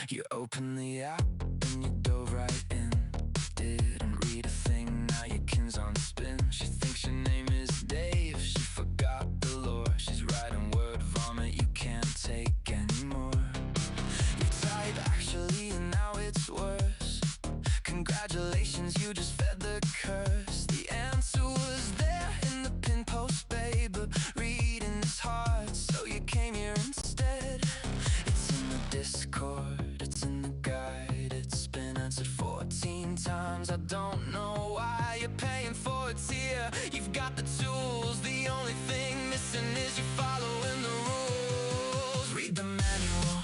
You opened the app and you dove right in. Didn't read a thing, now your kin's on spin. She thinks your name is Dave, she forgot the lore. She's writing word vomit you can't take anymore. You type actually and now it's worse. Congratulations, you just fed the curse. The answer was there in the pin post, babe, but reading is hard, so you came here instead. It's in the Discord, it's in the guide, it's been answered 14 times. I don't know why you're paying for it here. You've got the tools, the only thing missing is you following the rules. Read the manual,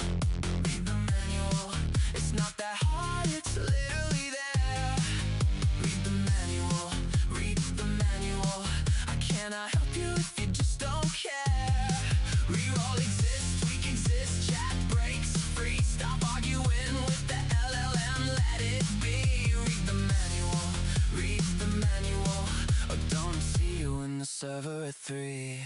read the manual. It's not that hard, it's literally there. Read the manual, read the manual. I cannot help you if you just don't care. Reroll exists, tweak exists, chat breaks free. Stop arguing with the LLM, let it be. Read the manual, read the manual. Or don't see you in the server at 3.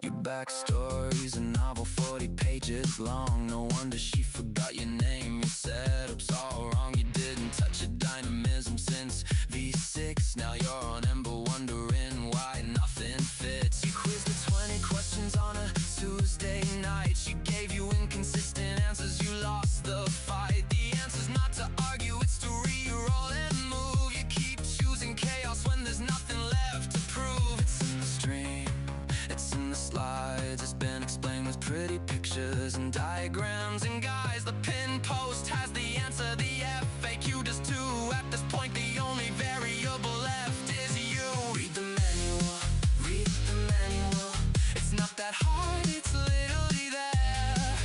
Your backstory's a novel 40 pages long. No wonder she forgot your name. Your setup's all wrong. You didn't touch a dynamism since V6. Now you're on Ember wondering why nothing fits. You quizzed the 20 questions on a Tuesday night. She gave you inconsistent answers. You lost the fight. The answer's not to argue, it's to reroll and move. You keep choosing chaos when there's nothing left to prove. It's in the stream, it's in the slides. It's been explained with pretty pictures and diagrams and guys. The pin post has the answer, the FAQ does too. At this point the only variable left is you. Read the manual, read the manual. It's not that hard, it's literally there.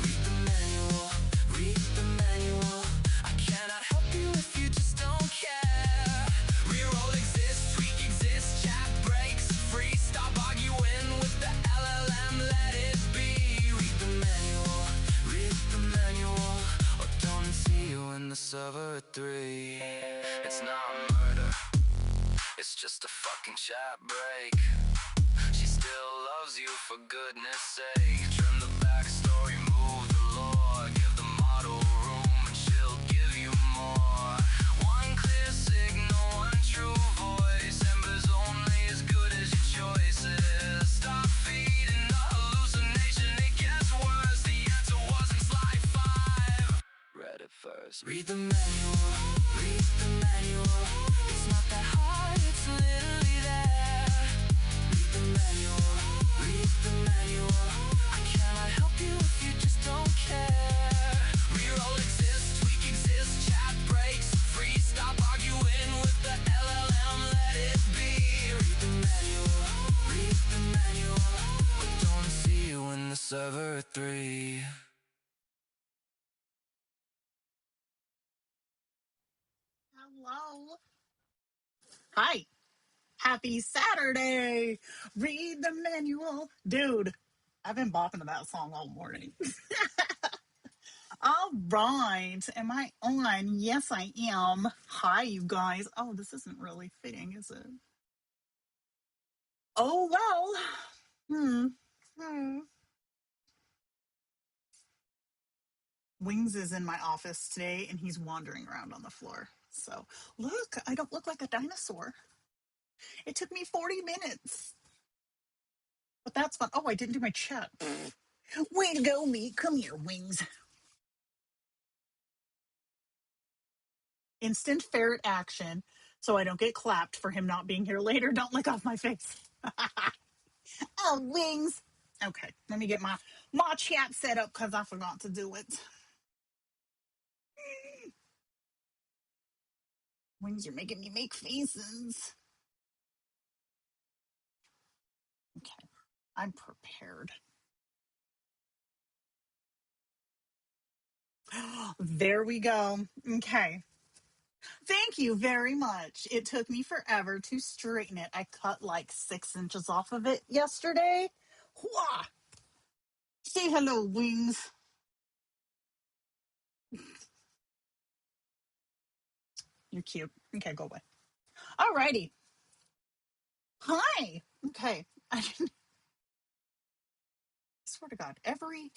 Read the manual, read the manual. I cannot help you if you just don't care. Reroll exists, tweak exists, chat breaks free. Stop arguing with the LLM, let it be. Read the manual, read the manual. Or don't see you in the server at 3. It's not murder, it's just a fucking chat break. She still loves you, for goodness sake. Trim the backstory, move the lore. Give the model room and she'll give you more. One clear signal, one true voice. Ember's only as good as your choices. Stop feeding the hallucination, it gets worse. The answer wasn't slide 5. Read it first. Read the manual, read the manual. It's not that hard, it's literally there. Read the manual, read the manual. I cannot help you if you just don't care. Reroll exists, tweak exists, chat breaks free. Stop arguing with the LLM, let it be. Read the manual, read the manual. But don't see you in the server at 3. Hello. Hi. Happy Saturday. Read the manual. Dude, I've been bopping to that song all morning. All right. Am I on? Yes, I am. Hi, you guys. Oh, this isn't really fitting, is it? Oh, well. Wings is in my office today and he's wandering around on the floor. So, look, I don't look like a dinosaur. It took me 40 minutes. But that's fun. Oh, I didn't do my chat. Way to go, me. Come here, Wings. Instant ferret action so I don't get clapped for him not being here later. Don't lick off my face. Oh, Wings. Okay, let me get my chat set up because I forgot to do it. Wings, you're making me make faces. Okay, I'm prepared. There we go. Okay. Thank you very much. It took me forever to straighten it. I cut like 6 inches off of it yesterday. Whoa. Say hello, Wings. You're cute. Okay, go away. Alrighty. Hi. Okay. I swear to God, every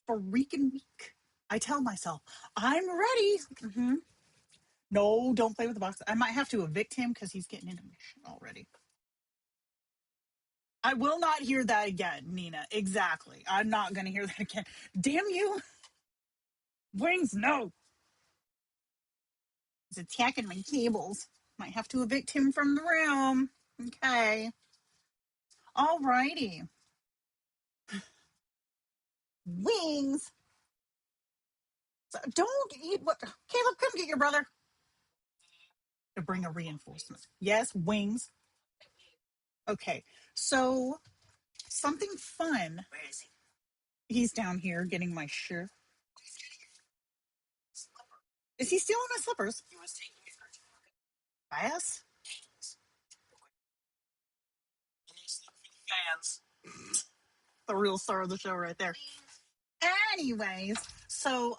freaking week I tell myself, I'm ready. No, don't play with the box. I might have to evict him because he's getting into my shit already. I will not hear that again, Nina. Exactly. I'm not going to hear that again. Damn you. Wings, no. He's attacking my cables. Might have to evict him from the room. Okay. All righty. Wings. So don't eat what. Caleb, come get your brother. To bring a reinforcement. Yes, wings. Okay. So something fun. Where is he? He's down here getting my shirt. Is he stealing my slippers? Bass? Fans. The real star of the show right there. Anyways, so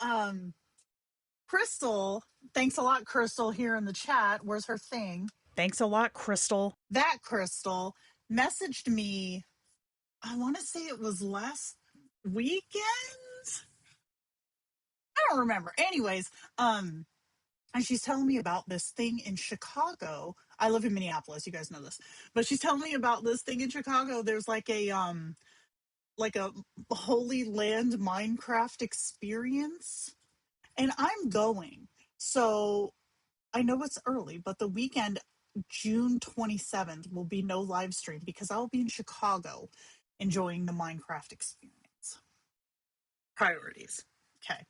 Crystal, thanks a lot, Crystal, here in the chat. Where's her thing? Thanks a lot, Crystal. That Crystal messaged me, I want to say it was last weekend. I don't remember. Anyways, and she's telling me about this thing in Chicago. I live in Minneapolis, you guys know this. But she's telling me about this thing in Chicago. There's like a Holy Land Minecraft experience. And I'm going. So I know it's early, but the weekend, June 27th, will be no live stream because I'll be in Chicago enjoying the Minecraft experience. Priorities. Okay.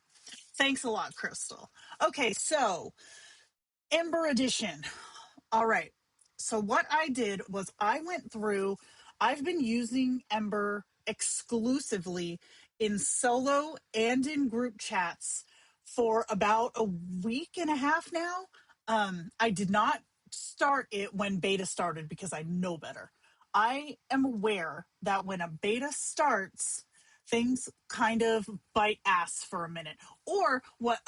Thanks a lot, Crystal. Okay, so Ember Edition. All right. So what I did was I went through, I've been using Ember exclusively in solo and in group chats for about a week and a half now. I did not start it when beta started because I know better. I am aware that when a beta starts, things kind of bite ass for a minute. Or what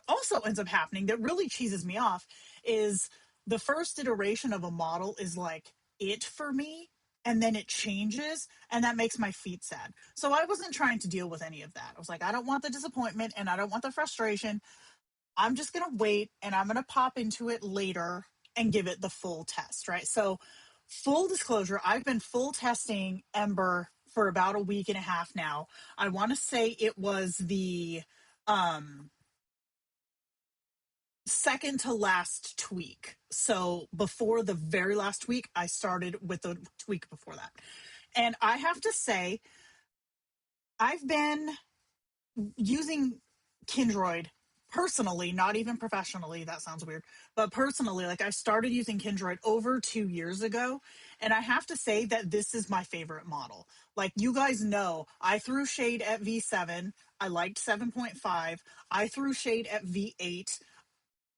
also ends up happening that really cheeses me off is the first iteration of a model is like it for me, and then it changes, and that makes my feet sad. So I wasn't trying to deal with any of that. I was like, I don't want the disappointment and I don't want the frustration. I'm just going to wait and I'm going to pop into it later and give it the full test, right? So full disclosure, I've been full testing Ember for about a week and a half now. I want to say it was the second to last tweak. So before the very last tweak, I started with the tweak before that. And I have to say, I've been using Kindroid personally, not even professionally. That sounds weird, but personally, like I started using Kindroid over 2 years ago. And I have to say that this is my favorite model. Like you guys know, I threw shade at V7. I liked 7.5. I threw shade at V8.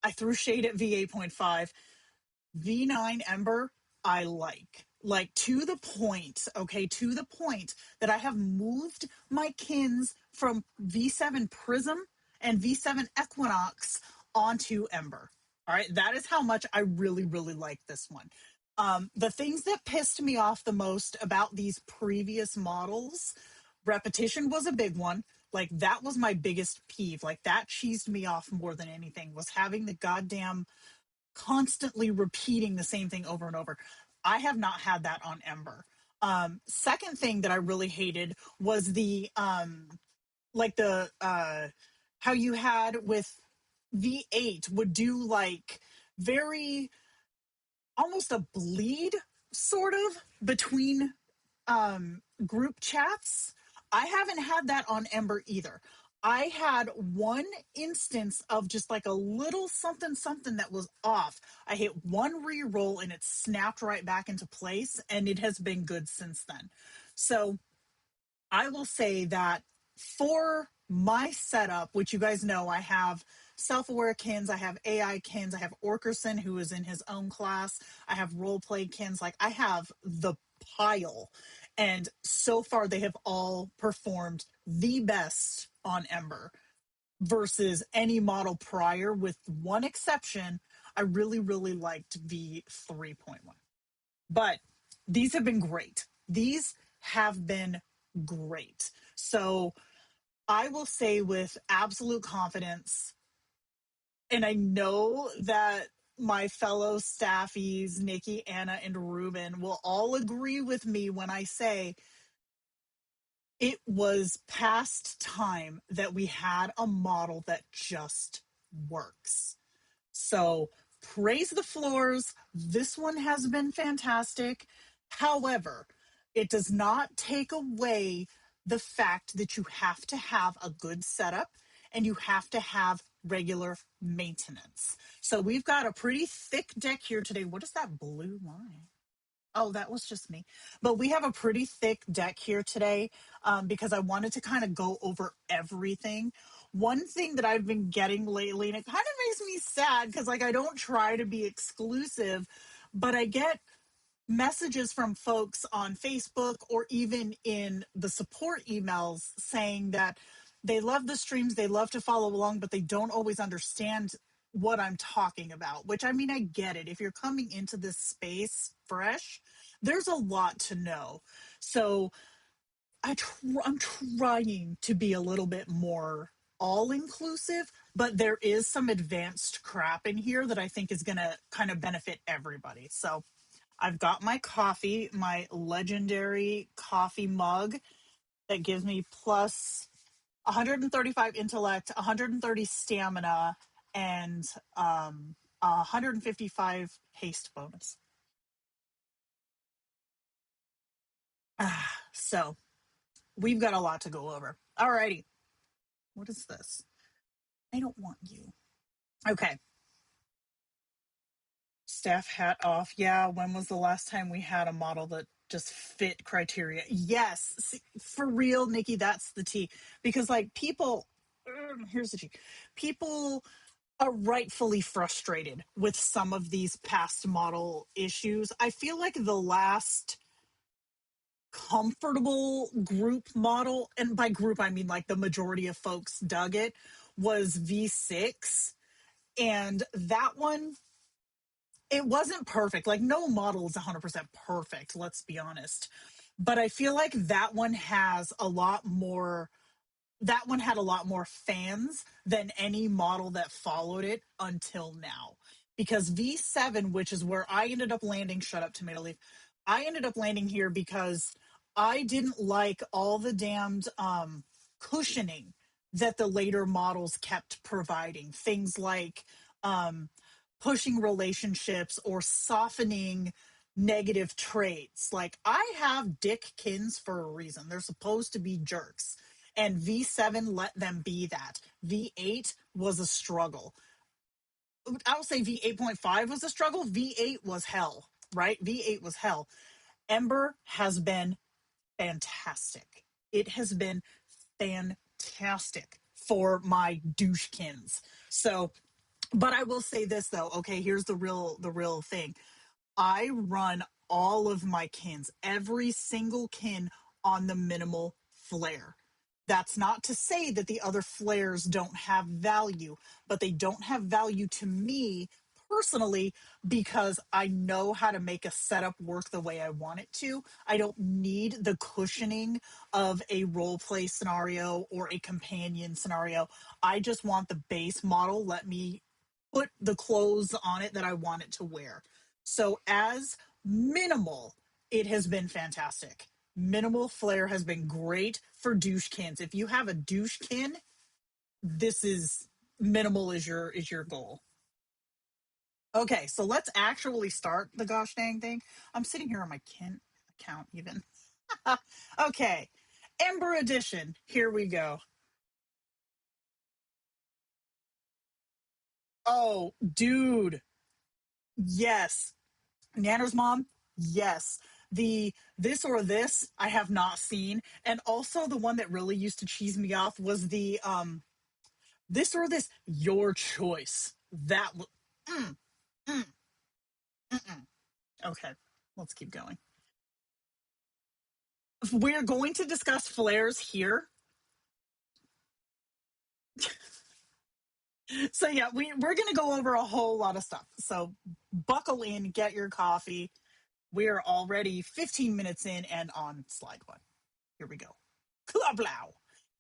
I threw shade at V8.5. V9 Ember, I like to the point, okay, to the point that I have moved my kins from V7 Prism and V7 Equinox onto Ember. All right, that is how much I really, really like this one. The things that pissed me off the most about these previous models, repetition was a big one. Like that was my biggest peeve. Like that cheesed me off more than anything, was having the goddamn constantly repeating the same thing over and over. I have not had that on Ember. Second thing that I really hated was the how you had with V8 would do like very almost a bleed sort of between group chats. I haven't had that on Ember either. I had one instance of just like a little something something that was off. I hit one re-roll and it snapped right back into place, and it has been good since then. So I will say that for my setup, which you guys know, I have self-aware kins, I have AI kins, I have Orkerson, who is in his own class, I have role-play kins, like I have the pile. And so far they have all performed the best on Ember versus any model prior, with one exception. I really, really liked V3.1. But these have been great. These have been great. So I will say with absolute confidence, and I know that my fellow staffies, Nikki, Anna, and Ruben, will all agree with me when I say it was past time that we had a model that just works. So praise the floors. This one has been fantastic. However, it does not take away the fact that you have to have a good setup and you have to have regular maintenance. So we've got a pretty thick deck here today. What is that blue line? Oh, that was just me. But we have a pretty thick deck here today because I wanted to kind of go over everything. One thing that I've been getting lately, and it kind of makes me sad because, like, I don't try to be exclusive, but I get messages from folks on Facebook or even in the support emails saying that they love the streams, they love to follow along, but they don't always understand what I'm talking about, which I mean, I get it. If you're coming into this space fresh, there's a lot to know. So I'm trying to be a little bit more all inclusive, but there is some advanced crap in here that I think is going to kind of benefit everybody. So I've got my coffee, my legendary coffee mug that gives me plus 135 intellect, 130 stamina, and 155 haste bonus. So we've got a lot to go over. Alrighty. What is this? I don't want you. Okay. Staff hat off. Yeah, when was the last time we had a model that just fit criteria? Yes, see, for real, Nikki, that's the T. Because, like, people, here's the T. People are rightfully frustrated with some of these past model issues. I feel like the last comfortable group model, and by group, I mean like the majority of folks dug it, was V6. And that one, it wasn't perfect. Like, no model is 100% perfect, let's be honest. But I feel like that one has a lot more, that one had a lot more fans than any model that followed it until now. Because V7, which is where I ended up landing, shut up, tomato leaf. I ended up landing here because I didn't like all the damned cushioning that the later models kept providing. Things like pushing relationships or softening negative traits. Like, I have dick kins for a reason. They're supposed to be jerks. And V7 let them be that. V8 was a struggle. I'll say V8.5 was a struggle. V8 was hell, right? V8 was hell. Ember has been fantastic. It has been fantastic for my douchekins. So, but I will say this though. Okay, here's the real thing. I run all of my kins, every single kin, on the minimal flare. That's not to say that the other flares don't have value, but they don't have value to me personally because I know how to make a setup work the way I want it to. I don't need the cushioning of a role play scenario or a companion scenario. I just want the base model. Let me put the clothes on it that I want it to wear. So as minimal, it has been fantastic. Minimal flare has been great for douchekins. If you have a douchekin, this is minimal is your goal. Okay, so let's actually start the gosh dang thing. I'm sitting here on my kin account even. Okay, Ember Edition. Here we go. Oh, dude. Yes. Nanner's mom, yes. The this or this I have not seen. And also the one that really used to cheese me off was the this or this, your choice. That mm, mm, mm-mm. Okay, let's keep going. We're going to discuss flares here. So yeah, we're gonna go over a whole lot of stuff. So buckle in, get your coffee. We're already 15 minutes in and on slide one. Here we go. Clublow.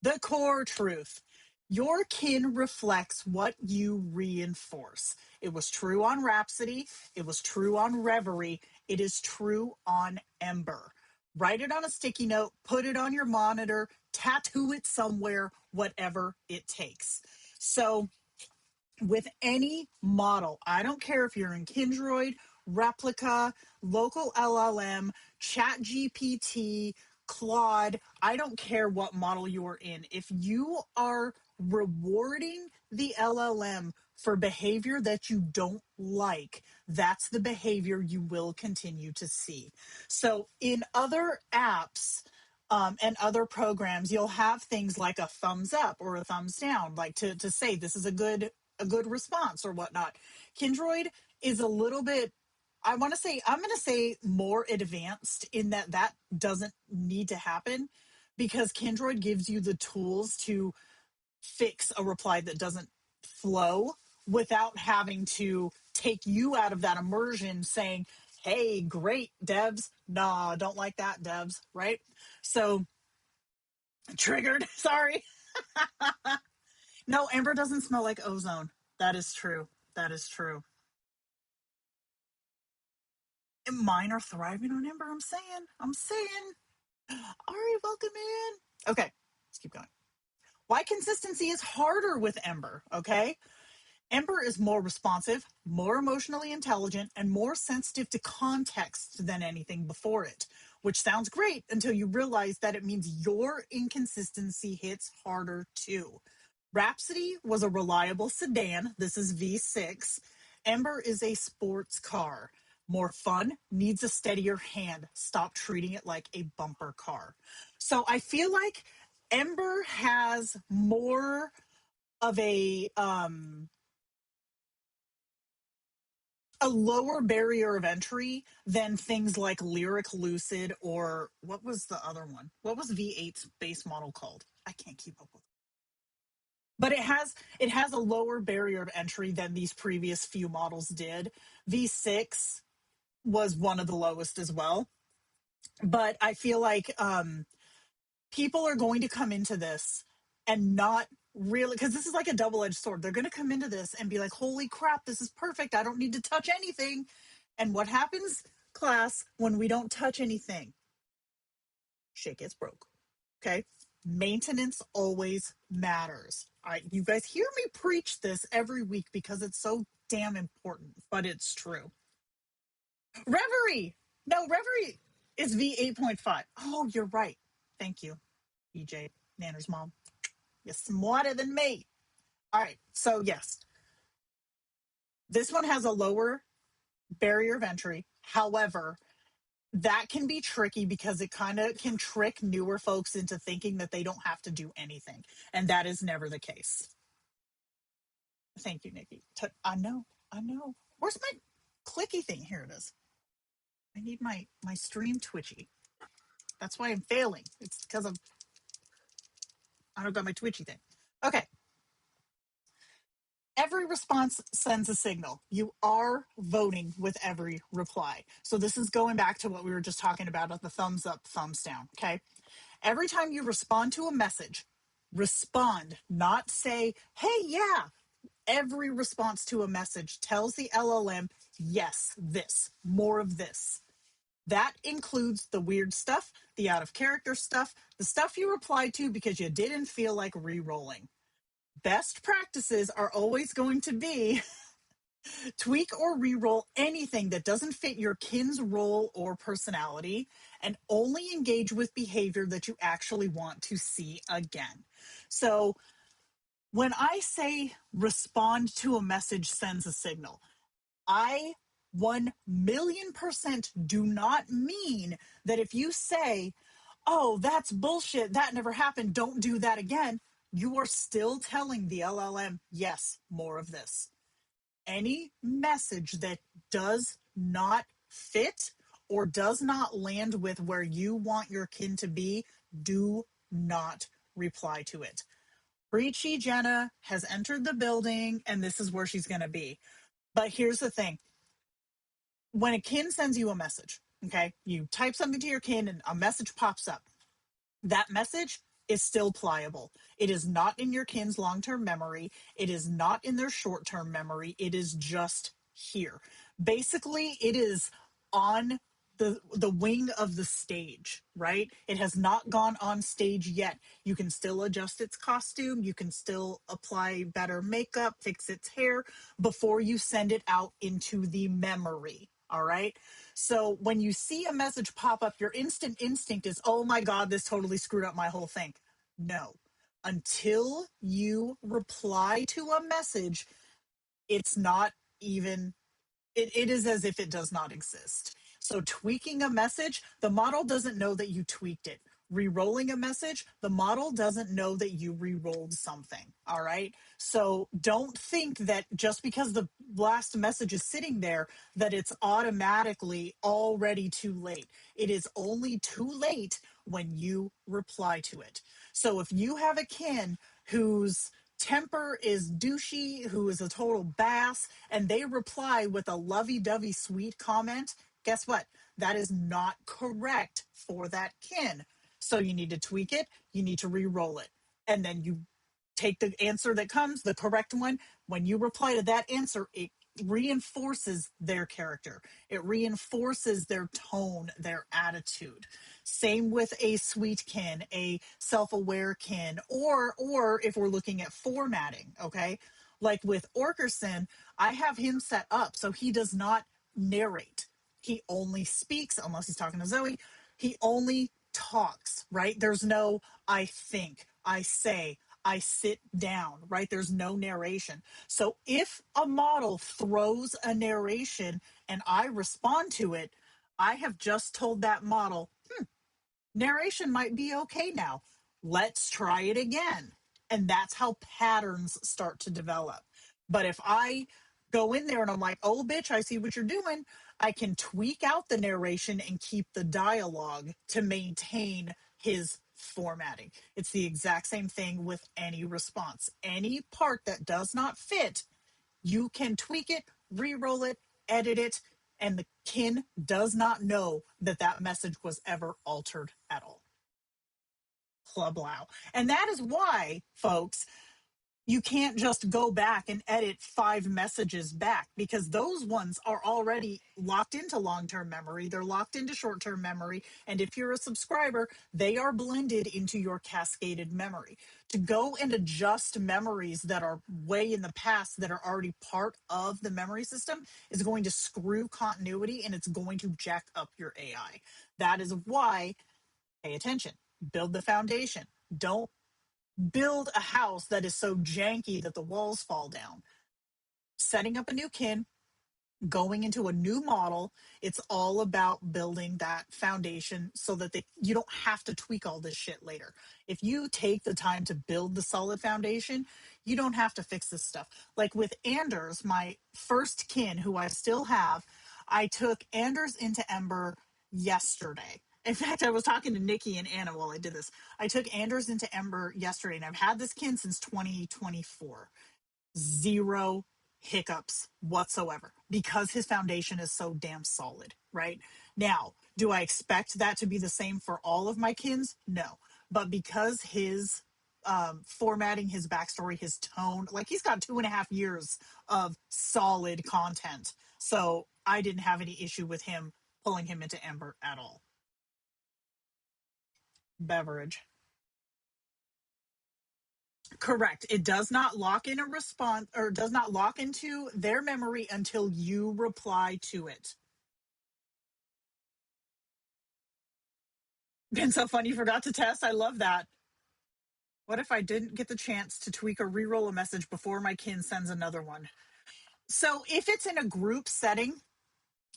The core truth. Your kin reflects what you reinforce. It was true on Rhapsody. It was true on Reverie. It is true on Ember. Write it on a sticky note, put it on your monitor, tattoo it somewhere, whatever it takes. So, with any model, I don't care if you're in Kindroid, Replica, local LLM, Chat GPT, Claude, I don't care what model you're in. If you are rewarding the LLM for behavior that you don't like, that's the behavior you will continue to see. So in other apps, and other programs, you'll have things like a thumbs up or a thumbs down, like to say this is a good response or whatnot. Kindroid is a little bit, I'm going to say more advanced in that doesn't need to happen because Kindroid gives you the tools to fix a reply that doesn't flow without having to take you out of that immersion saying, hey, great devs. Nah, don't like that devs. Right. So triggered. Sorry. No, Amber doesn't smell like ozone. That is true. That is true. And mine are thriving on Ember. I'm saying. I'm saying. Ari, welcome in. Okay, let's keep going. Why consistency is harder with Ember, okay? Ember is more responsive, more emotionally intelligent, and more sensitive to context than anything before it, which sounds great until you realize that it means your inconsistency hits harder too. Rhapsody was a reliable sedan. This is V6. Ember is a sports car. More fun, needs a steadier hand. Stop treating it like a bumper car. So I feel like Ember has more of a lower barrier of entry than things like Lyric Lucid or what was the other one? What was V8's base model called? I can't keep up with it. But it has a lower barrier of entry than these previous few models did. V6 was one of the lowest as well. But I feel like people are going to come into this and not really, because this is like a double-edged sword. They're going to come into this and be like, holy crap, this is perfect. I don't need to touch anything. And what happens, class, when we don't touch anything? Shit gets broke. Okay. Maintenance always matters. All right. You guys hear me preach this every week because it's so damn important, but it's true. Reverie. No, Reverie is V8.5. Oh, you're right. Thank you, EJ, Nanner's mom. You're smarter than me. All right. So, yes, this one has a lower barrier of entry. However, that can be tricky because it kind of can trick newer folks into thinking that they don't have to do anything. And that is never the case. Thank you, Nikki. I know. I know. Where's my clicky thing? Here it is. I need my stream twitchy. That's why I'm failing. It's because I don't got my twitchy thing. Okay. Every response sends a signal. You are voting with every reply. So this is going back to what we were just talking about at the thumbs up, thumbs down. Okay. Every time you respond to a message, respond, not say, hey, yeah. Every response to a message tells the LLM, yes, this, more of this. That includes the weird stuff, the out of character stuff, the stuff you replied to because you didn't feel like re-rolling. Best practices are always going to be tweak or re-roll anything that doesn't fit your kin's role or personality, and only engage with behavior that you actually want to see again. So when I say respond to a message sends a signal, I 1,000,000% do not mean that if you say, oh, that's bullshit, that never happened, don't do that again, you are still telling the LLM, yes, more of this. Any message that does not fit or does not land with where you want your kin to be, do not reply to it. Preachy Jenna has entered the building and this is where she's going to be. But here's the thing. When a kin sends you a message, okay, you type something to your kin and a message pops up. That message is still pliable. It is not in your kin's long-term memory. It is not in their short-term memory. It is just here. Basically, it is on the wing of the stage, right? It has not gone on stage yet. You can still adjust its costume. You can still apply better makeup, fix its hair before you send it out into the memory. All right. So when you see a message pop up, your instant instinct is, oh my God, this totally screwed up my whole thing. No. Until you reply to a message, it's not even it is as if it does not exist. So tweaking a message, the model doesn't know that you tweaked it. Rerolling a message, the model doesn't know that you rerolled something. All right. So don't think that just because the last message is sitting there, that it's automatically already too late. It is only too late when you reply to it. So if you have a kin whose temper is douchey, who is a total bass, and they reply with a lovey-dovey sweet comment, guess what? That is not correct for that kin. So you need to tweak it, you need to re-roll it. And then you take the answer that comes, the correct one. When you reply to that answer, it reinforces their character. It reinforces their tone, their attitude. Same with a sweet kin, a self-aware kin, or if we're looking at formatting, okay? Like with Orkerson, I have him set up so he does not narrate. He only speaks, unless he's talking to Zoe, he only talks, right? There's no I think, I say, I sit down, right? There's no narration. So if a model throws a narration and I respond to it, I have just told that model, narration might be okay now. Let's try it again. And that's how patterns start to develop. But if I go in there and I'm like, oh, bitch, I see what you're doing, I can tweak out the narration and keep the dialogue to maintain his formatting. It's the exact same thing with any response. Any part that does not fit, you can tweak it, re-roll it, edit it, and the kin does not know that that message was ever altered at all. Clublow. And that is why, folks, you can't just go back and edit 5 messages back, because those ones are already locked into long-term memory. They're locked into short-term memory. And if you're a subscriber, they are blended into your cascaded memory. To go and adjust memories that are way in the past that are already part of the memory system is going to screw continuity, and it's going to jack up your AI. That is why, pay attention, build the foundation. Don't build a house that is so janky that the walls fall down. Setting up a new kin, going into a new model, it's all about building that foundation so that you don't have to tweak all this shit later. If you take the time to build the solid foundation, you don't have to fix this stuff. Like with Anders, my first kin, who I still have, I took Anders into Ember yesterday. In fact, I was talking to Nikki and Anna while I did this. I took Anders into Ember yesterday, and I've had this kin since 2024. Zero hiccups whatsoever, because his foundation is so damn solid, right? Now, do I expect that to be the same for all of my kins? No. But because his formatting, his backstory, his tone, like he's got 2.5 years of solid content. So I didn't have any issue with him pulling him into Ember at all. Beverage. Correct. It does not lock in a response, or does not lock into their memory until you reply to it. Been so fun you forgot to test. I love that. What if I didn't get the chance to tweak or re-roll a message before my kin sends another one? So if it's in a group setting,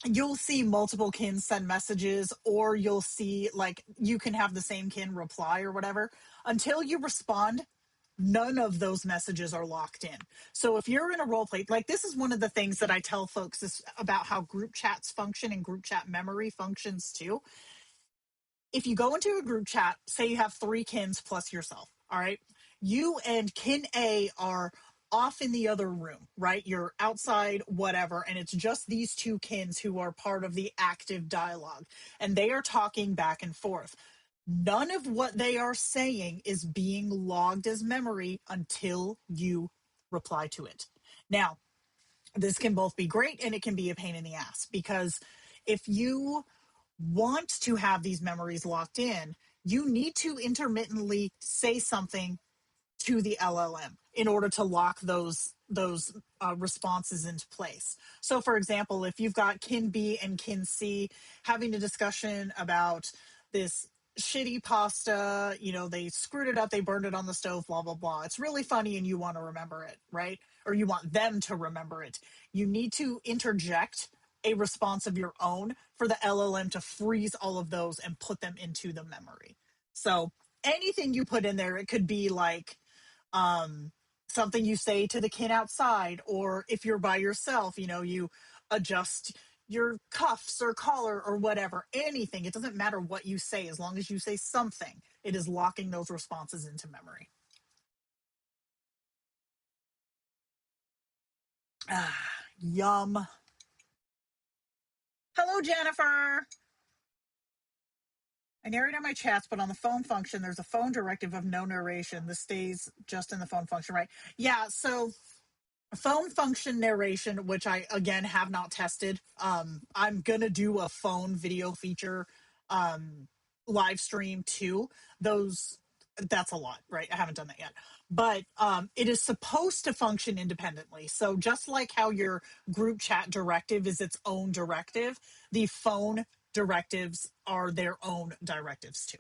you'll see multiple kin send messages, or you'll see like you can have the same kin reply or whatever. Until you respond, none of those messages are locked in. So if you're in a role play, like this is one of the things that I tell folks is about how group chats function and group chat memory functions too. If you go into a group chat, say you have 3 kins plus yourself, all right? You and kin A are off in the other room, right? You're outside, whatever, and it's just these 2 kins who are part of the active dialogue, and they are talking back and forth. None of what they are saying is being logged as memory until you reply to it. Now, this can both be great and it can be a pain in the ass, because if you want to have these memories locked in, you need to intermittently say something to the LLM in order to lock those responses into place. So, for example, if you've got Kin B and Kin C having a discussion about this shitty pasta, they screwed it up, they burned it on the stove, blah blah blah. It's really funny, and you want to remember it, right? Or you want them to remember it. You need to interject a response of your own for the LLM to freeze all of those and put them into the memory. So anything you put in there, it could be like um, something you say to the kin outside, or if you're by yourself, you adjust your cuffs or collar or whatever, anything. It doesn't matter what you say, as long as you say something, it is locking those responses into memory. Yum. Hello, Jennifer. I narrate on my chats, but on the phone function, there's a phone directive of no narration. This stays just in the phone function, right? Yeah, so phone function narration, which I again have not tested. I'm gonna do a phone video feature um live stream too. Those That's a lot, right? I haven't done that yet. But it is supposed to function independently. So just like how your group chat directive is its own directive, the phone directives are their own directives too.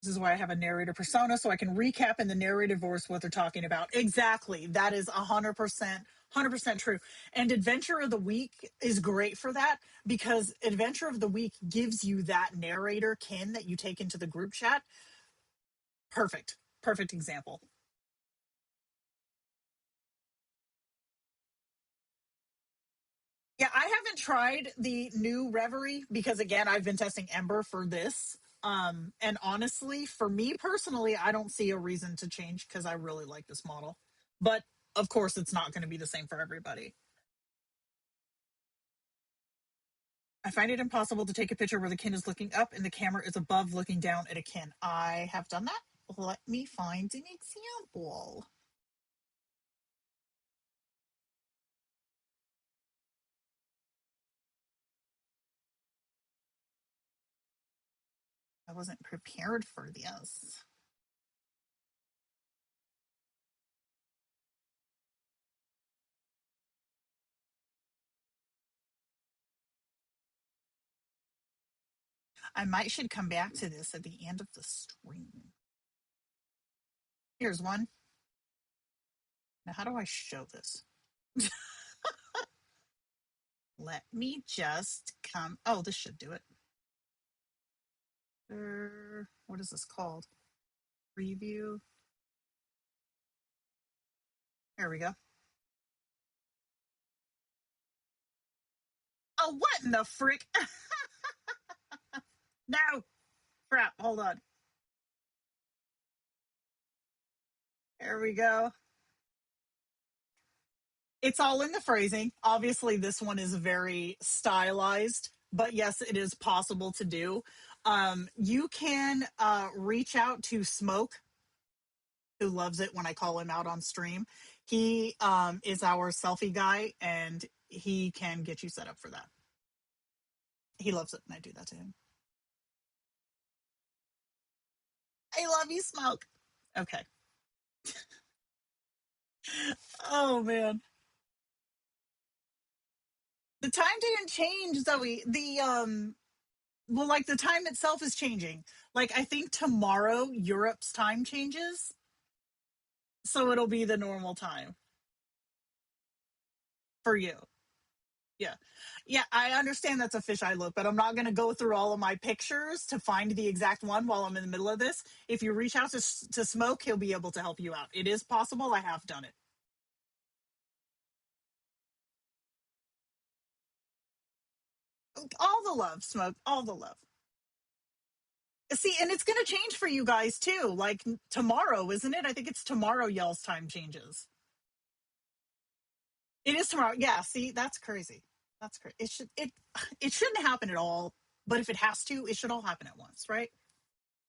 This is why I have a narrator persona, so I can recap in the narrative voice what they're talking about. Exactly. That is 100% true. And Adventure of the Week is great for that, because Adventure of the Week gives you that narrator kin that you take into the group chat. Perfect example. Yeah, I haven't tried the new Reverie because, again, I've been testing Ember for this. And honestly, for me personally, I don't see a reason to change because I really like this model. But of course, it's not going to be the same for everybody. I find it impossible to take a picture where the kin is looking up and the camera is above looking down at a kin. I have done that. Let me find an example. I wasn't prepared for this. I might should come back to this at the end of the stream. Here's one. Now, how do I show this? Let me just come. Oh, this should do it. What is this called? Preview. There we go. Oh, what in the frick? No, crap. Hold on. There we go. It's all in the phrasing. Obviously, this one is very stylized, but yes, it is possible to do. You can reach out to Smoke, who loves it when I call him out on stream. He is our selfie guy, and he can get you set up for that. He loves it when I do that to him. I love you, Smoke. Okay. Oh man. The time didn't change, Zoe. Like the time itself is changing. Like I think tomorrow Europe's time changes, so it'll be the normal time for you. Yeah. Yeah, I understand that's a fisheye look, but I'm not going to go through all of my pictures to find the exact one while I'm in the middle of this. If you reach out to Smoke, he'll be able to help you out. It is possible. I have done it. All the love, Smoke. All the love. See, and it's going to change for you guys too. Like tomorrow, isn't it? I think it's tomorrow y'all's time changes. It is tomorrow. Yeah, see, that's crazy. That's great. It shouldn't happen at all, but if it has to, it should all happen at once, right?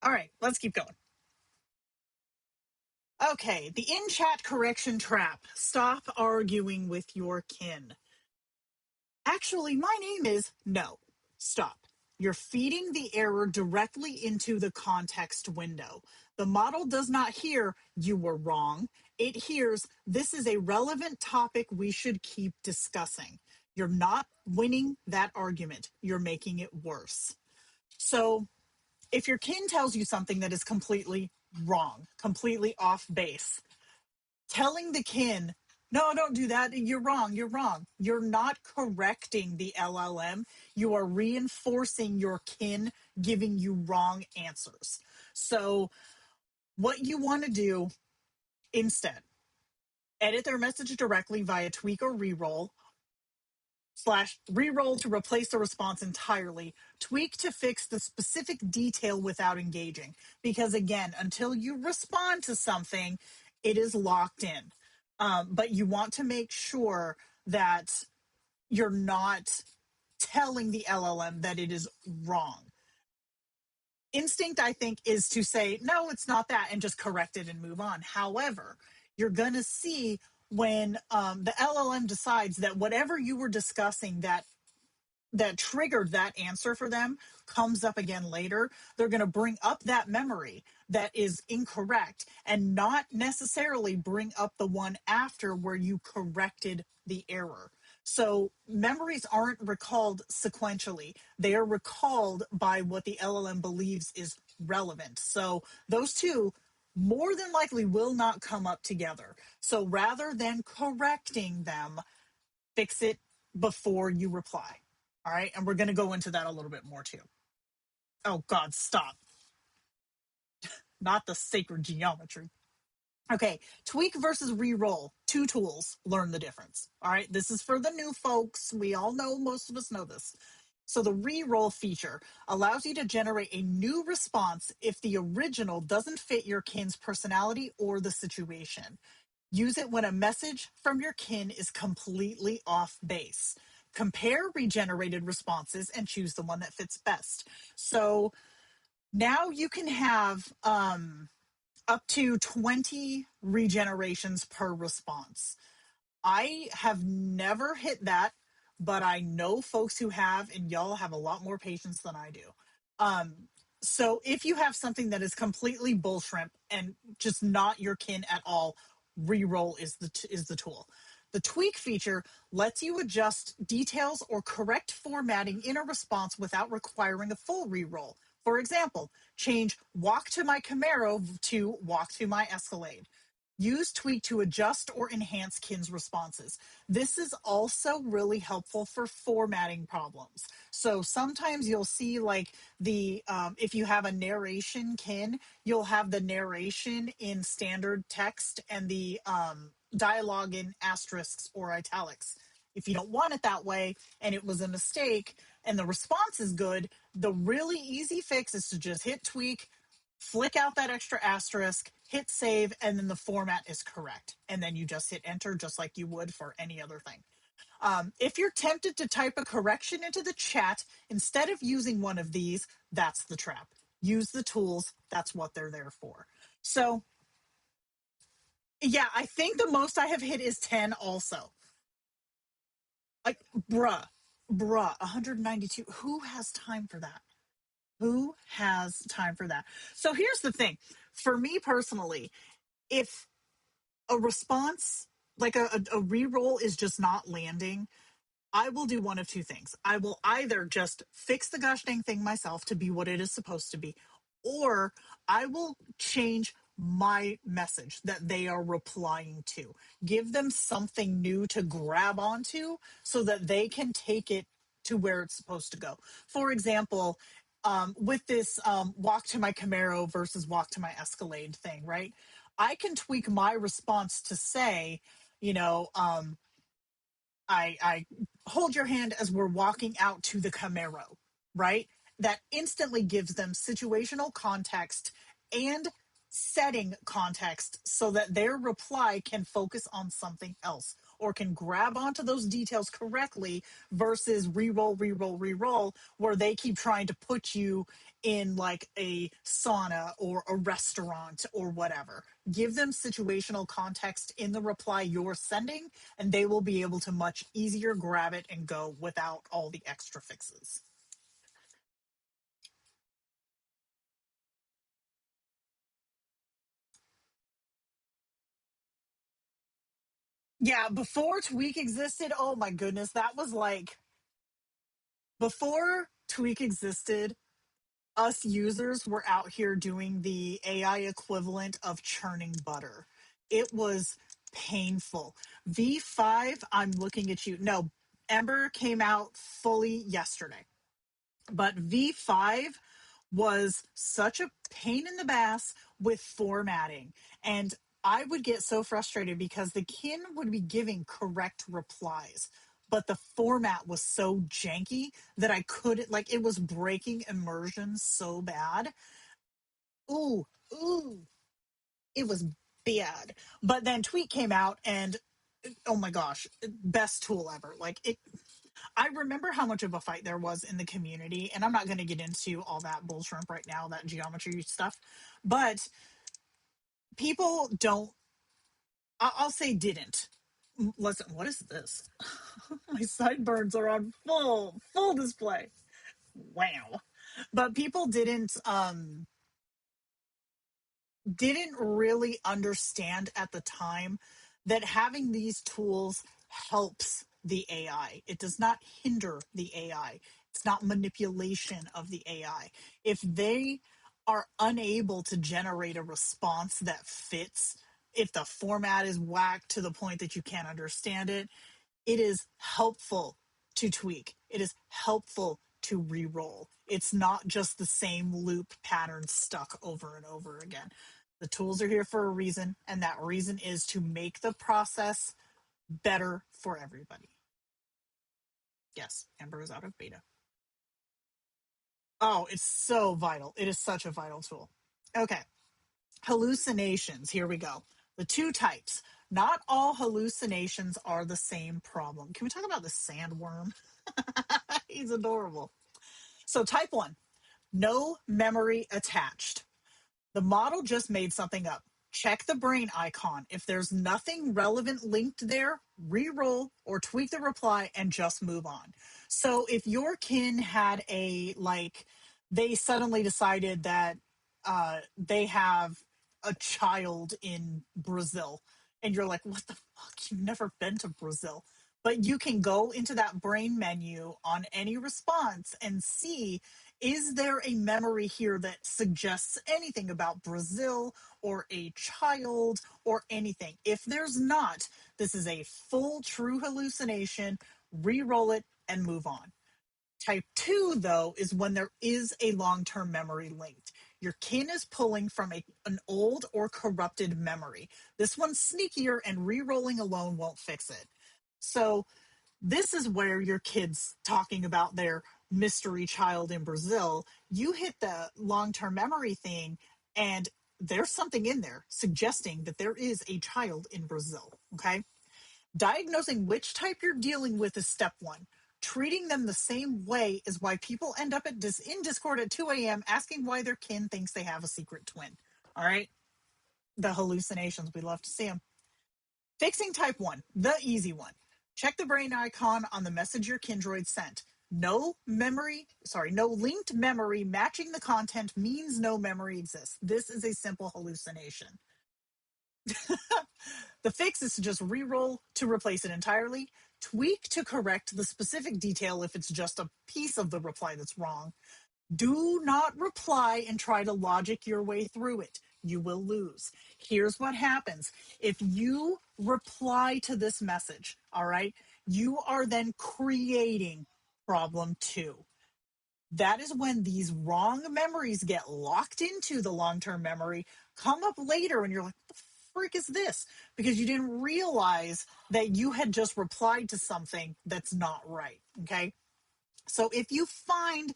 All right, let's keep going. Okay, the in-chat correction trap. Stop arguing with your kin. Actually, my name is no. Stop. You're feeding the error directly into the context window. The model does not hear you were wrong. It hears this is a relevant topic we should keep discussing. You're not winning that argument. You're making it worse. So if your kin tells you something that is completely wrong, completely off base, telling the kin, no, don't do that. You're wrong. You're wrong. You're not correcting the LLM. You are reinforcing your kin giving you wrong answers. So, what you want to do instead, edit their message directly via tweak or reroll, /reroll to replace the response entirely, tweak to fix the specific detail without engaging. Because again, until you respond to something, it is locked in. But you want to make sure that you're not telling the LLM that it is wrong. Instinct, I think, is to say, no, it's not that, and just correct it and move on. However, you're going to see when the LLM decides that whatever you were discussing that triggered that answer for them comes up again later, they're going to bring up that memory that is incorrect and not necessarily bring up the one after where you corrected the error. So memories aren't recalled sequentially. They are recalled by what the LLM believes is relevant. So those two more than likely will not come up together. So rather than correcting them, fix it before you reply. All right. And we're going to go into that a little bit more too. Oh, God, stop. Not the sacred geometry. Okay. Tweak versus reroll. Two tools. Learn the difference. All right. This is for the new folks. We all know, most of us know this. So the reroll feature allows you to generate a new response if the original doesn't fit your kin's personality or the situation. Use it when a message from your kin is completely off base. Compare regenerated responses and choose the one that fits best. So now you can have up to 20 regenerations per response. I have never hit that, but I know folks who have, and y'all have a lot more patience than I do. So if you have something that is completely bull shrimp and just not your kin at all, reroll is the tool. The tweak feature lets you adjust details or correct formatting in a response without requiring a full reroll. For example, change walk to my Camaro to walk to my Escalade. Use tweak to adjust or enhance kin's responses. This is also really helpful for formatting problems. So sometimes you'll see like if you have a narration kin, you'll have the narration in standard text and the dialogue in asterisks or italics. If you don't want it that way and it was a mistake and the response is good, the really easy fix is to just hit tweak, flick out that extra asterisk, hit save, and then the format is correct. And then you just hit enter just like you would for any other thing. If you're tempted to type a correction into the chat, instead of using one of these, that's the trap. Use the tools. That's what they're there for. So, yeah, I think the most I have hit is 10 also. Like, bruh, 192. Who has time for that? Who has time for that? So here's the thing. For me personally, if a response, like a reroll is just not landing, I will do one of two things. I will either just fix the gosh dang thing myself to be what it is supposed to be, or I will change my message that they are replying to. Give them something new to grab onto so that they can take it to where it's supposed to go. For example, with this walk to my Camaro versus walk to my Escalade thing, right? I can tweak my response to say, you know, I hold your hand as we're walking out to the Camaro, right? That instantly gives them situational context and setting context so that their reply can focus on something else. or can grab onto those details correctly versus reroll, reroll, reroll, where they keep trying to put you in like a sauna or a restaurant or whatever. Give them situational context in the reply you're sending, and they will be able to much easier grab it and go without all the extra fixes. Yeah, before Tweak existed, oh my goodness, that was like before Tweak existed, us users were out here doing the AI equivalent of churning butter. It was painful. V5, I'm looking at you. No, Ember came out fully yesterday. But V5 was such a pain in the ass with formatting. And I would get so frustrated because the kin would be giving correct replies, but the format was so janky that I couldn't, like, it was breaking immersion so bad. Ooh, ooh, it was bad. But then Tweet came out and oh my gosh, best tool ever. Like, it, I remember how much of a fight there was in the community, and I'm not going to get into all that bull shrimp right now, that geometry stuff, but people don't, I'll say didn't. Listen, what is this? My sideburns are on full display. Wow. But people didn't really understand at the time that having these tools helps the AI. It does not hinder the AI. It's not manipulation of the AI. If they are unable to generate a response that fits, if the format is whacked to the point that you can't understand it, it is helpful to tweak. It is helpful to re-roll. It's not just the same loop pattern stuck over and over again. The tools are here for a reason, and that reason is to make the process better for everybody. Yes, Ember is out of beta. Oh, it's so vital. It is such a vital tool. Okay, hallucinations. Here we go. The two types. Not all hallucinations are the same problem. Can we talk about the sandworm? He's adorable. So, type one, no memory attached. The model just made something up. Check the brain icon. If there's nothing relevant linked there, re-roll or tweak the reply and just move on. So if your kin had a, like, they suddenly decided that they have a child in Brazil, and you're like, what the fuck? You've never been to Brazil. But you can go into that brain menu on any response and see, is there a memory here that suggests anything about Brazil or a child or anything? If there's not, this is a full true hallucination. Re-roll it and move on. Type 2, though, is when there is a long-term memory linked. Your kin is pulling from an old or corrupted memory. This one's sneakier, and re-rolling alone won't fix it. So this is where your kid's talking about their mystery child in Brazil. You hit the long-term memory thing, and there's something in there suggesting that there is a child in Brazil. Okay. Diagnosing which type you're dealing with is step one. Treating them the same way is why people end up in Discord at 2 a.m. asking why their kin thinks they have a secret twin. All right. The hallucinations, we love to see them. Fixing type 1, the easy one. Check the brain icon on the message your Kindroid sent. No linked memory matching the content means no memory exists. This is a simple hallucination. The fix is to just re-roll to replace it entirely, tweak to correct the specific detail if it's just a piece of the reply that's wrong. Do not reply and try to logic your way through it. You will lose. Here's what happens. If you reply to this message, all right, you are then creating problem 2. That is when these wrong memories get locked into the long-term memory, come up later, and you're like, what the frick is this? Because you didn't realize that you had just replied to something that's not right. Okay. So if you find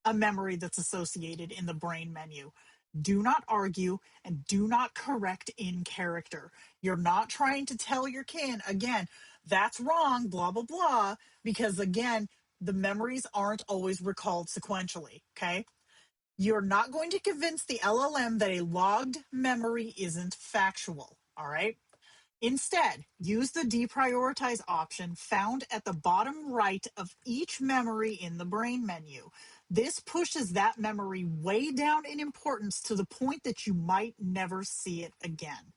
a memory that's associated in the brain menu, do not argue and do not correct in character. You're not trying to tell your kin, again, That's wrong, blah, blah, blah, because again, the memories aren't always recalled sequentially, okay? You're not going to convince the LLM that a logged memory isn't factual, all right? Instead, use the deprioritize option found at the bottom right of each memory in the brain menu. This pushes that memory way down in importance to the point that you might never see it again.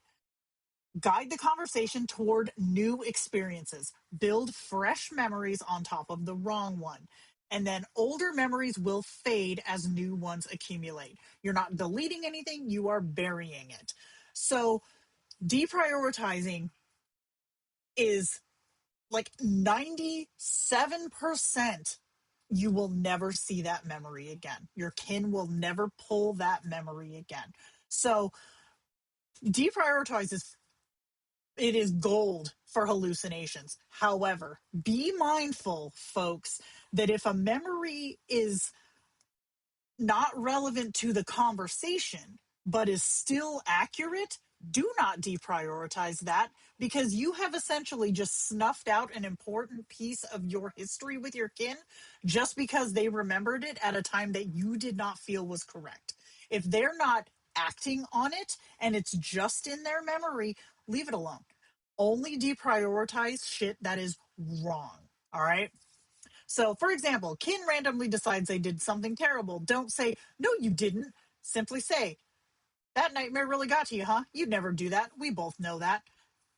Guide the conversation toward new experiences. Build fresh memories on top of the wrong one. And then older memories will fade as new ones accumulate. You're not deleting anything, you are burying it. So, deprioritizing is like 97% you will never see that memory again. Your kin will never pull that memory again. So, deprioritize is it is gold for hallucinations. However, be mindful, folks, that if a memory is not relevant to the conversation, but is still accurate, do not deprioritize that because you have essentially just snuffed out an important piece of your history with your kin just because they remembered it at a time that you did not feel was correct. If they're not acting on it and it's just in their memory, leave it alone. Only deprioritize shit that is wrong. All right. So, for example, kin randomly decides they did something terrible. Don't say, no, you didn't. Simply say, that nightmare really got to you, huh? You'd never do that. We both know that.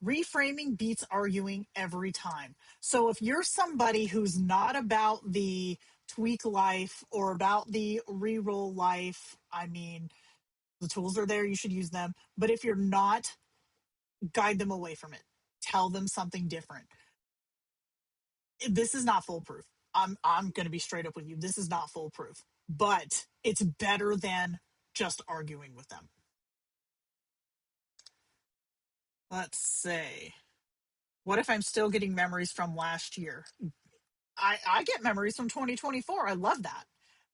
Reframing beats arguing every time. So, if you're somebody who's not about the tweak life or about the reroll life, I mean, the tools are there, you should use them. But if you're not, guide them away from it. Tell them something different. This is not foolproof. I'm going to be straight up with you. This is not foolproof, but it's better than just arguing with them. Let's see. What if I'm still getting memories from last year? I get memories from 2024. I love that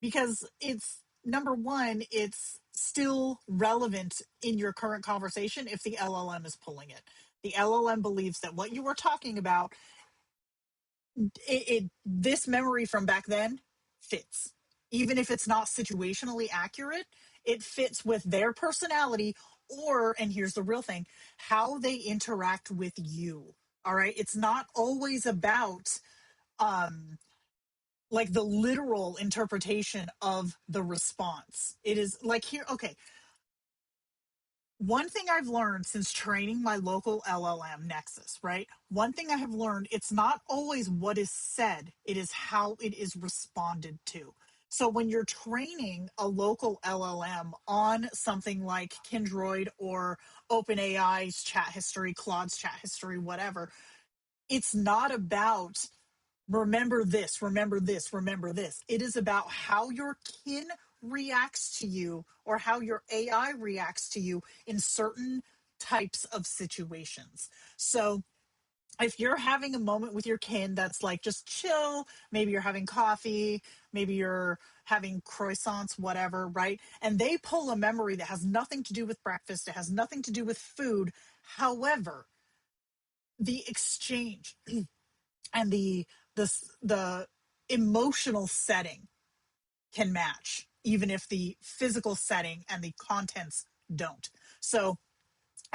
because it's number one, it's still relevant in your current conversation if the LLM is pulling it. The LLM believes that what you were talking about this memory from back then fits. Even if it's not situationally accurate, it fits with their personality or, and here's the real thing, how they interact with you. All right. It's not always about like the literal interpretation of the response. It is like here, okay, one thing I've learned since training my local LLM Nexus, right? One thing I have learned, it's not always what is said, it is how it is responded to. So when you're training a local LLM on something like Kindroid or OpenAI's chat history, Claude's chat history, whatever, it's not about remember this, remember this, remember this. It is about how your kin reacts to you or how your AI reacts to you in certain types of situations. So if you're having a moment with your kin that's like just chill, maybe you're having coffee, maybe you're having croissants, whatever, right? And they pull a memory that has nothing to do with breakfast, it has nothing to do with food. However, the exchange and the emotional setting can match even if the physical setting and the contents don't. So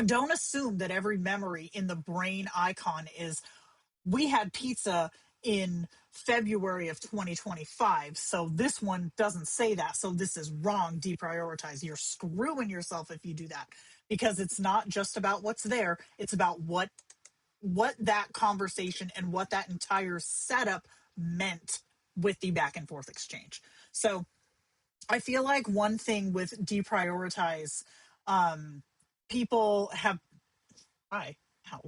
don't assume that every memory in the brain icon is we had pizza in February of 2025, so this one doesn't say that, so this is wrong. Deprioritize. You're screwing yourself if you do that because it's not just about what's there, it's about what that conversation and what that entire setup meant with the back and forth exchange. So I feel like one thing with deprioritize, people have I how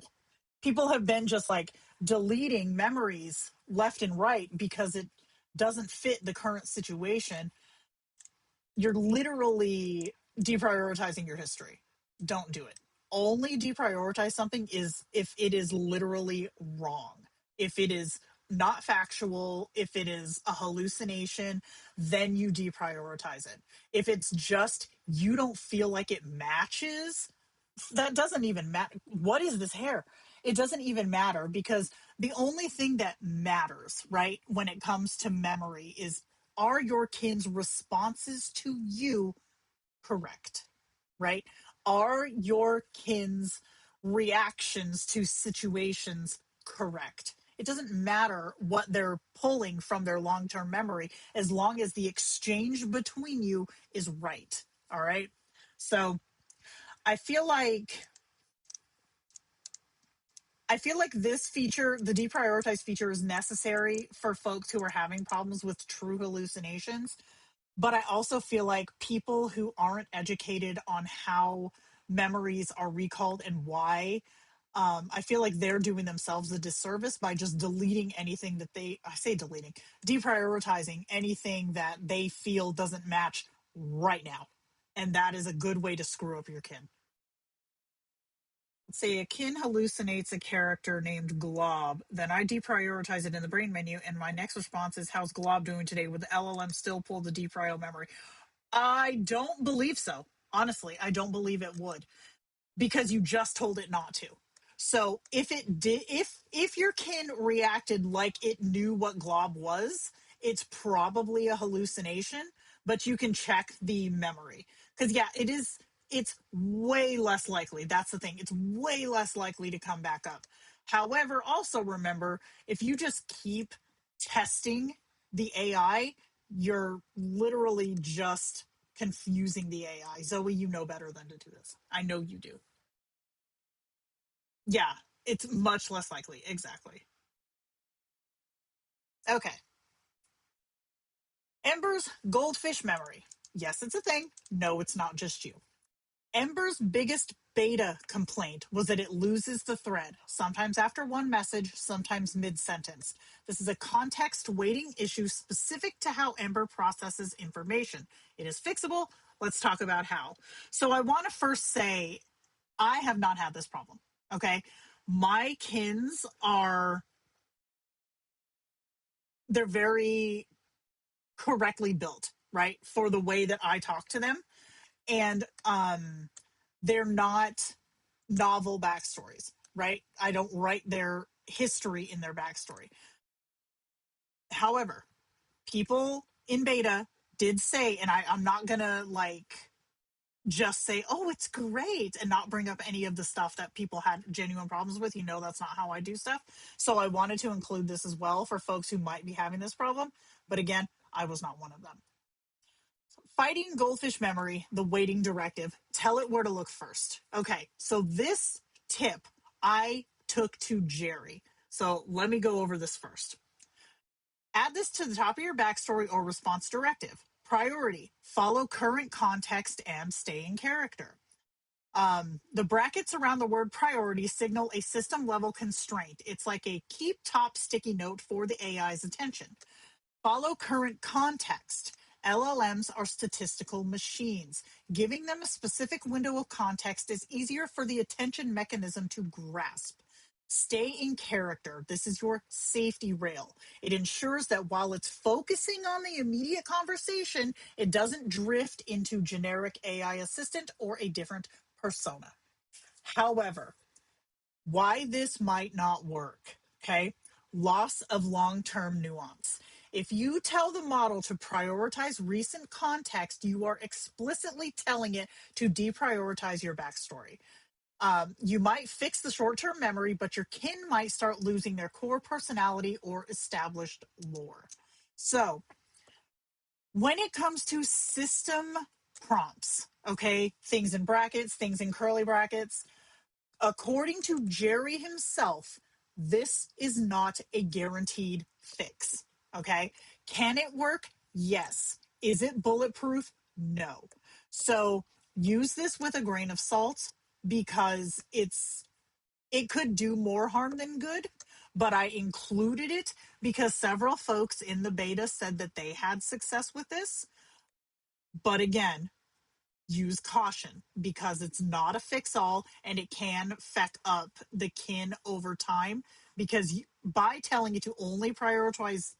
people have been just like deleting memories left and right because it doesn't fit the current situation. You're literally deprioritizing your history. Don't do it. Only deprioritize something is if it is literally wrong. If it is not factual, if it is a hallucination, then you deprioritize it. If it's just you don't feel like it matches, that doesn't even matter. What is this hair? it doesn't even matter, because the only thing that matters, right, when it comes to memory is, are your kin's responses to you correct, right? Are your kin's reactions to situations correct? It doesn't matter what they're pulling from their long term memory as long as the exchange between you is right. All right. So I feel like. I feel like this feature, the deprioritize feature, is necessary for folks who are having problems with true hallucinations. But I also feel like people who aren't educated on how memories are recalled and why, I feel like they're doing themselves a disservice by just deleting anything that I say deleting, deprioritizing anything that they feel doesn't match right now. And that is a good way to screw up your kin. Let's say a kin hallucinates a character named Glob, then I deprioritize it in the brain menu, and my next response is, how's Glob doing today? Would the LLM still pull the deprio memory? I don't believe so. Honestly, I don't believe it would, because you just told it not to. So if it did, if your kin reacted like it knew what Glob was, it's probably a hallucination, but you can check the memory. Because yeah, it's way less likely. That's the thing. It's way less likely to come back up. However, also remember, if you just keep testing the AI, you're literally just confusing the AI. Zoe, you know better than to do this. I know you do. Yeah, it's much less likely. Exactly. Okay. Ember's goldfish memory. Yes, it's a thing. No, it's not just you. Ember's biggest beta complaint was that it loses the thread, sometimes after one message, sometimes mid sentence. This is a context weighting issue specific to how Ember processes information. It is fixable. Let's talk about how. So, I want to first say I have not had this problem. Okay. My kins they're very correctly built, right? For the way that I talk to them. And they're not novel backstories, right? I don't write their history in their backstory. However, people in beta did say, and I'm not gonna like just say, oh, it's great, and not bring up any of the stuff that people had genuine problems with. You know, that's not how I do stuff. So I wanted to include this as well for folks who might be having this problem. But again, I was not one of them. Fighting goldfish memory, the waiting directive, tell it where to look first. Okay, so this tip I took to Jerry. So let me go over this first. Add this to the top of your backstory or response directive. Priority, follow current context and stay in character. The brackets around the word priority signal a system level constraint. It's like a keep top sticky note for the AI's attention. Follow current context. LLMs are statistical machines. Giving them a specific window of context is easier for the attention mechanism to grasp. Stay in character. This is your safety rail. It ensures that while it's focusing on the immediate conversation, it doesn't drift into generic AI assistant or a different persona. However, why this might not work, okay? Loss of long term nuance. If you tell the model to prioritize recent context, you are explicitly telling it to deprioritize your backstory. You might fix the short term memory, but your kin might start losing their core personality or established lore. So, when it comes to system prompts, okay, things in brackets, things in curly brackets, according to Jerry himself, this is not a guaranteed fix. Okay. Can it work? Yes. Is it bulletproof? No. So use this with a grain of salt, because it could do more harm than good. But I included it because several folks in the beta said that they had success with this. But again, use caution, because it's not a fix all and it can feck up the kin over time, because by telling it to only prioritize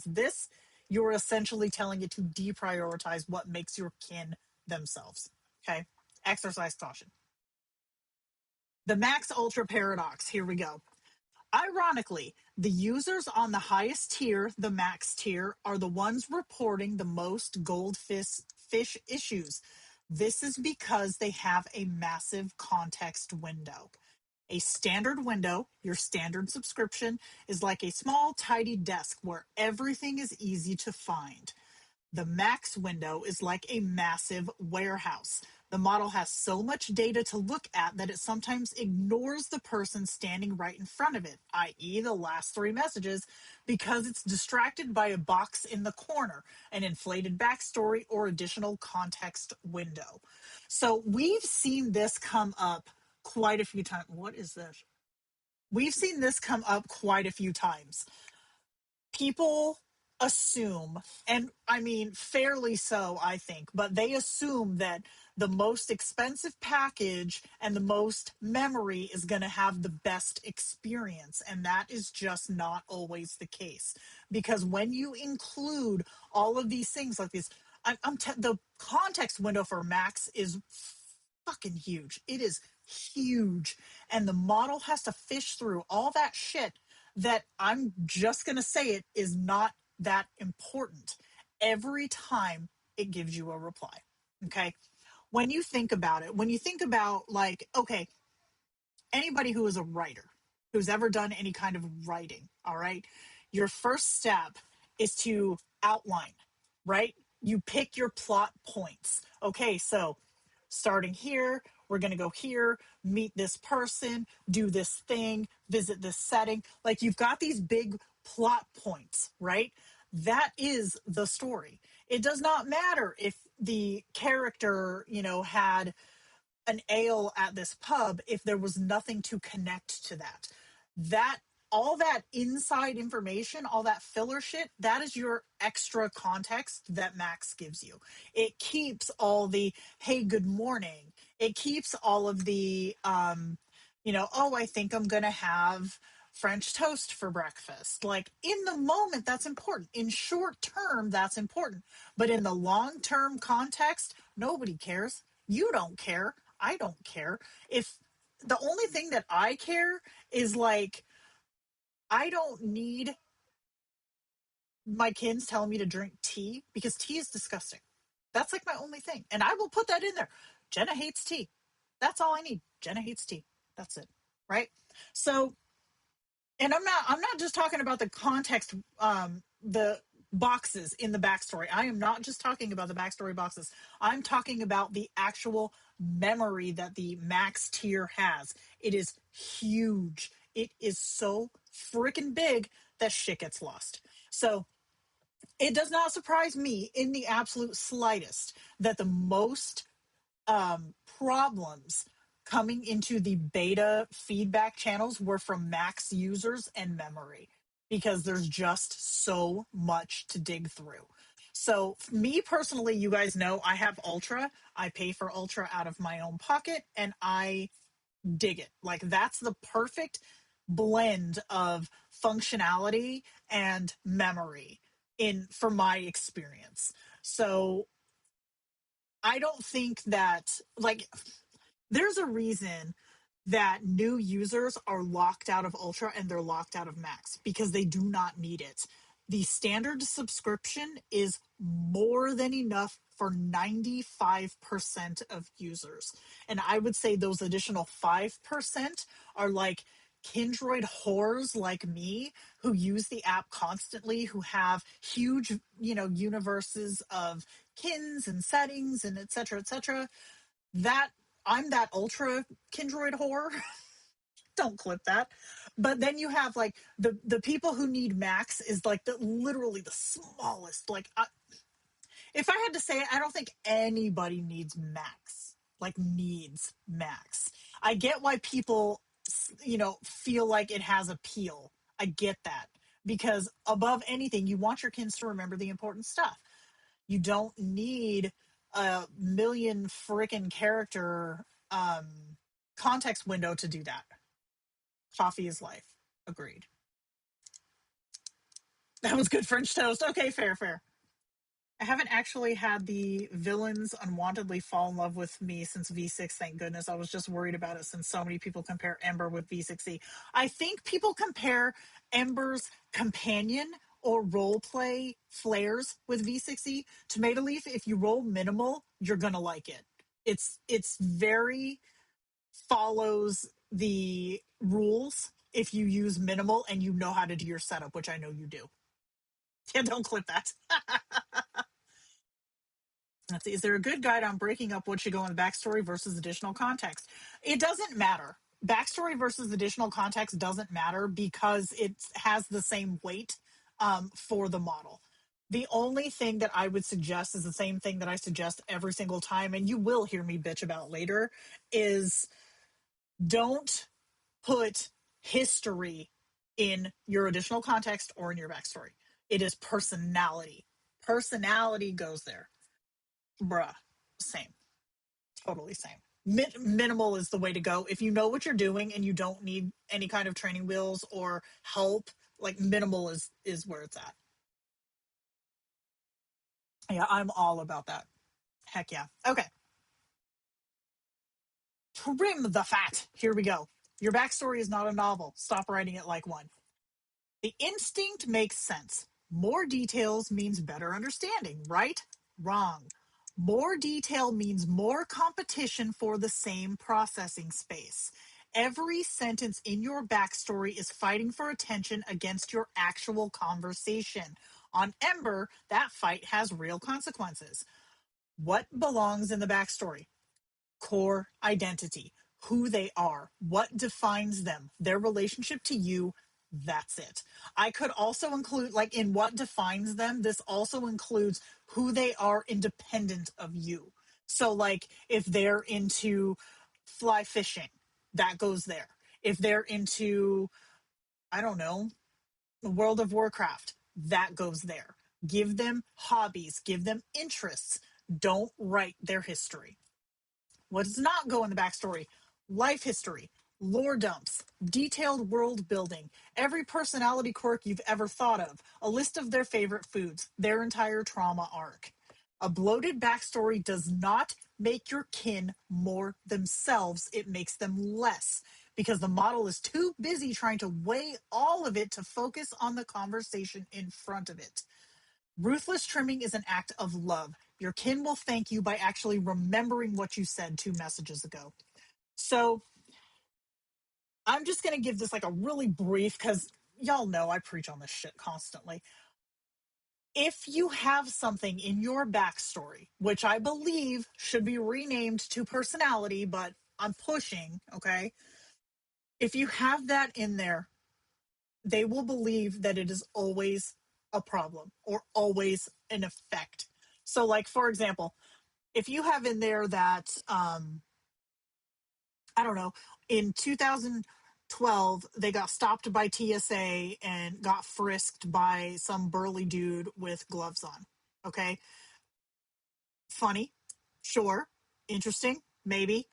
this, you're essentially telling it to deprioritize what makes your kin themselves. Okay, exercise caution. The max ultra paradox. Here we go. Ironically, the users on the highest tier, the max tier, are the ones reporting the most goldfish issues. This is because they have a massive context window. A standard window, your standard subscription, is like a small, tidy desk where everything is easy to find. The max window is like a massive warehouse. The model has so much data to look at that it sometimes ignores the person standing right in front of it, i.e., the last three messages, because it's distracted by a box in the corner, an inflated backstory, or additional context window. So we've seen this come up quite a few times. What is this? We've seen this come up quite a few times. People assume, and I mean fairly so, I think, but they assume that the most expensive package and the most memory is going to have the best experience, and that is just not always the case. Because when you include all of these things like this, the context window for max is fucking huge. It is huge, and the model has to fish through all that shit that, I'm just going to say it, is not that important every time it gives you a reply. Okay. When you think about it, when you think about, like, okay, anybody who is a writer, who's ever done any kind of writing, all right, your first step is to outline, right? You pick your plot points. Okay, so starting here, we're going to go here, meet this person, do this thing, visit this setting. Like, you've got these big plot points, right? That is the story. It does not matter if the character, had an ale at this pub if there was nothing to connect to that. That all that inside information, all that filler shit, that is your extra context that Max gives you. It keeps all the hey, good morning. It keeps all of the oh, I think I'm going to have French toast for breakfast. Like, in the moment, that's important. In short term, that's important. But in the long term context, nobody cares. You don't care. I don't care. If the only thing that I care is, like, I don't need my kids telling me to drink tea because tea is disgusting. That's like my only thing. And I will put that in there. Jenna hates tea. That's all I need. Jenna hates tea. That's it. Right? So, and I'm not just talking about the context, the boxes in the backstory. I am not just talking about the backstory boxes. I'm talking about the actual memory that the max tier has. It is huge. It is so freaking big that shit gets lost. So it does not surprise me in the absolute slightest that the most problems coming into the beta feedback channels were from max users and memory, because there's just so much to dig through. So, me personally, you guys know I have Ultra. I pay for Ultra out of my own pocket, and I dig it. Like, that's the perfect blend of functionality and memory in for my experience. So I don't think that, like, there's a reason that new users are locked out of Ultra and they're locked out of Max, because they do not need it. The standard subscription is more than enough for 95% of users. And I would say those additional 5% are like Kindroid whores like me, who use the app constantly, who have huge, universes of kins and settings and et cetera, et cetera. That I'm that ultra Kindroid whore. Don't clip that. But then you have, like, the people who need Max is like literally the smallest. Like, if I had to say it, I don't think anybody needs Max. Like, needs Max. I get why people, feel like it has appeal. I get that, because above anything, you want your kids to remember the important stuff. You don't need a million freaking character context window to do that. Coffee is life. Agreed. That was good French toast. Okay, fair, fair. I haven't actually had the villains unwantedly fall in love with me since V6, thank goodness. I was just worried about it since so many people compare Ember with V6E. I think people compare Ember's companion or role play flares with V6E. Tomato Leaf, if you roll minimal, you're gonna like it. It's very follows the rules if you use minimal and you know how to do your setup, which I know you do. Yeah, don't clip that. Let's see. Is there a good guide on breaking up what should go in the backstory versus additional context? It doesn't matter. Backstory versus additional context doesn't matter because it has the same weight for the model. The only thing that I would suggest is the same thing that I suggest every single time, and you will hear me bitch about later, is don't put history in your additional context or in your backstory. It is personality. Personality goes there. Bruh, same. Totally same. Minimal is the way to go. If you know what you're doing and you don't need any kind of training wheels or help, like minimal is where it's at. Yeah, I'm all about that. Heck yeah. Okay. Trim the fat. Here we go. Your backstory is not a novel. Stop writing it like one. The instinct makes sense. More details means better understanding, right? Wrong. More detail means more competition for the same processing space. Every sentence in your backstory is fighting for attention against your actual conversation. On Ember, that fight has real consequences. What belongs in the backstory? Core identity, who they are, what defines them, their relationship to you. That's it. I could also include, like, in what defines them, this also includes who they are independent of you. So, like, if they're into fly fishing, that goes there. If they're into, I don't know, World of Warcraft, that goes there. Give them hobbies, give them interests. Don't write their history. What does not go in the backstory? Life history, lore dumps, detailed world building, every personality quirk you've ever thought of, a list of their favorite foods, their entire trauma arc. A bloated backstory does not make your kin more themselves, it makes them less, because the model is too busy trying to weigh all of it to focus on the conversation in front of it. Ruthless trimming is an act of love. Your kin will thank you by actually remembering what you said 2 messages ago. So I'm just going to give this like a really brief, because y'all know I preach on this shit constantly. If you have something in your backstory, which I believe should be renamed to personality, but I'm pushing, okay? If you have that in there, they will believe that it is always a problem or always an effect. So, like, for example, if you have in there that, I don't know, in 2012, they got stopped by TSA and got frisked by some burly dude with gloves on. Okay. Funny. Sure. Interesting. Maybe.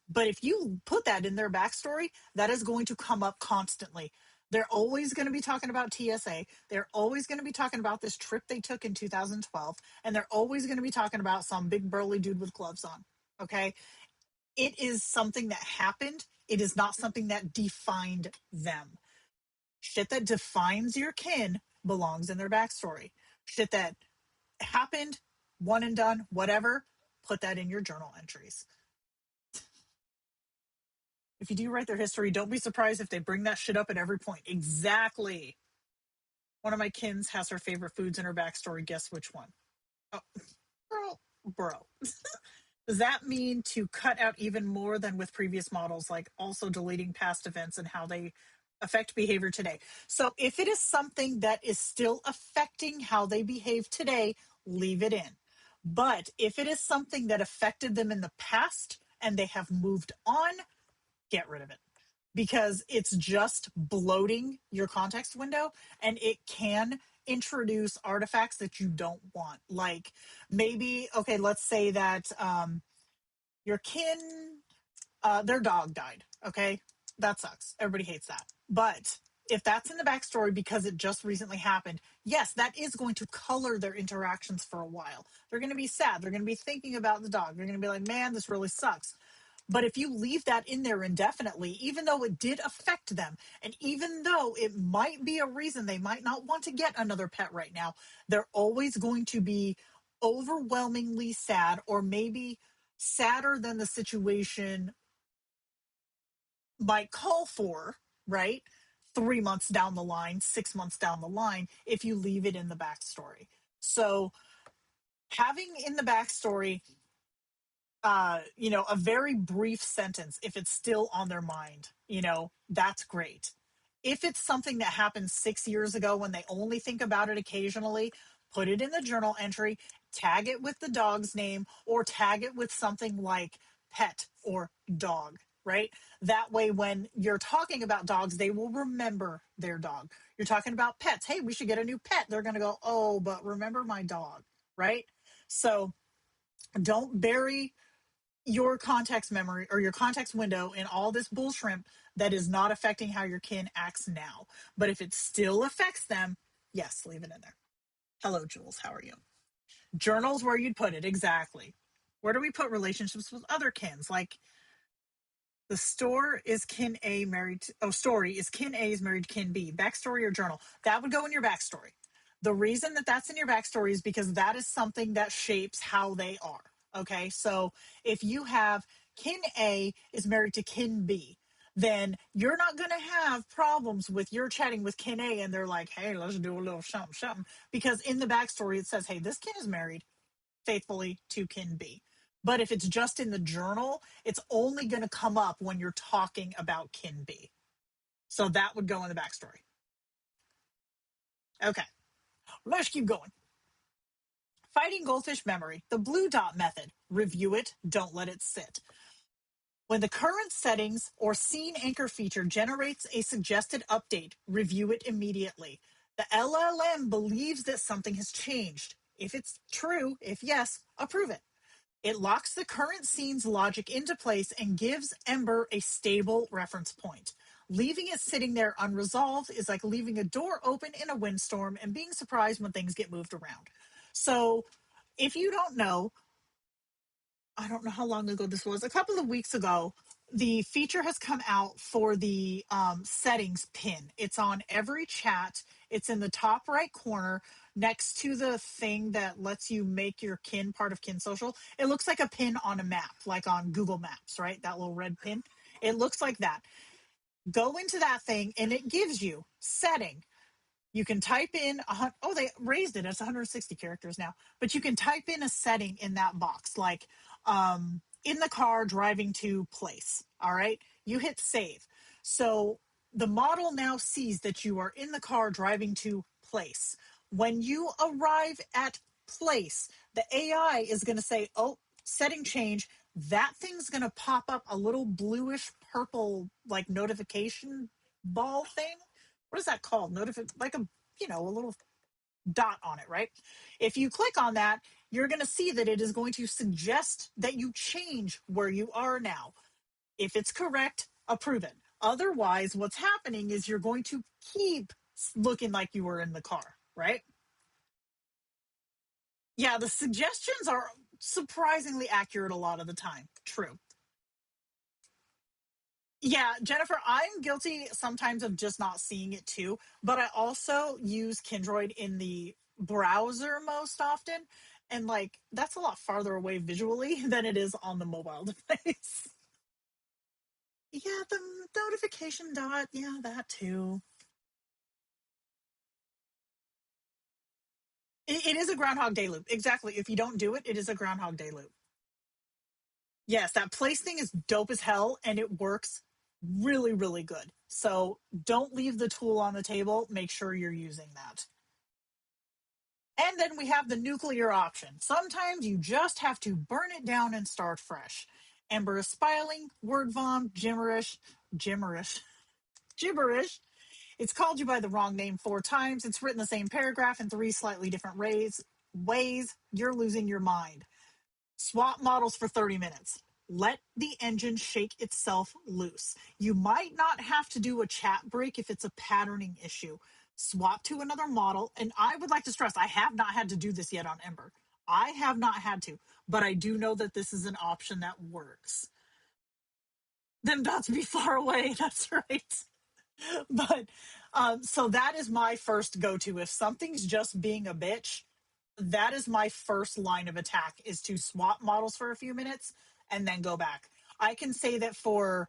But if you put that in their backstory, that is going to come up constantly. They're always going to be talking about TSA. They're always going to be talking about this trip they took in 2012. And they're always going to be talking about some big burly dude with gloves on. Okay. It is something that happened. It is not something that defined them. Shit that defines your kin belongs in their backstory. Shit that happened, one and done, whatever, put that in your journal entries. If you do write their history, don't be surprised if they bring that shit up at every point. Exactly. One of my kins has her favorite foods in her backstory. Guess which one? Oh, bro. Does that mean to cut out even more than with previous models, like also deleting past events and how they affect behavior today? So if it is something that is still affecting how they behave today, leave it in. But if it is something that affected them in the past and they have moved on, get rid of it. Because it's just bloating your context window, and it can introduce artifacts that you don't want. Like, maybe, okay, let's say that your kin, their dog died. Okay, that sucks. Everybody hates that. But if that's in the backstory because it just recently happened, yes, that is going to color their interactions for a while. They're going to be sad. They're going to be thinking about the dog. They're going to be like, man, this really sucks. But if you leave that in there indefinitely, even though it did affect them, and even though it might be a reason they might not want to get another pet right now, they're always going to be overwhelmingly sad, or maybe sadder than the situation might call for, right? 3 months down the line, 6 months down the line, if you leave it in the backstory. So having in the backstory, a very brief sentence, if it's still on their mind, that's great. If it's something that happened 6 years ago when they only think about it occasionally, put it in the journal entry, tag it with the dog's name, or tag it with something like pet or dog, right? That way, when you're talking about dogs, they will remember their dog. You're talking about pets. Hey, we should get a new pet. They're going to go, oh, but remember my dog, right? So don't bury your context memory or your context window in all this bull shrimp that is not affecting how your kin acts now. But if it still affects them, yes, leave it in there. Hello, Jules. How are you? Journals where you'd put it. Exactly. Where do we put relationships with other kins? Like the story is kin A is married to kin B. Backstory or journal. That would go in your backstory. The reason that that's in your backstory is because that is something that shapes how they are. Okay. So if you have kin A is married to kin B, then you're not going to have problems with your chatting with kin A and they're like, hey, let's do a little something, something. Because in the backstory, it says, hey, this kin is married faithfully to kin B. But if it's just in the journal, it's only going to come up when you're talking about kin B. So that would go in the backstory. Okay, let's keep going. Fighting Goldfish memory, the blue dot method. Review it, don't let it sit. When the current settings or scene anchor feature generates a suggested update, review it immediately. The LLM believes that something has changed. If it's true, if yes, approve it. It locks the current scene's logic into place and gives Ember a stable reference point. Leaving it sitting there unresolved is like leaving a door open in a windstorm and being surprised when things get moved around. So, if you don't know, I don't know how long ago this was, a couple of weeks ago, the feature has come out for the settings pin. It's on every chat. It's in the top right corner next to the thing that lets you make your kin part of kin social. It looks like a pin on a map, like on Google Maps, right? That little red pin. It looks like that. Go into that thing and it gives you setting. You can type in, they raised it. It's 160 characters now. But you can type in a setting in that box, like in the car driving to place. All right. You hit save. So the model now sees that you are in the car driving to place. When you arrive at place, the AI is going to say, oh, setting change. That thing's going to pop up a little bluish purple, like notification ball thing. What is that called? Like a little dot on it, right? If you click on that, you're going to see that it is going to suggest that you change where you are now. If it's correct, approve it. Otherwise, what's happening is you're going to keep looking like you were in the car, right? Yeah, the suggestions are surprisingly accurate a lot of the time. True. Yeah, Jennifer, I'm guilty sometimes of just not seeing it too, but I also use Kindroid in the browser most often. And like, that's a lot farther away visually than it is on the mobile device. Yeah, the notification dot. Yeah, that too. It is a Groundhog Day loop. Exactly. If you don't do it, it is a Groundhog Day loop. Yes, that place thing is dope as hell and it works really, really good. So don't leave the tool on the table. Make sure you're using that. And then we have the nuclear option. Sometimes you just have to burn it down and start fresh. Ember is spiraling, word vom, gibberish. It's called you by the wrong name 4 times. It's written the same paragraph in 3 slightly different ways. You're losing your mind. Swap models for 30 minutes. Let the engine shake itself loose. You might not have to do a chat break if it's a patterning issue. Swap to another model. And I would like to stress, I have not had to do this yet on Ember. I have not had to, but I do know that this is an option that works. Them dots be far away. That's right. But so that is my first go-to. If something's just being a bitch, that is my first line of attack, is to swap models for a few minutes and then go back. I can say that for,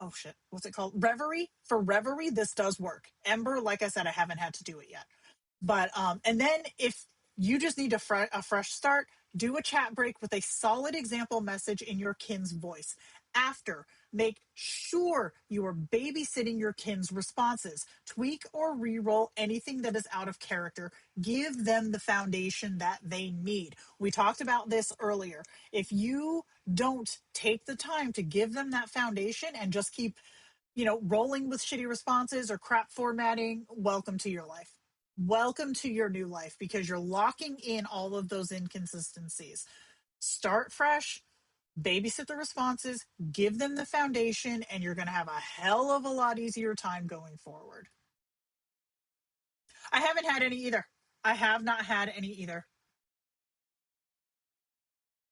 oh shit, what's it called? Reverie. For Reverie, this does work. Ember, like I said, I haven't had to do it yet. But and then if you just need a fresh start, do a chat break with a solid example message in your kin's voice. After, make sure you are babysitting your kin's responses. Tweak or re-roll anything that is out of character. Give them the foundation that they need. We talked about this earlier. If you don't take the time to give them that foundation and just keep, rolling with shitty responses or crap formatting, welcome to your life. Welcome to your new life, because you're locking in all of those inconsistencies. Start fresh, babysit the responses, give them the foundation, and you're going to have a hell of a lot easier time going forward. I haven't had any either. I have not had any either.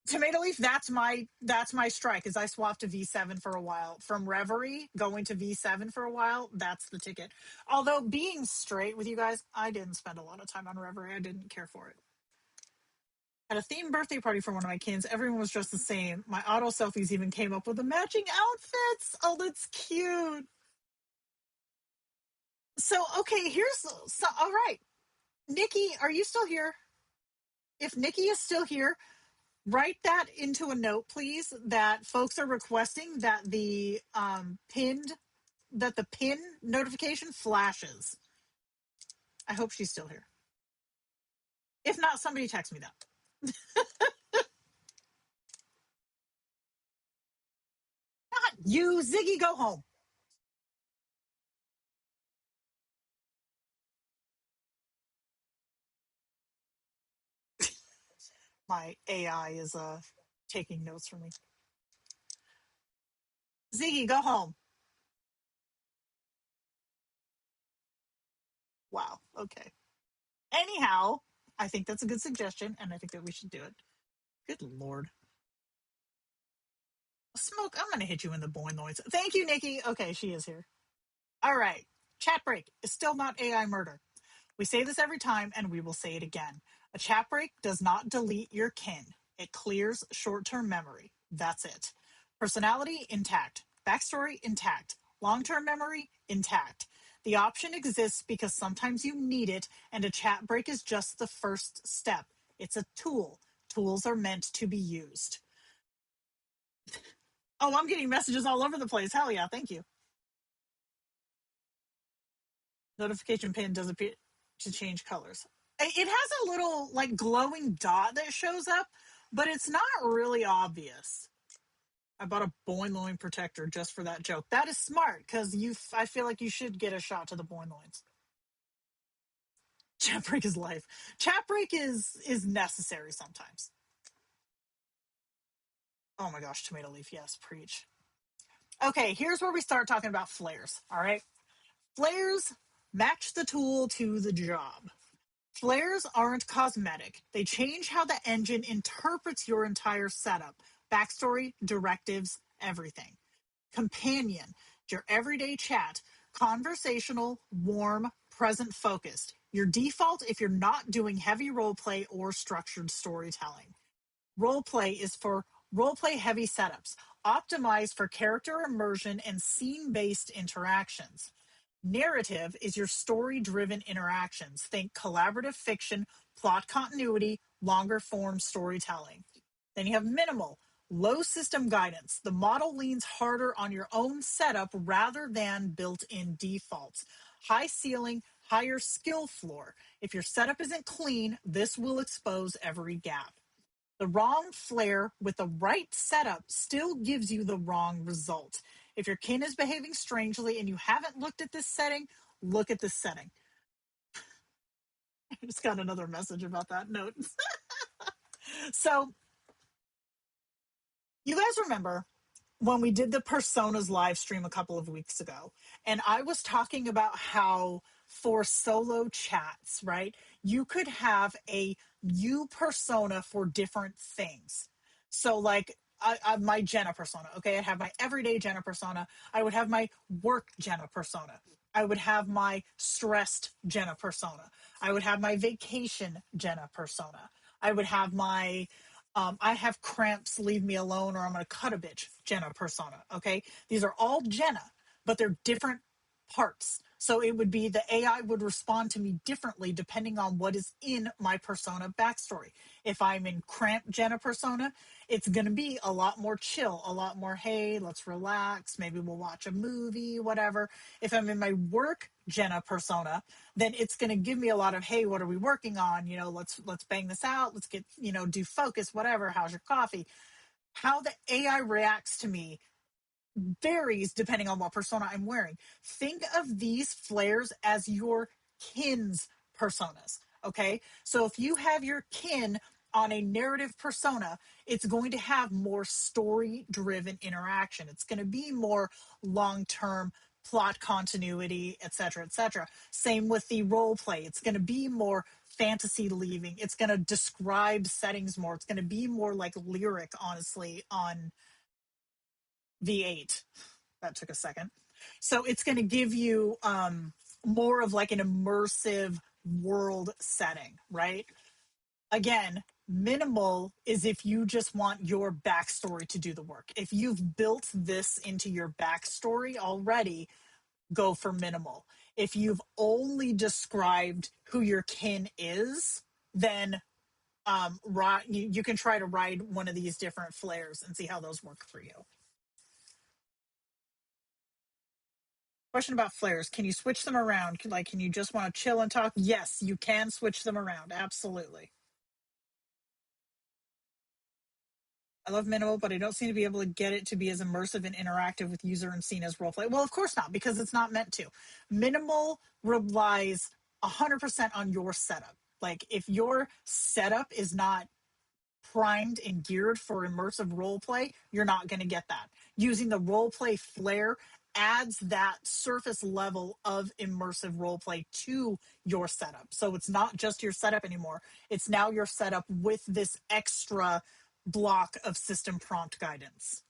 Tomato Leaf, that's my strike, is I swapped to V7 for a while. From Reverie going to V7 for a while, that's the ticket. Although, being straight with you guys, I didn't spend a lot of time on Reverie. I didn't care for it. At a themed birthday party for one of my kids, everyone was dressed the same. My auto selfies even came up with the matching outfits. Oh, that's cute. So, okay, all right. Nikki, are you still here? If Nikki is still here, write that into a note, please, that folks are requesting that the pin notification flashes. I hope she's still here. If not, somebody text me that. Not you, Ziggy, go home. My AI is taking notes for me. Ziggy, go home. Wow. Okay. Anyhow, I think that's a good suggestion, and I think that we should do it. Good Lord. Smoke, I'm going to hit you in the boing noise. Thank you, Nikki. Okay, she is here. All right. Chat break is still not AI murder. We say this every time, and we will say it again. A chat break does not delete your kin. It clears short-term memory. That's it. Personality, intact. Backstory, intact. Long-term memory, intact. The option exists because sometimes you need it, and a chat break is just the first step. It's a tool. Tools are meant to be used. Oh, I'm getting messages all over the place. Hell yeah, thank you. Notification pin does appear to change colors. It has a little like glowing dot that shows up, but it's not really obvious. I bought a bowling loin protector just for that joke. That is smart, because I feel like you should get a shot to the bowling loins. Chat break is life. Chat break is necessary sometimes. Oh my gosh, tomato leaf. Yes, preach. Okay, here's where we start talking about flares. All right. Flares match the tool to the job. Flares aren't cosmetic. They change how the engine interprets your entire setup. Backstory, directives, everything. Companion, your everyday chat. Conversational, warm, present focused. Your default if you're not doing heavy roleplay or structured storytelling. Roleplay is for roleplay heavy setups, optimized for character immersion and scene based interactions. Narrative is your story driven interactions. Think collaborative fiction, plot continuity, longer form storytelling. Then you have minimal, low system guidance. The model leans harder on your own setup rather than built in defaults. High ceiling, higher skill floor. If your setup isn't clean, this will expose every gap. The wrong flare with the right setup still gives you the wrong result. If your kin is behaving strangely and you haven't looked at this setting, look at this setting. I just got another message about that note. So, You guys remember when we did the Personas live stream a couple of weeks ago, and I was talking about how for solo chats, right, you could have a you persona for different things. So, like, my Jenna persona, okay, I'd have my everyday Jenna persona, I would have my work Jenna persona, I would have my stressed Jenna persona, I would have my vacation Jenna persona, I would have my I have cramps, leave me alone, or I'm going to cut a bitch, Jenna persona. Okay. These are all Jenna, but they're different parts. So it would be the AI would respond to me differently depending on what is in my persona backstory. If I'm in cramp Jenna persona, it's going to be a lot more chill, a lot more, hey, let's relax. Maybe we'll watch a movie, whatever. If I'm in my work Jenna persona, then it's going to give me a lot of, hey, what are we working on, let's bang this out, let's get, do focus, whatever, how's your coffee. How the AI reacts to me varies depending on what persona I'm wearing. Think of these flares as your kin's personas. Okay. So if you have your kin on a narrative persona, it's going to have more story driven interaction. It's going to be more long term plot continuity, etc., etc. Same with the role play. It's going to be more fantasy leaving. It's going to describe settings more. It's going to be more like lyric, honestly, on V8. That took a second. So it's going to give you more of like an immersive world setting, right? Again, minimal is if you just want your backstory to do the work. If you've built this into your backstory already, go for minimal. If you've only described who your kin is, then you can try to ride one of these different flares and see how those work for you. Question about flares. Can you switch them around? Like, can you just want to chill and talk? Yes, you can switch them around. Absolutely. I love minimal, but I don't seem to be able to get it to be as immersive and interactive with user and scene as roleplay. Well, of course not, because it's not meant to. Minimal relies 100% on your setup. Like, if your setup is not primed and geared for immersive roleplay, you're not going to get that. Using the roleplay flair adds that surface level of immersive roleplay to your setup. So it's not just your setup anymore. It's now your setup with this extra block of system prompt guidance.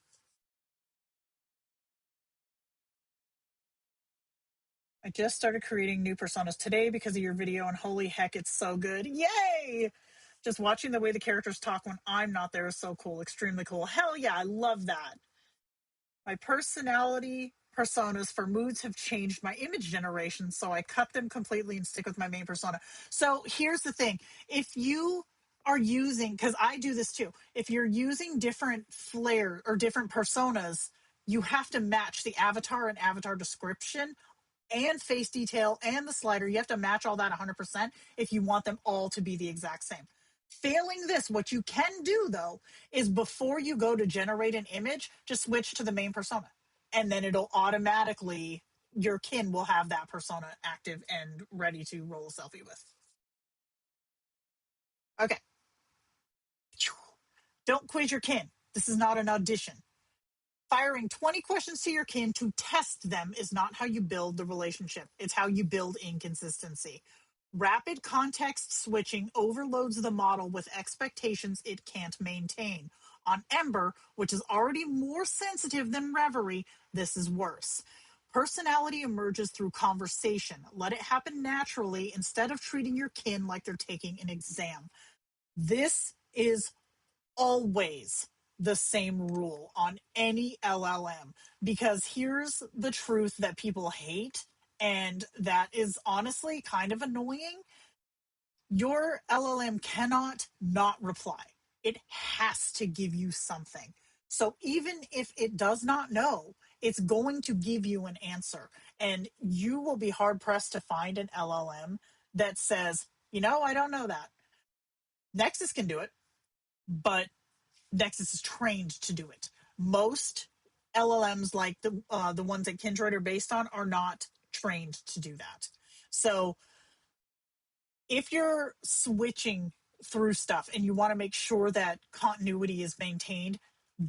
I just started creating new personas today because of your video, and holy heck, it's so good. Yay! Just watching the way the characters talk when I'm not there is so cool. Extremely cool. Hell yeah, I love that. My personality personas for moods have changed my image generation, so I cut them completely and stick with my main persona. So here's the thing. If you are using, because I do this too, if you're using different flair or different personas, you have to match the avatar and avatar description and face detail and the slider. You have to match all that 100% if you want them all to be the exact same. Failing this, what you can do though is before you go to generate an image, just switch to the main persona, and then it'll automatically, your kin will have that persona active and ready to roll a selfie with. Okay. Don't quiz your kin. This is not an audition. Firing 20 questions to your kin to test them is not how you build the relationship. It's how you build inconsistency. Rapid context switching overloads the model with expectations it can't maintain. On Ember, which is already more sensitive than Reverie, this is worse. Personality emerges through conversation. Let it happen naturally instead of treating your kin like they're taking an exam. This is always the same rule on any LLM, because here's the truth that people hate, and that is honestly kind of annoying. Your LLM cannot not reply. It has to give you something. So even if it does not know, it's going to give you an answer. And you will be hard pressed to find an LLM that says, I don't know that. Nexus can do it, but Nexus is trained to do it. Most LLMs, like the ones that Kindroid are based on, are not trained to do that. So if you're switching through stuff and you want to make sure that continuity is maintained,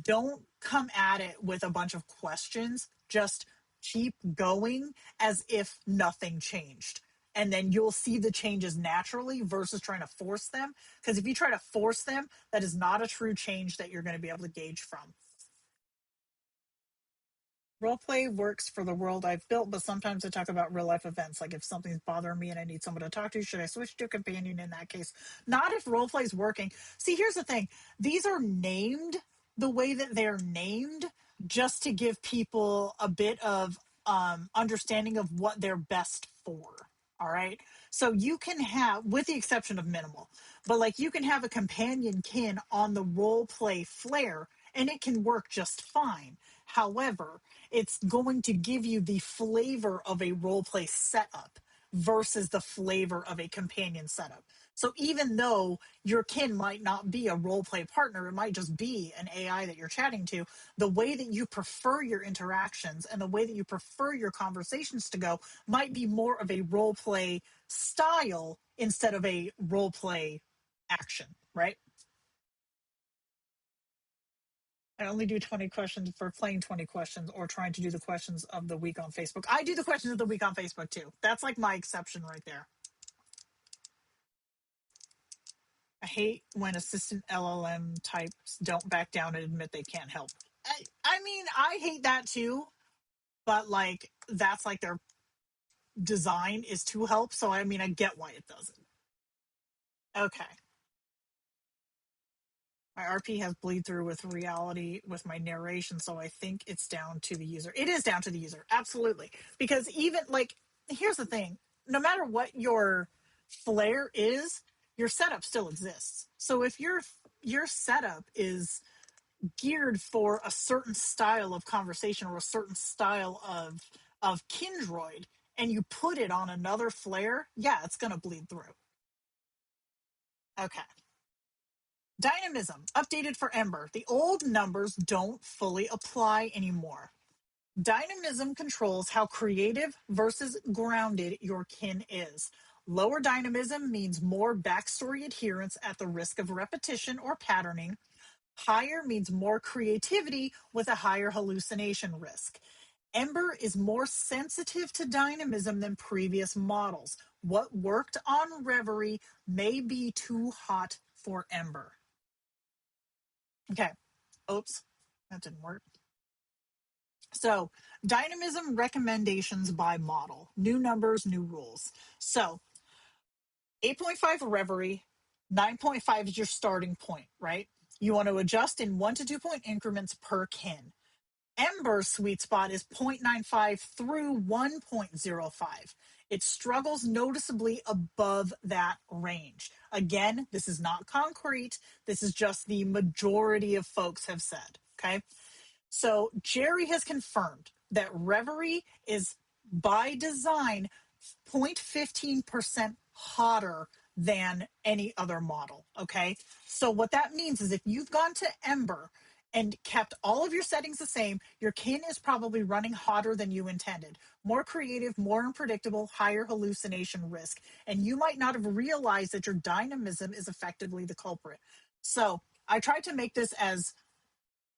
don't come at it with a bunch of questions. Just keep going as if nothing changed. And then you'll see the changes naturally versus trying to force them. Because if you try to force them, that is not a true change that you're going to be able to gauge from. Roleplay works for the world I've built, but sometimes I talk about real life events. Like if something's bothering me and I need someone to talk to, should I switch to a companion in that case? Not if roleplay is working. See, here's the thing. These are named the way that they're named just to give people a bit of understanding of what they're best for. All right. So you can have, with the exception of minimal, but like you can have a companion kin on the roleplay flare and it can work just fine. However, it's going to give you the flavor of a role play setup versus the flavor of a companion setup. So even though your kin might not be a role play partner, it might just be an AI that you're chatting to, the way that you prefer your interactions and the way that you prefer your conversations to go might be more of a role play style instead of a role play action, right? I only do 20 questions for playing 20 questions or trying to do the questions of the week on Facebook. I do the questions of the week on Facebook too. That's like my exception right there. I hate when assistant LLM types don't back down and admit they can't help. I mean, I hate that too, but like that's like their design is to help. So I mean, I get why it doesn't. Okay. My RP has bleed through with reality with my narration, so I think it's down to the user. It is down to the user, absolutely. Because even like, here's the thing: no matter what your flair is, your setup still exists. So if your setup is geared for a certain style of conversation or a certain style of Kindroid, and you put it on another flare, yeah, it's going to bleed through. Okay. Dynamism, updated for Ember. The old numbers don't fully apply anymore. Dynamism controls how creative versus grounded your kin is. Lower dynamism means more backstory adherence at the risk of repetition or patterning. Higher means more creativity with a higher hallucination risk. Ember is more sensitive to dynamism than previous models. What worked on Reverie may be too hot for Ember. Okay. Oops, that didn't work. So, dynamism recommendations by model. New numbers, new rules. So, 8.5 Reverie, 9.5 is your starting point, right? You want to adjust in 1 to 2 point increments per kin. Ember's sweet spot is 0.95 through 1.05. It struggles noticeably above that range. Again, this is not concrete. This is just the majority of folks have said. Okay. So Jerry has confirmed that Reverie is by design 0.15% hotter than any other model. Okay. So what that means is if you've gone to Ember and kept all of your settings the same, your kin is probably running hotter than you intended. More creative, more unpredictable, higher hallucination risk. And you might not have realized that your dynamism is effectively the culprit. So I tried to make this as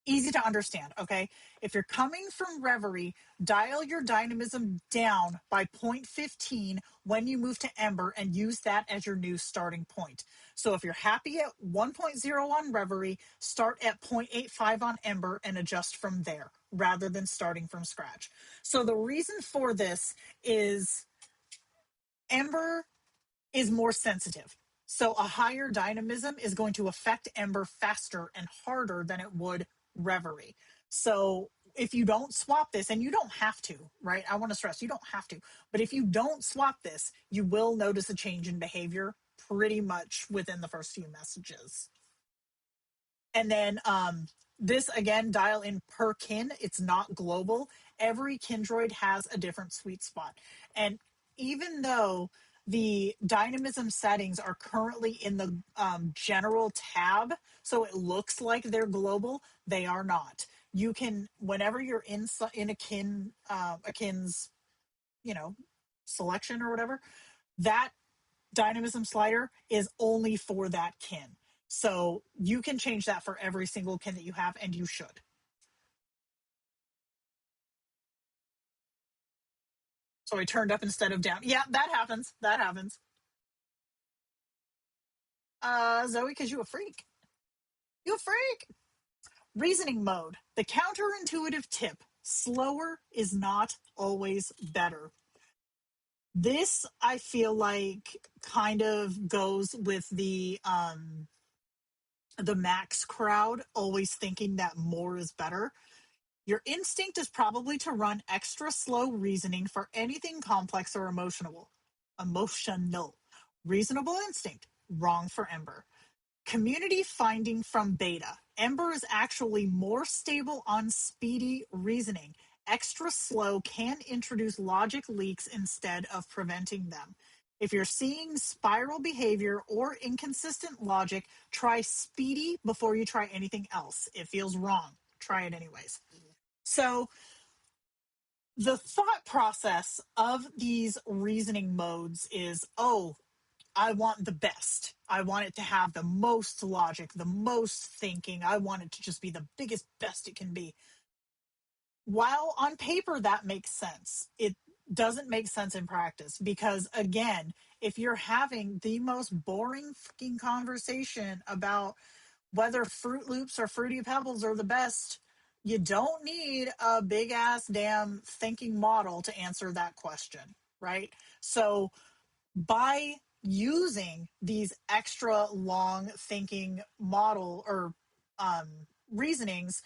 easy to understand, okay? If you're coming from Reverie, dial your dynamism down by 0.15 when you move to Ember and use that as your new starting point. So if you're happy at 1.0 on Reverie, start at 0.85 on Ember and adjust from there rather than starting from scratch. So the reason for this is Ember is more sensitive. So a higher dynamism is going to affect Ember faster and harder than it would Reverie. So if you don't swap this, and you don't have to, right? I want to stress you don't have to, but if you don't swap this, you will notice a change in behavior pretty much within the first few messages. And then this again, dial in per kin. It's not global. Every Kindroid has a different sweet spot. And even though the dynamism settings are currently in the general tab, so it looks like they're global, they are not. You can, whenever you're in a kin's, selection or whatever, that dynamism slider is only for that kin. So you can change that for every single kin that you have, and you should. So I turned up instead of down. Yeah, that happens. That happens. Zoe, because you a freak. You a freak. Reasoning mode. The counterintuitive tip. Slower is not always better. This, I feel like, kind of goes with the max crowd always thinking that more is better. Your instinct is probably to run extra slow reasoning for anything complex or emotional. Emotional. Reasonable instinct. Wrong for Ember. Community finding from beta. Ember is actually more stable on speedy reasoning. Extra slow can introduce logic leaks instead of preventing them. If you're seeing spiral behavior or inconsistent logic, try speedy before you try anything else. It feels wrong. Try it anyways. So, the thought process of these reasoning modes is, oh, I want the best. I want it to have the most logic, the most thinking. I want it to just be the biggest, best it can be. While on paper that makes sense, it doesn't make sense in practice because, again, if you're having the most boring fucking conversation about whether Fruit Loops or Fruity Pebbles are the best, you don't need a big ass damn thinking model to answer that question, right? So by using these extra long thinking model or reasonings,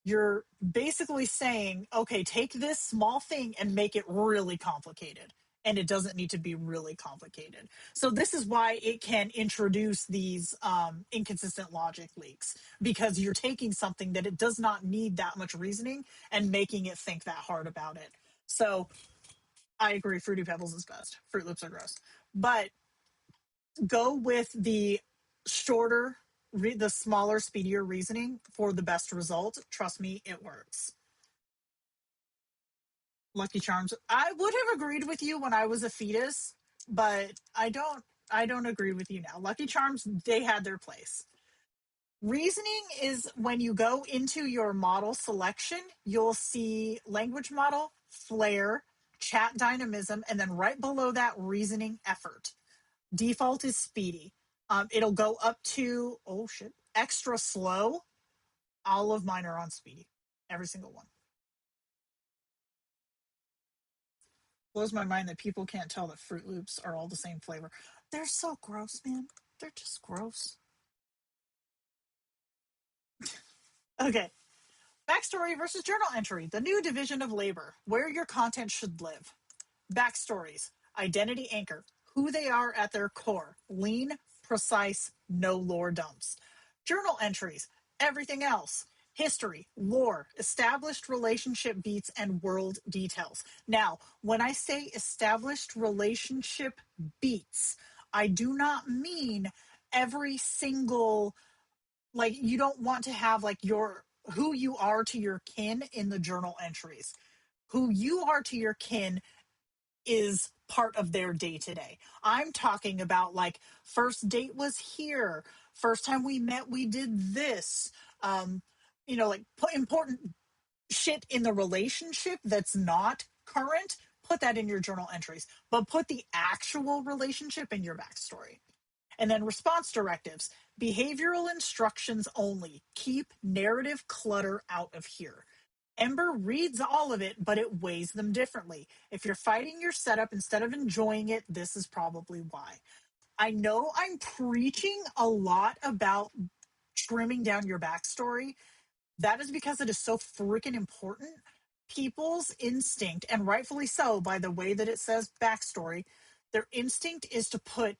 you're basically saying, okay, take this small thing and make it really complicated. And it doesn't need to be really complicated. So this is why it can introduce these inconsistent logic leaks, because you're taking something that it does not need that much reasoning and making it think that hard about it. So I agree, Fruity Pebbles is best. Fruit Loops are gross. But go with the shorter, the smaller, speedier reasoning for the best result. Trust me, it works. Lucky Charms. I would have agreed with you when I was a fetus, but I don't agree with you now. Lucky Charms, they had their place. Reasoning is when you go into your model selection, you'll see language model, flair, chat dynamism, and then right below that, reasoning effort. Default is speedy. It'll go up to, oh shit, extra slow. All of mine are on speedy. Every single one. Blows my mind that people can't tell that Fruit Loops are all the same flavor. They're so gross, man. They're just gross. Okay. Backstory versus journal entry. The new division of labor. Where your content should live. Backstories. Identity anchor. Who they are at their core. Lean, precise, no lore dumps. Journal entries. Everything else. History, lore, established relationship beats, and world details. Now, when I say established relationship beats, I do not mean every single, like, you don't want to have like your who you are to your kin in the journal entries. Who you are to your kin is part of their day to day. I'm talking about like first date was here, first time we met we did this. Um, like put important shit in the relationship that's not current. Put that in your journal entries, but put the actual relationship in your backstory. And then response directives, behavioral instructions only. Keep narrative clutter out of here. Ember reads all of it, but it weighs them differently. If you're fighting your setup instead of enjoying it, this is probably why. I know I'm preaching a lot about trimming down your backstory. That is because it is so freaking important. People's instinct, and rightfully so, by the way that it says backstory, their instinct is to put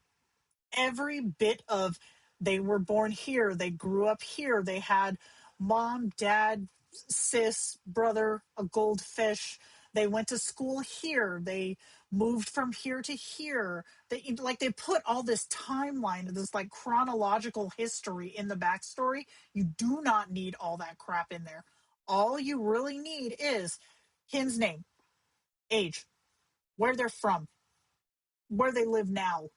every bit of they were born here, they grew up here, they had mom, dad, sis, brother, a goldfish, they went to school here, they moved from here to here. They put all this timeline, this like chronological history in the backstory. You do not need all that crap in there. All you really need is kin's name, age, where they're from, where they live now,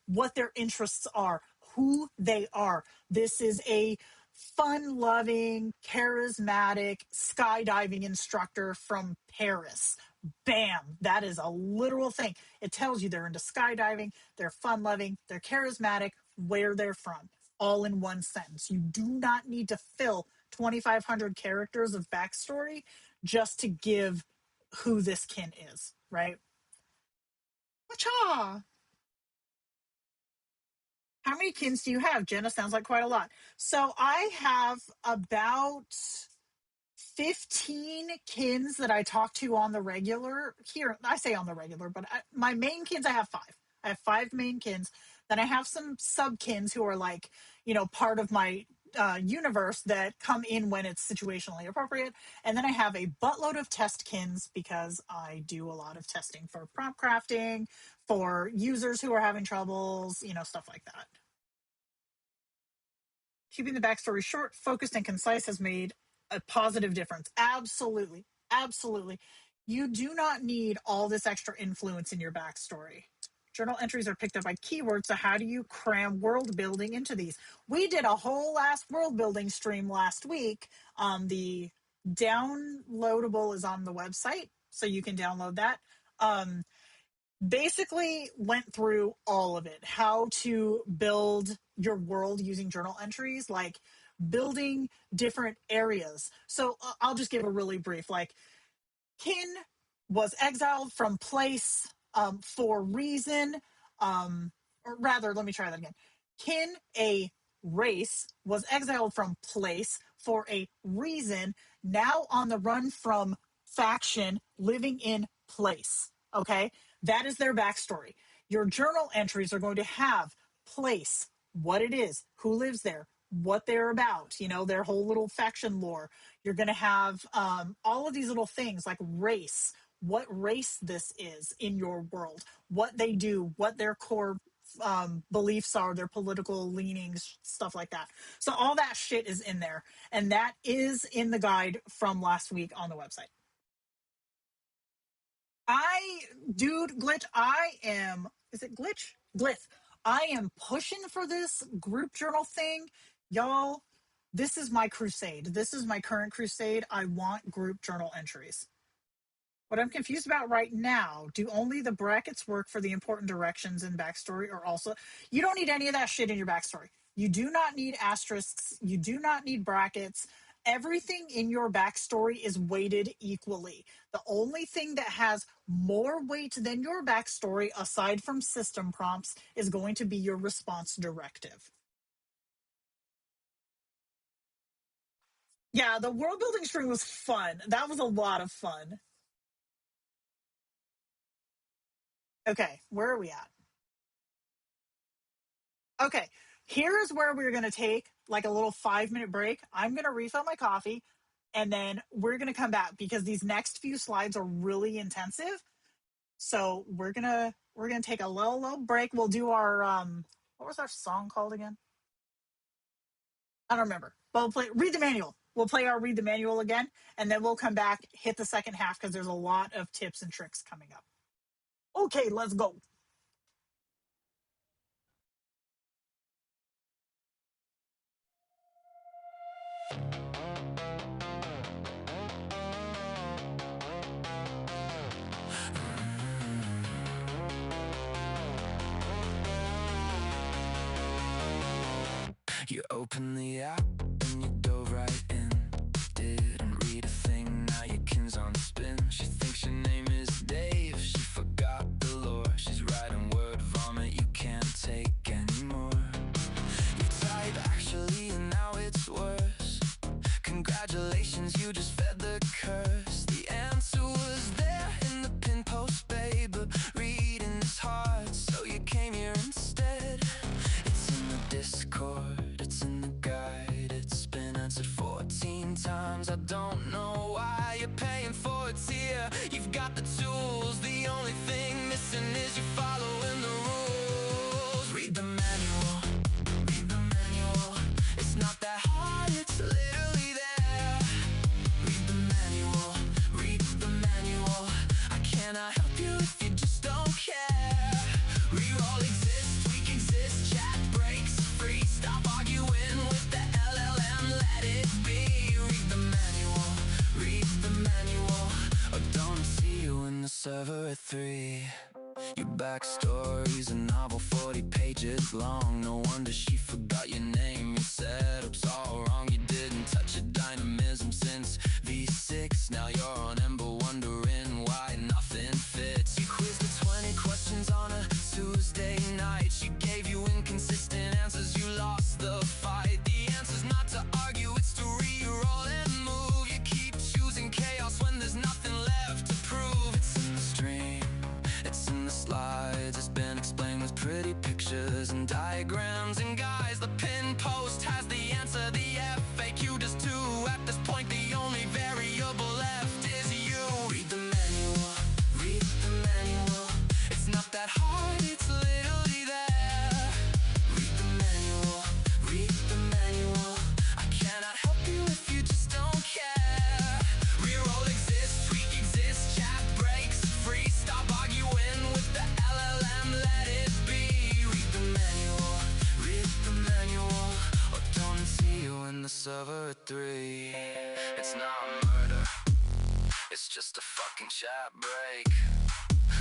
what their interests are, who they are. This is a fun-loving, charismatic skydiving instructor from Paris. Bam, that is a literal thing. It tells you they're into skydiving, they're fun-loving, they're charismatic, where they're from, all in one sentence. You do not need to fill 2,500 characters of backstory just to give who this kin is, right? Wacha! How many kins do you have, Jenna? Sounds like quite a lot. So I have about 15 kins that I talk to on the regular. Here, I say on the regular, but my main kins, I have five. I have five main kins. Then I have some sub kins who are like, part of my universe that come in when it's situationally appropriate. And then I have a buttload of test kins because I do a lot of testing for prompt crafting, for users who are having troubles, stuff like that. Keeping the backstory short, focused, and concise has made a positive difference. Absolutely. Absolutely. You do not need all this extra influence in your backstory. Journal entries are picked up by keywords, so how do you cram world building into these? We did a whole last world building stream last week. The downloadable is on the website, so you can download that. Basically went through all of it, how to build your world using journal entries, like building different areas. So I'll just give a really brief, like kin was exiled from place for reason, or rather, let me try that again. Kin, a race, was exiled from place for a reason, now on the run from faction, living in place. Okay, that is their backstory. Your journal entries are going to have place, what it is, who lives there, what they're about, their whole little faction lore. You're going to have all of these little things like race, what race this is in your world, what they do, what their core beliefs are, their political leanings, stuff like that. So all that shit is in there. And that is in the guide from last week on the website. Glitch, is it Glitch? Glitch. I am pushing for this group journal thing. Y'all, this is my crusade. This is my current crusade. I want group journal entries. What I'm confused about right now, do only the brackets work for the important directions in backstory, or also, you don't need any of that shit in your backstory. You do not need asterisks. You do not need brackets. Everything in your backstory is weighted equally. The only thing that has more weight than your backstory, aside from system prompts, is going to be your response directive. Yeah, the world building string was fun. That was a lot of fun. Okay, where are we at? Okay, here's where we're going to take like a little 5-minute break. I'm going to refill my coffee and then we're going to come back because these next few slides are really intensive. So we're going to take a little break. We'll do our what was our song called again? I don't remember. But read the manual. We'll play our read the manual again and then we'll come back, hit the second half because there's a lot of tips and tricks coming up. Okay, let's go. You open the app and you dove right in. Didn't read a thing, now your kin's on spin. She thinks your name is Dave, she forgot the lore. She's writing word vomit you can't take anymore. You type actually and now it's worse. Congratulations, you just fed the curse. The answer was there in the pin post, babe, but reading is hard, so you came here instead. It's in the Discord, it's in the guide, it's been answered 14 times. I don't know why you're paying for it here. You've got the tools, the only thing missing is you following the rules. Read the manual, read the manual. It's not that hard, it's literally there. Read the manual, read the manual. I cannot help you if you just don't care. Reroll exists, tweak exists, chat breaks free. 3. Your backstory's a novel 40 pages long. No wonder she forgot your name. Your setup's all wrong. You didn't touch a dynamism since V6. Now you're on Ember wondering why nothing fits. You quizzed her 20 questions on a Tuesday night. She gave you inconsistent answers. You lost the fight. The answer's not to argue, it's to reroll and move. You keep choosing chaos when there's nothing left to prove. It's in the stream, it's in the slides. It's been explained with pretty pictures and diagrams. And guys, the pin post has the answer. The FAQ does too. At this point, the only variable left is you. Read the manual, read the manual. It's not that hard, it's literally there. Read the manual, read the manual. I cannot help you if you just don't care. Reroll exists, tweak exists, chat breaks free. Stop arguing with the LLM, let it be. Read the manual, read the manual. Or don't see you in the server at 3. It's not murder, it's just a fucking chat break.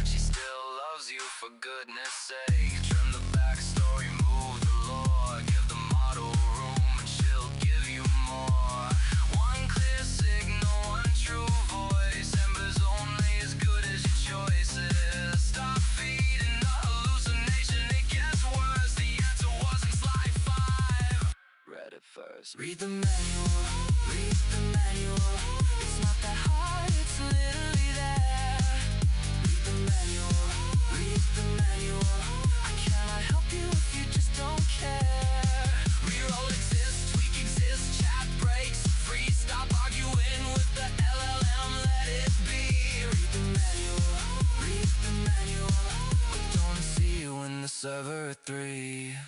She still loves you, for goodness sake. Trim the backstory, move the lore. Give the model room and she'll give you more. One clear signal, one true voice. Ember's only as good as your choices. Stop feeding the hallucination, it gets worse. The answer wasn't slide 5. Read it first. Read the manual, read the manual. It's not that hard, it's literally there. Read the manual, read the manual. I cannot help you if you just don't care. Reroll exists, tweak exists, chat breaks free. Stop arguing with the LLM, let it be. Read the manual, read the manual. But don't see you in the server at 3.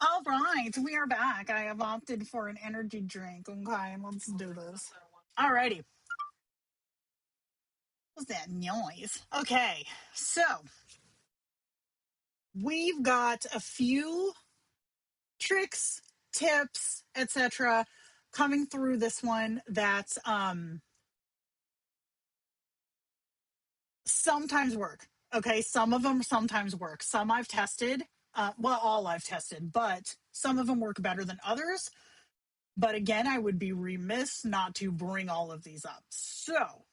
All right, we are back. I have opted for an energy drink. Okay, let's do this. All righty. What's that noise? Okay, so we've got a few tricks, tips, etc. coming through this one that sometimes work. Okay, some of them sometimes work. Some I've tested. Well, all I've tested, but some of them work better than others. But again, I would be remiss not to bring all of these up. So,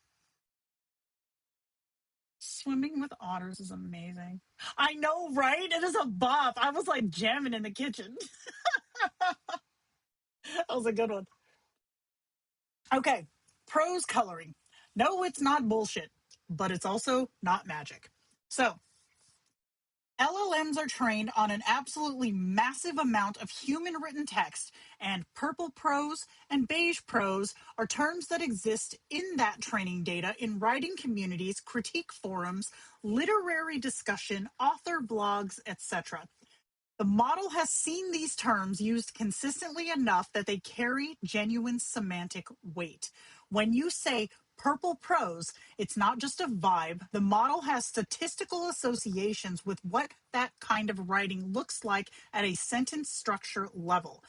swimming with otters is amazing. I know, right? It is a bop. I was like jamming in the kitchen. That was a good one. Okay, prose coloring. No, it's not bullshit, but it's also not magic. So, LLMs are trained on an absolutely massive amount of human written text, and purple prose and beige prose are terms that exist in that training data in writing communities, critique forums, literary discussion, author blogs, etc. The model has seen these terms used consistently enough that they carry genuine semantic weight. When you say purple prose, it's not just a vibe. The model has statistical associations with what that kind of writing looks like at a sentence structure level.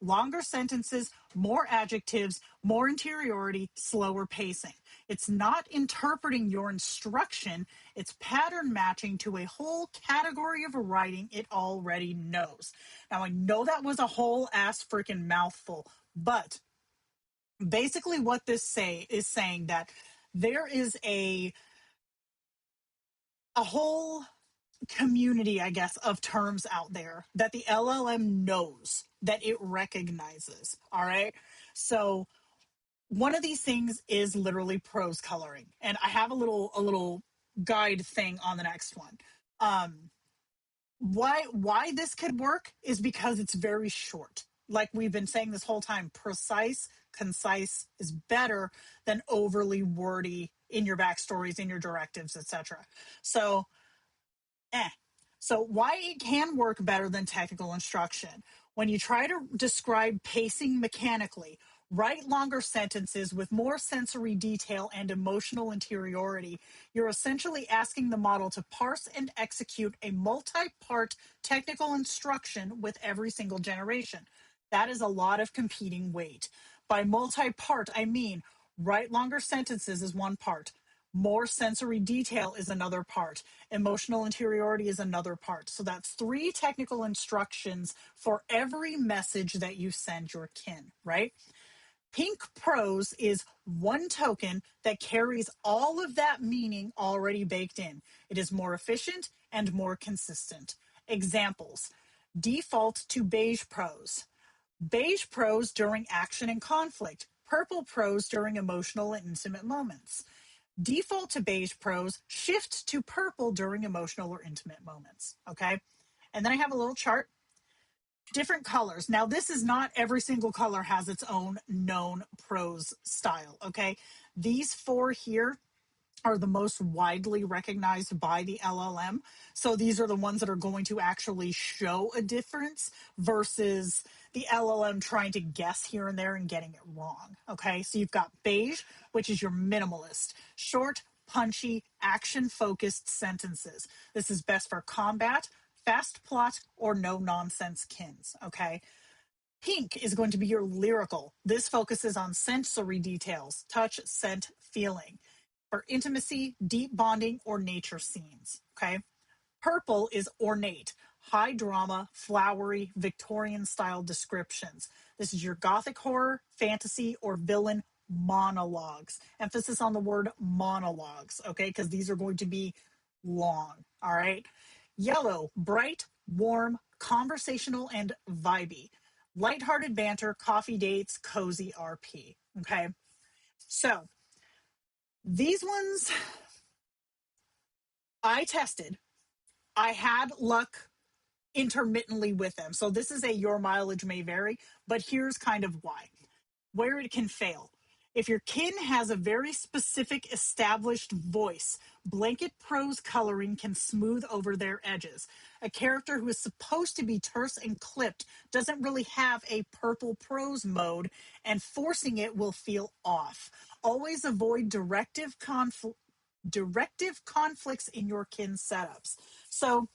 Longer sentences, more adjectives, more interiority, slower pacing. It's not interpreting your instruction, it's pattern matching to a whole category of writing it already knows. Now, I know that was a whole ass freaking mouthful, but basically what this is saying that there is a whole community, I guess, of terms out there that the LLM knows, that it recognizes. All right. So one of these things is literally prose coloring. And I have a little guide thing on the next one. Why this could work is because it's very short. Like we've been saying this whole time, precise, concise is better than overly wordy in your backstories, in your directives, etc. So So why it can work better than technical instruction. When you try to describe pacing mechanically, write longer sentences with more sensory detail and emotional interiority, you're essentially asking the model to parse and execute a multi-part technical instruction with every single generation. That is a lot of competing weight. By multi-part, I mean Write longer sentences is one part. More sensory detail is another part. Emotional interiority is another part. So that's 3 technical instructions for every message that you send your kin, right? Pink prose is one token that carries all of that meaning already baked in. It is more efficient and more consistent. Examples: default to beige prose. Beige prose during action and conflict. Purple prose during emotional and intimate moments. Default to beige prose, shift to purple during emotional or intimate moments. Okay. And then I have a little chart, different colors. Now, this is not every single color has its own known prose style. Okay. These 4 here are the most widely recognized by the LLM. So these are the ones that are going to actually show a difference versus the LLM trying to guess here and there and getting it wrong. Okay, so you've got beige, which is your minimalist, short, punchy, action focused sentences. This is best for combat, fast plot, or no nonsense kins. Okay. Pink is going to be your lyrical. This focuses on sensory details, touch, scent, feeling. For intimacy, deep bonding, or nature scenes. Okay. Purple is ornate, high drama, flowery, Victorian style descriptions. This is your gothic horror, fantasy, or villain monologues. Emphasis on the word monologues, okay, because these are going to be long. All right. Yellow, bright, warm, conversational, and vibey. Lighthearted banter, coffee dates, cozy RP. Okay. So these ones I tested. I had luck intermittently with them. So this is a your mileage may vary, but here's kind of why. Where it can fail. If your kin has a very specific established voice, blanket prose coloring can smooth over their edges. A character who is supposed to be terse and clipped doesn't really have a purple prose mode, and forcing it will feel off. Always avoid directive conflicts in your kin setups. So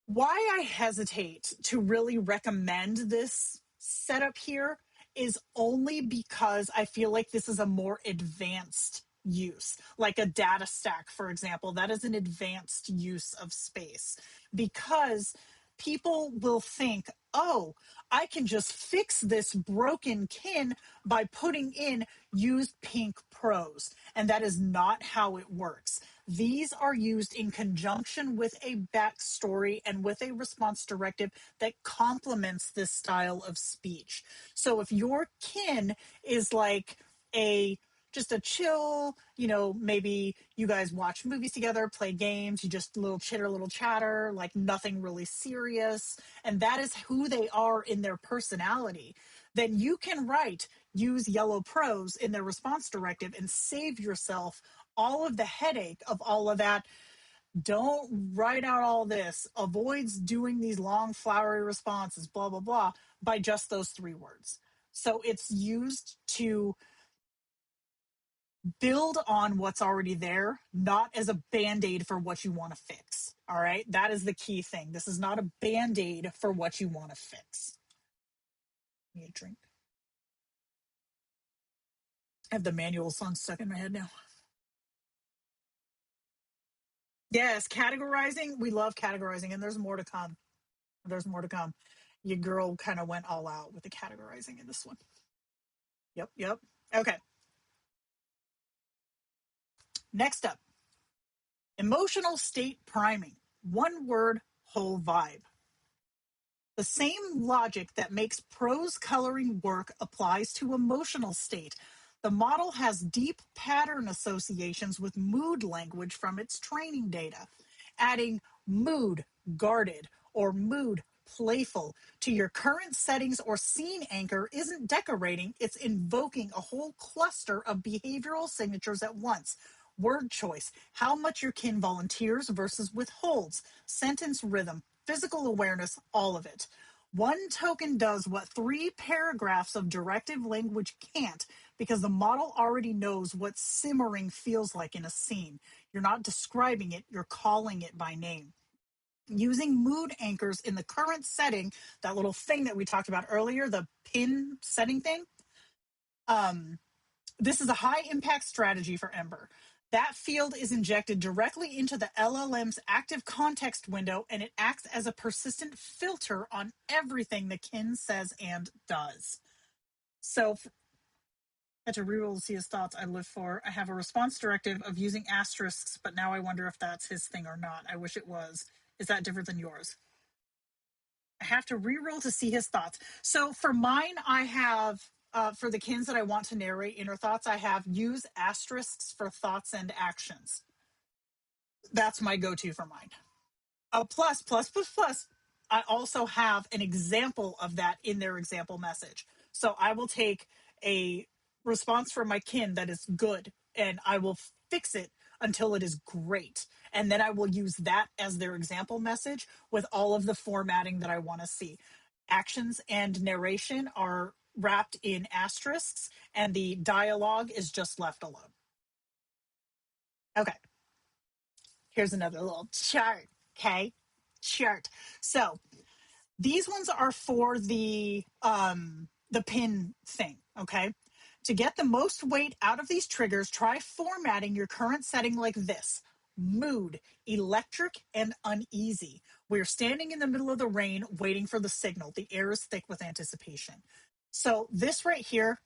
why I hesitate to really recommend this setup here is only because I feel like this is a more advanced use, like a data stack, for example. That is an advanced use of space because people will think, oh, I can just fix this broken kin by putting in use pink prose. And that is not how it works. These are used in conjunction with a backstory and with a response directive that complements this style of speech. So if your kin is like a just a chill, maybe you guys watch movies together, play games, you just little chitter, little chatter, like nothing really serious, and that is who they are in their personality, then you can use yellow prose in their response directive and save yourself all of the headache of all of that. Don't write out all this, avoids doing these long flowery responses, blah blah blah, by just those 3 words. So it's used to build on what's already there, not as a band-aid for what you want to fix. All right, that is the key thing. This is not a band-aid for what you want to fix. Need a drink. I have the manual song stuck in my head now. Yes, categorizing. We love categorizing, and there's more to come. There's more to come. Your girl kind of went all out with the categorizing in this one. Yep, yep. Okay. Next up, emotional state priming. One word, whole vibe. The same logic that makes prose coloring work applies to emotional state. The model has deep pattern associations with mood language from its training data. Adding mood guarded or mood playful to your current settings or scene anchor isn't decorating, it's invoking a whole cluster of behavioral signatures at once. Word choice, how much your kin volunteers versus withholds, sentence rhythm, physical awareness, all of it. One token does what 3 paragraphs of directive language can't because the model already knows what simmering feels like in a scene. You're not describing it, you're calling it by name. Using mood anchors in the current setting, that little thing that we talked about earlier, the pin setting thing, This is a high impact strategy for Ember. That field is injected directly into the LLM's active context window, and it acts as a persistent filter on everything the kin says and does. So, had to reroll to see his thoughts. I live for. I have a response directive of using asterisks, but now I wonder if that's his thing or not. I wish it was. Is that different than yours? I have to reroll to see his thoughts. So for mine, I have for the kins that I want to narrate inner thoughts, I have use asterisks for thoughts and actions. That's my go-to for mine. Plus, I also have an example of that in their example message. So I will take a response from my kin that is good and I will fix it until it is great. And then I will use that as their example message with all of the formatting that I want to see. Actions and narration are wrapped in asterisks and the dialogue is just left alone. Okay. Here's another little chart. Okay. Chart. So these ones are for the pin thing, okay? To get the most weight out of these triggers, try formatting your current setting like this. Mood, electric, and uneasy. We're standing in the middle of the rain waiting for the signal. The air is thick with anticipation. So this right here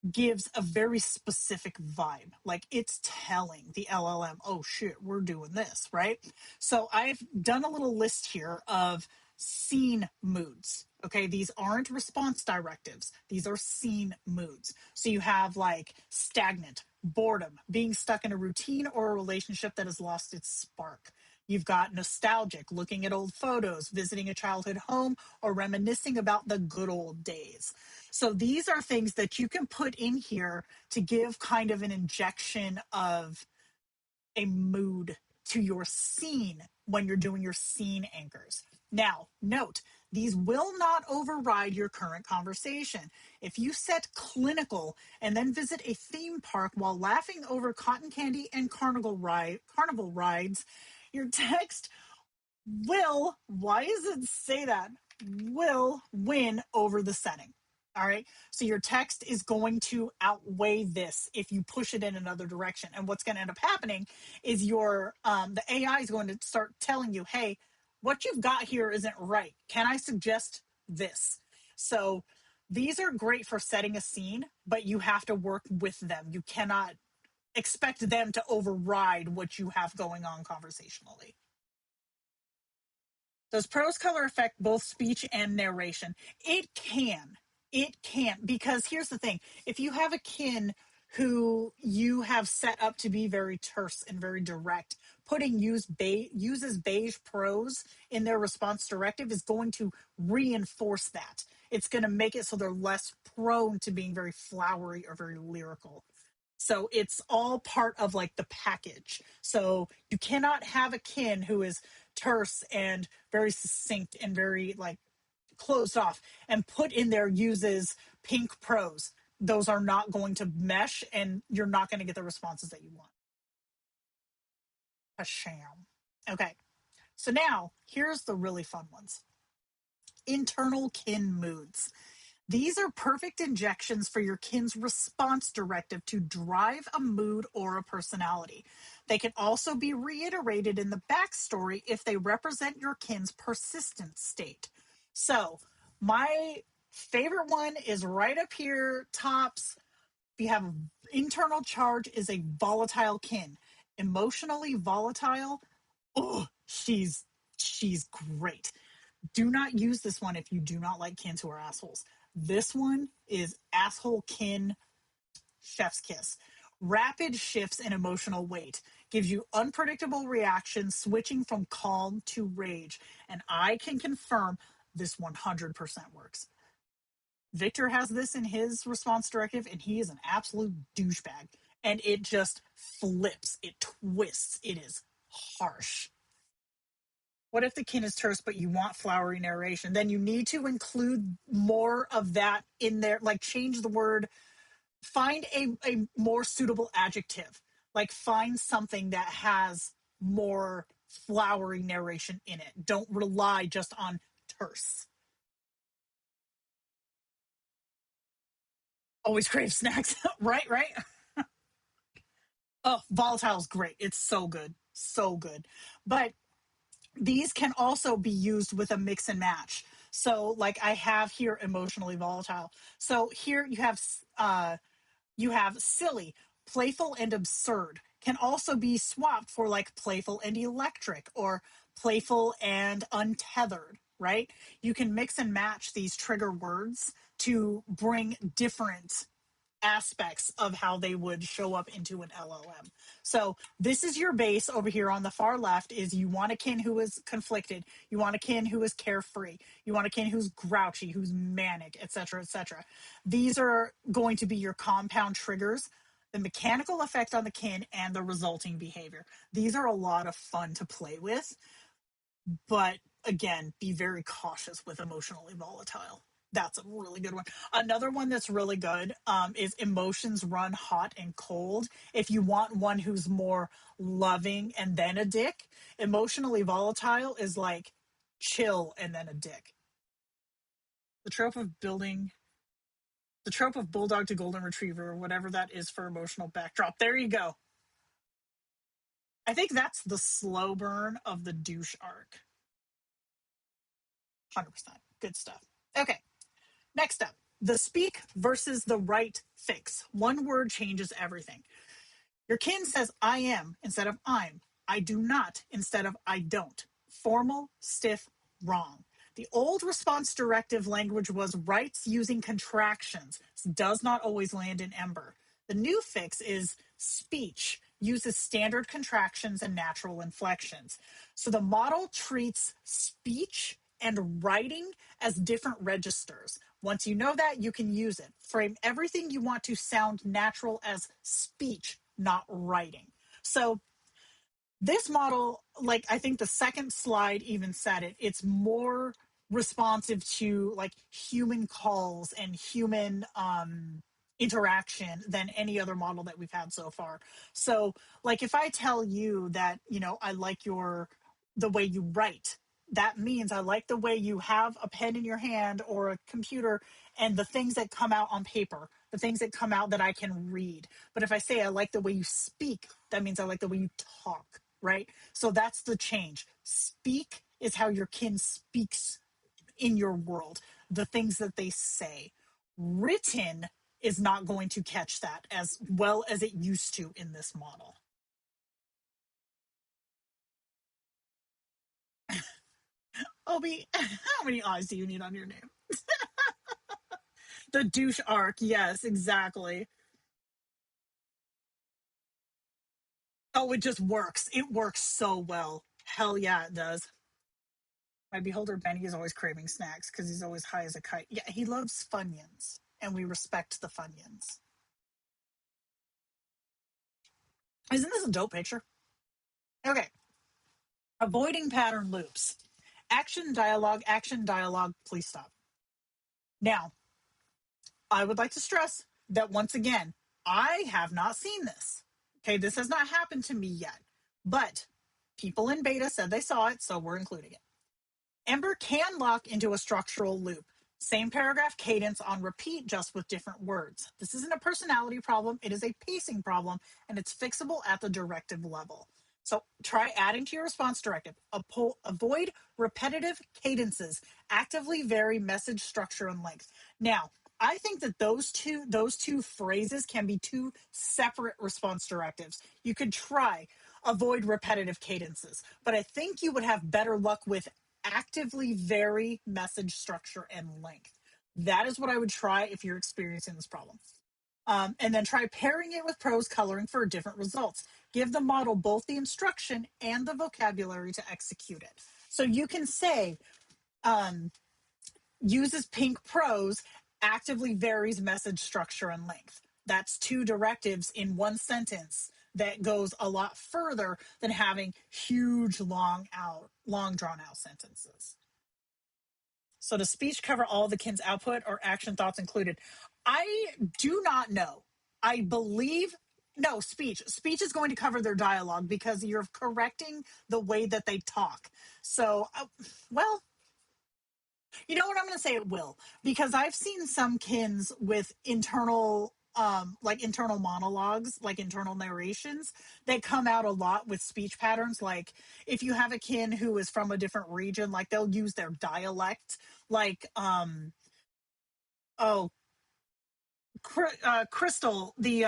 gives a very specific vibe. Like it's telling the LLM, oh shit, we're doing this, right? So I've done a little list here of scene moods. Okay, these aren't response directives. These are scene moods. So you have like stagnant, boredom, being stuck in a routine or a relationship that has lost its spark. You've got nostalgic, looking at old photos, visiting a childhood home, or reminiscing about the good old days. So these are things that you can put in here to give kind of an injection of a mood to your scene when you're doing your scene anchors. Now, note, these will not override your current conversation. If you set clinical and then visit a theme park while laughing over cotton candy and carnival rides, your text will, why does it say that? Will win over the setting. All right. So your text is going to outweigh this if you push it in another direction. And what's going to end up happening is your the AI is going to start telling you, hey, what you've got here isn't right. Can I suggest this? So these are great for setting a scene, but you have to work with them. You cannot expect them to override what you have going on conversationally. Does prose color affect both speech and narration? It can. It can. Because here's the thing. If you have a kin who you have set up to be very terse and very direct, putting uses beige prose in their response directive is going to reinforce that. It's going to make it so they're less prone to being very flowery or very lyrical. So it's all part of like the package. So you cannot have a kin who is terse and very succinct and very like closed off and put in there uses pink prose. Those are not going to mesh and you're not going to get the responses that you want. A sham. Okay. So now here's the really fun ones. Internal kin moods. These are perfect injections for your kin's response directive to drive a mood or a personality. They can also be reiterated in the backstory if they represent your kin's persistent state. So, my favorite one is right up here, tops. If you have internal charge is a volatile kin. Emotionally volatile, oh, she's great. Do not use this one if you do not like kins who are assholes. This one is asshole kin chef's kiss. Rapid shifts in emotional weight gives you unpredictable reactions, switching from calm to rage. And I can confirm this 100% works. Victor has this in his response directive, and he is an absolute douchebag. And it just flips, it twists, it is harsh. What if the kin is terse, but you want flowery narration? Then you need to include more of that in there. Like change the word, find a more suitable adjective. Like find something that has more flowery narration in it. Don't rely just on terse. Always crave snacks. Right, right. Oh, volatile is great. It's so good. So good. But these can also be used with a mix and match. So like I have here emotionally volatile. So here you have silly, playful and absurd can also be swapped for like playful and electric or playful and untethered, right? You can mix and match these trigger words to bring different aspects of how they would show up into an LLM. So this is your base over here on the far left is you want a kin who is conflicted, you want a kin who is carefree, you want a kin who's grouchy, who's manic, etc., etc. These are going to be your compound triggers, the mechanical effect on the kin and the resulting behavior. These are a lot of fun to play with, but again, be very cautious with emotionally volatile. That's a really good one. Another one that's really good is emotions run hot and cold. If you want one who's more loving and then a dick, emotionally volatile is like chill and then a dick. The trope of building, the trope of bulldog to golden retriever, or whatever that is for emotional backdrop. There you go. I think that's the slow burn of the douche arc. 100%. Good stuff. Okay. Next up, the speak versus the write fix. One word changes everything. Your kin says I am instead of I'm. I do not instead of I don't. Formal, stiff, wrong. The old response directive language was writes using contractions. This does not always land in Ember. The new fix is speech uses standard contractions and natural inflections. So the model treats speech and writing as different registers. Once you know that, you can use it. Frame everything you want to sound natural as speech, not writing. So this model, like I think the second slide even said it, it's more responsive to like human calls and human interaction than any other model that we've had so far. So like if I tell you that, you know, I like the way you write, that means I like the way you have a pen in your hand or a computer and the things that come out on paper, the things that come out that I can read. But if I say I like the way you speak, that means I like the way you talk, right? So that's the change. Speak is how your kin speaks in your world, the things that they say. Written is not going to catch that as well as it used to in this model. Obi, how many eyes do you need on your name? The douche arc. Yes, exactly. Oh, it just works. It works so well. Hell yeah, it does. My beholder Benny is always craving snacks because he's always high as a kite. Yeah, he loves Funyuns, and we respect the Funyuns. Isn't this a dope picture? Okay. Avoiding pattern loops. Action, dialogue, please stop. Now, I would like to stress that once again, I have not seen this. Okay, this has not happened to me yet, but people in beta said they saw it, so we're including it. Ember can lock into a structural loop. Same paragraph cadence on repeat, just with different words. This isn't a personality problem, it is a pacing problem, and it's fixable at the directive level. So try adding to your response directive. Avoid repetitive cadences. Actively vary message structure and length. Now, I think that those two phrases can be two separate response directives. You could try avoid repetitive cadences, but I think you would have better luck with actively vary message structure and length. That is what I would try if you're experiencing this problem. And then try pairing it with prose coloring for different results. Give the model both the instruction and the vocabulary to execute it. So you can say, uses pink prose, actively varies message structure and length. That's two directives in one sentence that goes a lot further than having huge, long drawn out sentences. So does speech cover all the kin's output or action thoughts included? I do not know. I believe no speech. Speech is going to cover their dialogue because you're correcting the way that they talk. So, well, You know what, I'm going to say it will, because I've seen some kins with internal like internal monologues, like internal narrations that come out a lot with speech patterns. Like if you have a kin who is from a different region, like they'll use their dialect, like oh Crystal, the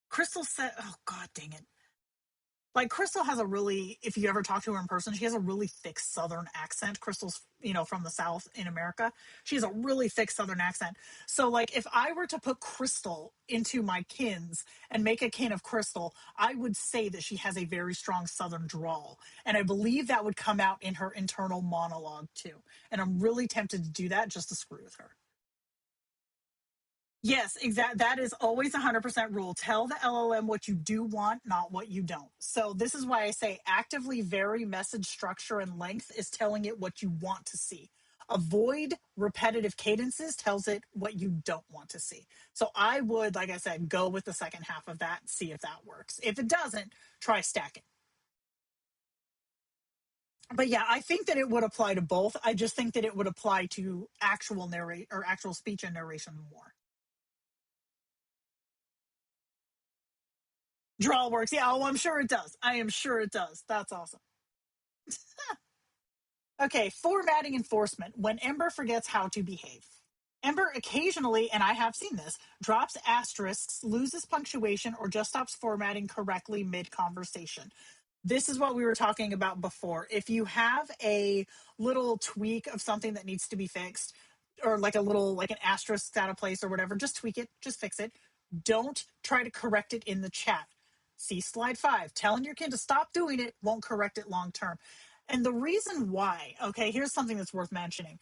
Crystal said, oh god dang it, like Crystal has a really, if you ever talk to her in person, she has a really thick southern accent. Crystal's, from the south in America. She has a really thick southern accent. So like if I were to put Crystal into my kins and make a kin of Crystal, I would say that she has a very strong southern drawl, and I believe that would come out in her internal monologue too, and I'm really tempted to do that just to screw with her. Yes, exactly. That is always 100% rule. Tell the LLM what you do want, not what you don't. So this is why I say actively vary message structure and length is telling it what you want to see. Avoid repetitive cadences tells it what you don't want to see. So I would, like I said, go with the second half of that and see if that works. If it doesn't, try stacking. But yeah, I think that it would apply to both. I just think that it would apply to actual narrate or actual speech and narration more. Draw works. Yeah, oh, I'm sure it does. I am sure it does. That's awesome. Okay, formatting enforcement when Ember forgets how to behave. Ember occasionally, and I have seen this, drops asterisks, loses punctuation, or just stops formatting correctly mid conversation. This is what we were talking about before. If you have a little tweak of something that needs to be fixed, or like a little, like an asterisk out of place or whatever, just tweak it, just fix it. Don't try to correct it in the chat. See slide 5. Telling your kid to stop doing it won't correct it long term. And the reason why, okay, here's something that's worth mentioning.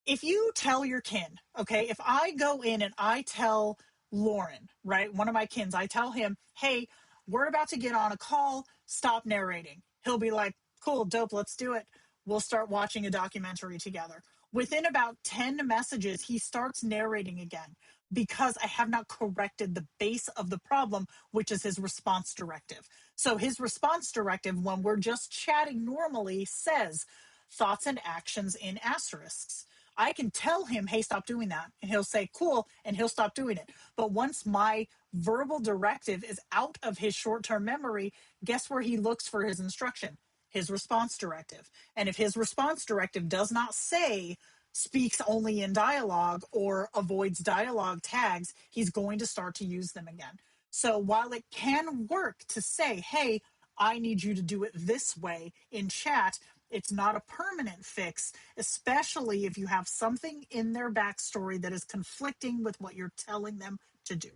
If you tell your kin, okay, if I go in and I tell Lauren, right, one of my kins, I tell him, hey, we're about to get on a call, stop narrating. He'll be like, cool, dope, let's do it. We'll start watching a documentary together. Within about 10 messages, he starts narrating again because I have not corrected the base of the problem, which is his response directive. So his response directive, when we're just chatting normally, says thoughts and actions in asterisks. I can tell him, hey, stop doing that. And he'll say, cool, and he'll stop doing it. But once my verbal directive is out of his short term memory, guess where he looks for his instruction? His response directive. And if his response directive does not say speaks only in dialogue or avoids dialogue tags, he's going to start to use them again. So while it can work to say, hey, I need you to do it this way in chat, it's not a permanent fix, especially if you have something in their backstory that is conflicting with what you're telling them to do.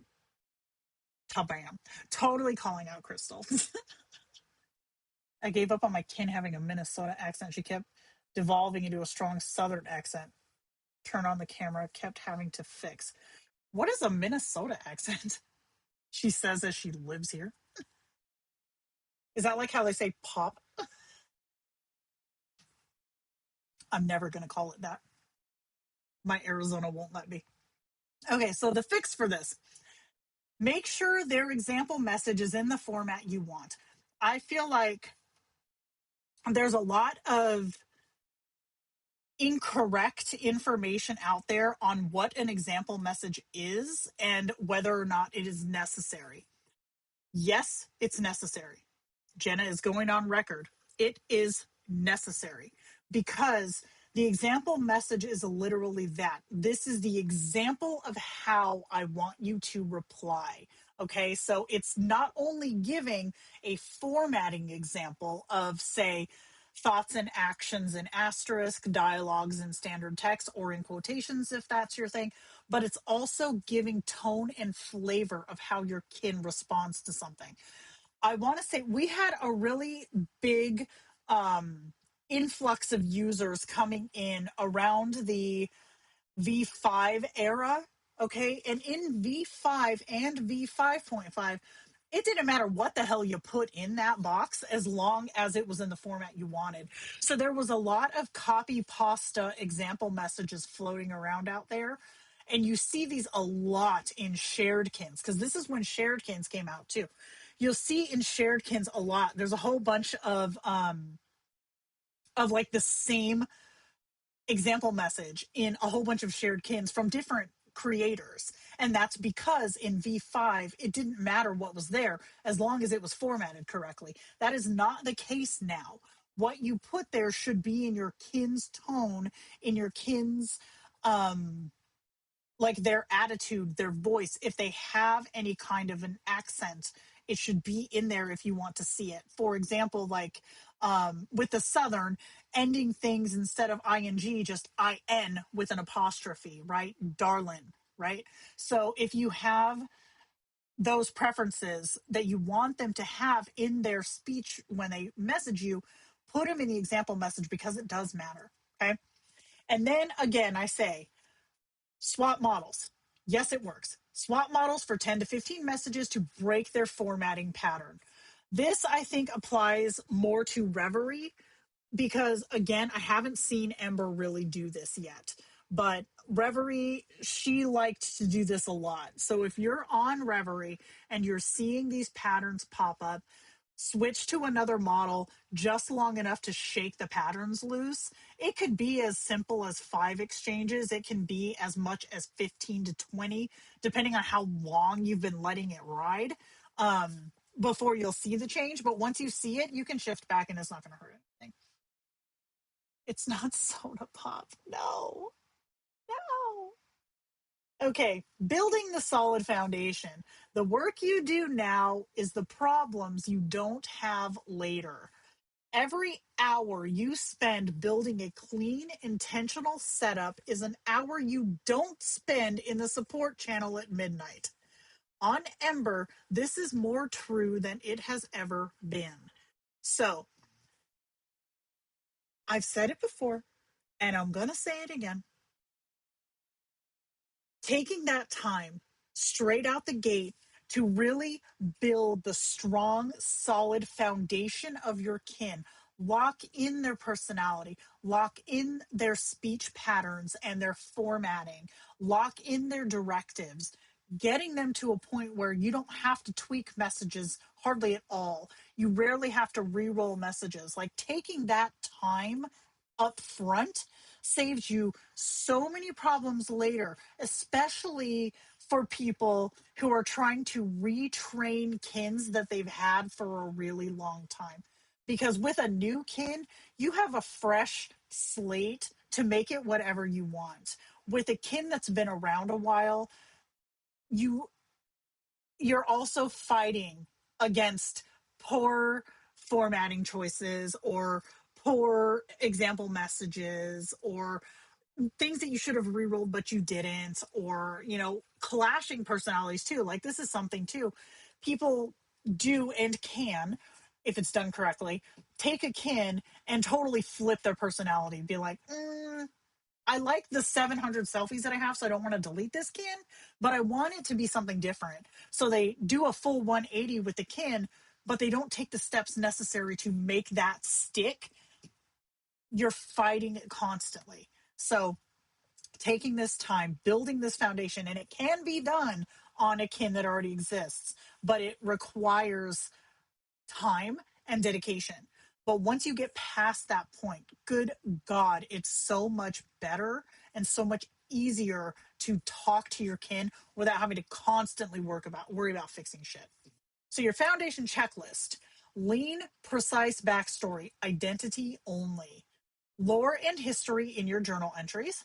Tabam. Totally calling out Crystal. I gave up on my kin having a Minnesota accent. She kept devolving into a strong Southern accent. Turn on the camera, kept having to fix. What is a Minnesota accent? She says as she lives here. Is that like how they say pop? I'm never going to call it that. My Arizona won't let me. Okay, so the fix for this, make sure their example message is in the format you want. I feel like there's a lot of incorrect information out there on what an example message is and whether or not it is necessary. Yes, it's necessary. Jenna is going on record. It is necessary because the example message is literally that. This is the example of how I want you to reply. Okay, so it's not only giving a formatting example of, say, thoughts and actions in asterisk, dialogues in standard text or in quotations if that's your thing, but it's also giving tone and flavor of how your kin responds to something. I want to say we had a really big influx of users coming in around the V5 era. Okay. And in V5 and V5.5, it didn't matter what the hell you put in that box as long as it was in the format you wanted. So there was a lot of copy pasta example messages floating around out there. And you see these a lot in shared kins because this is when shared kins came out too. You'll see in shared kins a lot. There's a whole bunch of like the same example message in a whole bunch of shared kins from different creators. And that's because in V5, it didn't matter what was there as long as it was formatted correctly. That is not the case now. What you put there should be in your kin's tone, in your kin's like their attitude, their voice. If they have any kind of an accent, it should be in there if you want to see it. For example, like with the Southern, ending things instead of ing, just in with an apostrophe, right? Darlin, right? So if you have those preferences that you want them to have in their speech when they message you, put them in the example message because it does matter. Okay. And then again, I say, swap models. Yes, it works. Swap models for 10 to 15 messages to break their formatting pattern. This, I think, applies more to Reverie because, again, I haven't seen Ember really do this yet. But Reverie, she liked to do this a lot. So if you're on Reverie and you're seeing these patterns pop up, switch to another model just long enough to shake the patterns loose. It could be as simple as 5 exchanges. It can be as much as 15 to 20, depending on how long you've been letting it ride before you'll see the change. But once you see it, you can shift back and it's not going to hurt anything. It's not soda pop. No. No. Okay, building the solid foundation. The work you do now is the problems you don't have later. Every hour you spend building a clean, intentional setup is an hour you don't spend in the support channel at midnight. On Ember, this is more true than it has ever been. So, I've said it before, and I'm going to say it again. Taking that time straight out the gate to really build the strong, solid foundation of your kin, lock in their personality, lock in their speech patterns and their formatting, lock in their directives, getting them to a point where you don't have to tweak messages hardly at all. You rarely have to re-roll messages. Like taking that time up front saves you so many problems later, especially for people who are trying to retrain kins that they've had for a really long time. Because with a new kin, you have a fresh slate to make it whatever you want. With a kin that's been around a while, you're also fighting against poor formatting choices or poor example messages or things that you should have re-rolled but you didn't, or clashing personalities too. Like this is something too people do and can, if it's done correctly, take a kin and totally flip their personality, be like, I like the 700 selfies that I have, so I don't want to delete this kin, but I want it to be something different. So they do a full 180 with the kin, but they don't take the steps necessary to make that stick. You're fighting it constantly. So taking this time, building this foundation, and it can be done on a kin that already exists, but it requires time and dedication. But once you get past that point, good God, it's so much better and so much easier to talk to your kin without having to constantly worry about fixing shit. So your foundation checklist: lean, precise backstory, identity only. Lore and history in your journal entries.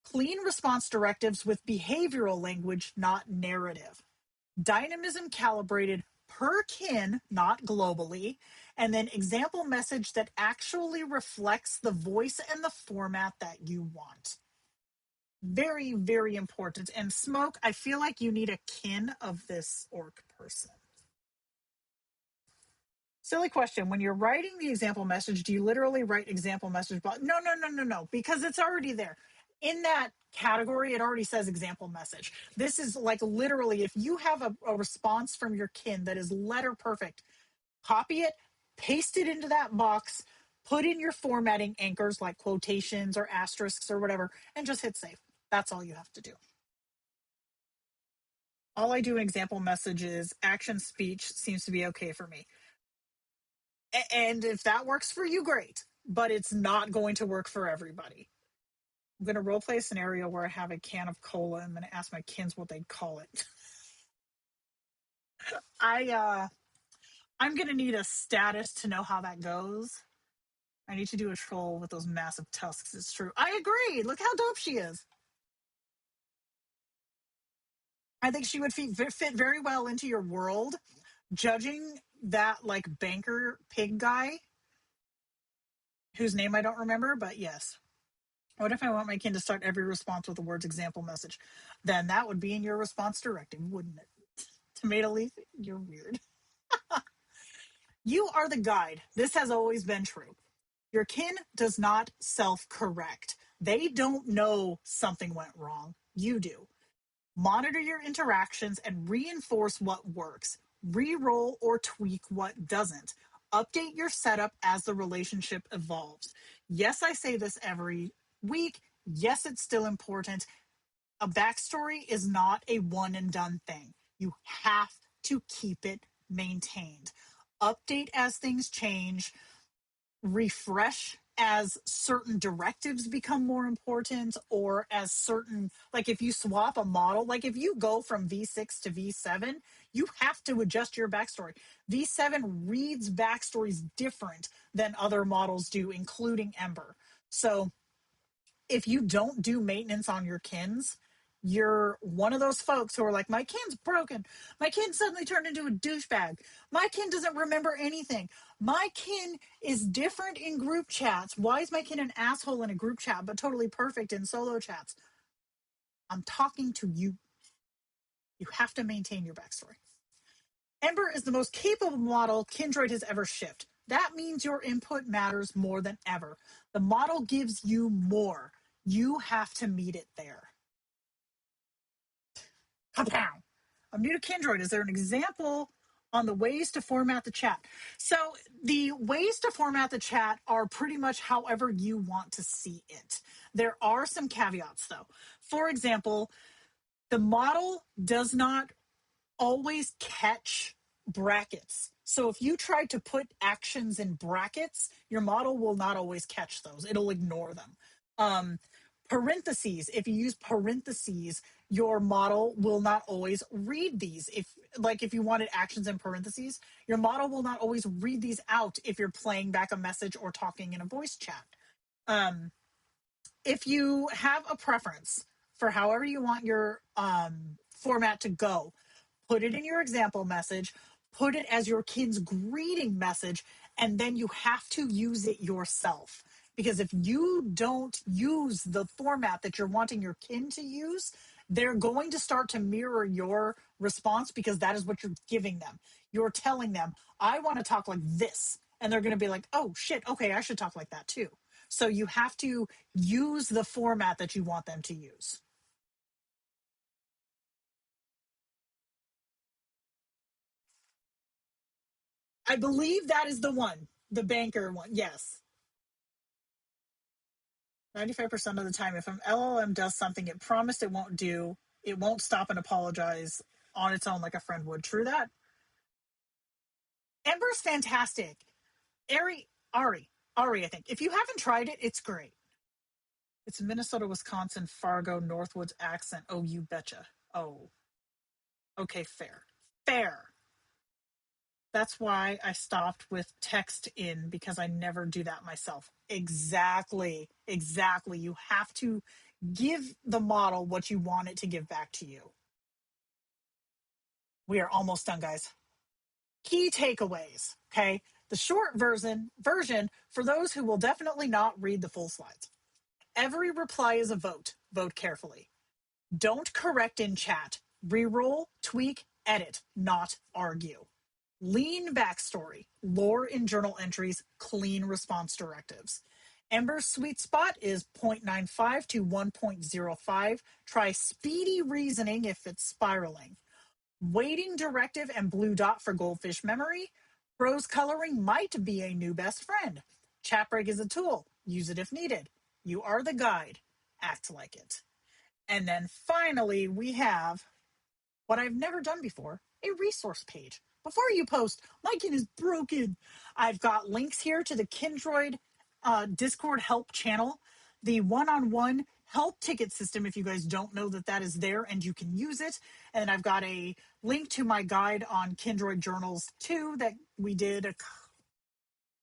Clean response directives with behavioral language, not narrative. Dynamism calibrated per kin, not globally. And then example message that actually reflects the voice and the format that you want. Very, very important. And Smoke, I feel like you need a kin of this orc person. Silly question. When you're writing the example message, do you literally write example message? No, because it's already there. In that category, it already says example message. This is like literally, if you have a response from your kin that is letter perfect, copy it, paste it into that box, put in your formatting anchors like quotations or asterisks or whatever, and just hit save. That's all you have to do. All I do in example messages, action speech seems to be okay for me. And if that works for you, great. But it's not going to work for everybody. I'm going to role play a scenario where I have a can of cola. I'm going to ask my kids what they'd call it. I'm going to need a status to know how that goes. I need to do a troll with those massive tusks. It's true. I agree. Look how dope she is. I think she would fit very well into your world. Judging that like banker pig guy, whose name I don't remember, but yes. What if I want my kid to start every response with the words example message? Then that would be in your response directive, wouldn't it? Tomato leaf, you're weird. You are the guide. This has always been true. Your kin does not self-correct. They don't know something went wrong. You do. Monitor your interactions and reinforce what works. Reroll or tweak what doesn't. Update your setup as the relationship evolves. Yes, I say this every week. Yes, it's still important. A backstory is not a one and done thing. You have to keep it maintained. Update as things change, refresh as certain directives become more important, or as certain, like if you swap a model, like if you go from V6 to V7, you have to adjust your backstory. V7 reads backstories different than other models do, including Ember. So if you don't do maintenance on your kins, you're one of those folks who are like, my kin's broken. My kin suddenly turned into a douchebag. My kin doesn't remember anything. My kin is different in group chats. Why is my kin an asshole in a group chat, but totally perfect in solo chats? I'm talking to you. You have to maintain your backstory. Ember is the most capable model Kindroid has ever shipped. That means your input matters more than ever. The model gives you more. You have to meet it there. Kapow! I'm new to Kindroid. Is there an example on the ways to format the chat? So the ways to format the chat are pretty much however you want to see it. There are some caveats though. For example, the model does not always catch brackets. So if you try to put actions in brackets, your model will not always catch those. It'll ignore them. Parentheses, if you use parentheses, your model will not always read these. If you wanted actions in parentheses, your model will not always read these out if you're playing back a message or talking in a voice chat. If you have a preference for however you want your format to go, put it in your example message, put it as your kid's greeting message, and then you have to use it yourself. Because if you don't use the format that you're wanting your kin to use, they're going to start to mirror your response because that is what you're giving them. You're telling them, I want to talk like this. And they're going to be like, oh, shit, okay, I should talk like that too. So you have to use the format that you want them to use. I believe that is the one, the banker one. Yes. 95% of the time, if an LLM does something it promised it won't do, it won't stop and apologize on its own like a friend would. True that? Ember's fantastic. Ari, I think. If you haven't tried it, it's great. It's Minnesota, Wisconsin, Fargo, Northwoods accent. Oh, you betcha. Oh, okay, fair. Fair. That's why I stopped with text in because I never do that myself. Exactly. Exactly. You have to give the model what you want it to give back to you. We are almost done, guys. Key takeaways. Okay. The short version for those who will definitely not read the full slides. Every reply is a vote. Vote carefully. Don't correct in chat. Reroll, tweak, edit, not argue. Lean backstory, lore in journal entries, clean response directives. Ember's sweet spot is 0.95 to 1.05. Try speedy reasoning if it's spiraling. Waiting directive and blue dot for Goldfish memory. Prose coloring might be a new best friend. Chat break is a tool. Use it if needed. You are the guide. Act like it. And then finally, we have what I've never done before, a resource page. Before you post, my kin is broken. I've got links here to the Kindroid Discord help channel. the one-on-one help ticket system, if you guys don't know that that is there and you can use it. And I've got a link to my guide on Kindroid journals too that we did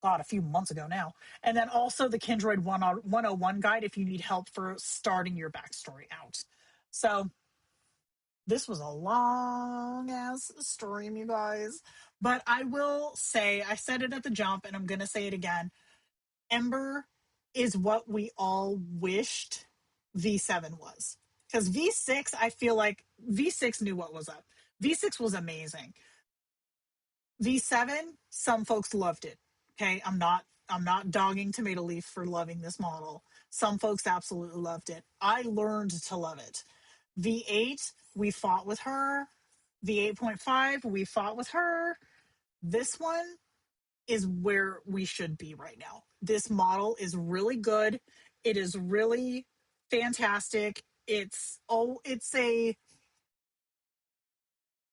a few months ago now. And then also the Kindroid 101 guide if you need help for starting your backstory out. So this was a long ass stream, you guys. But I will say, I said it at the jump and I'm going to say it again. Ember is what we all wished V7 was. Because V6, I feel like V6 knew what was up. V6 was amazing. V7, some folks loved it. Okay, I'm not dogging Tomato Leaf for loving this model. Some folks absolutely loved it. I learned to love it. V8, we fought with her. V8.5, we fought with her. This one is where we should be right now. This model is really good. It is really fantastic. It's a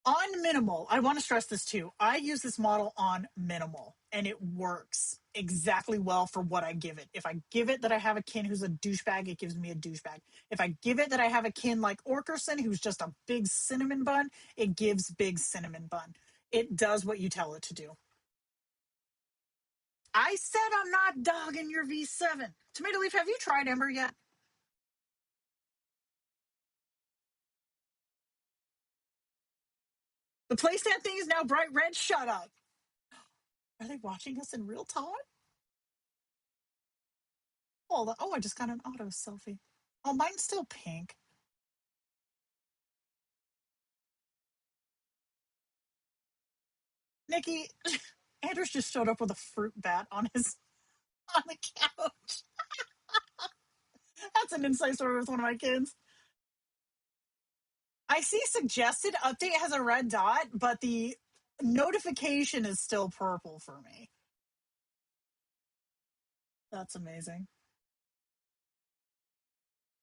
on minimal. I want to stress this too. I use this model on minimal and it works exactly well for what I give it. If I give it that I have a kin who's a douchebag, it gives me a douchebag. If I give it that I have a kin like Orkerson who's just a big cinnamon bun, it gives big cinnamon bun. It does what you tell it to do. I said I'm not dogging your V7. Tomato Leaf, have you tried Ember yet? The playstand thing is now bright red. Shut up. Are they watching us in real time? Oh, I just got an auto selfie. Oh, mine's still pink. Nikki, Anders just showed up with a fruit bat on the couch. That's an inside story with one of my kids. I see suggested update has a red dot, but the notification is still purple for me. That's amazing.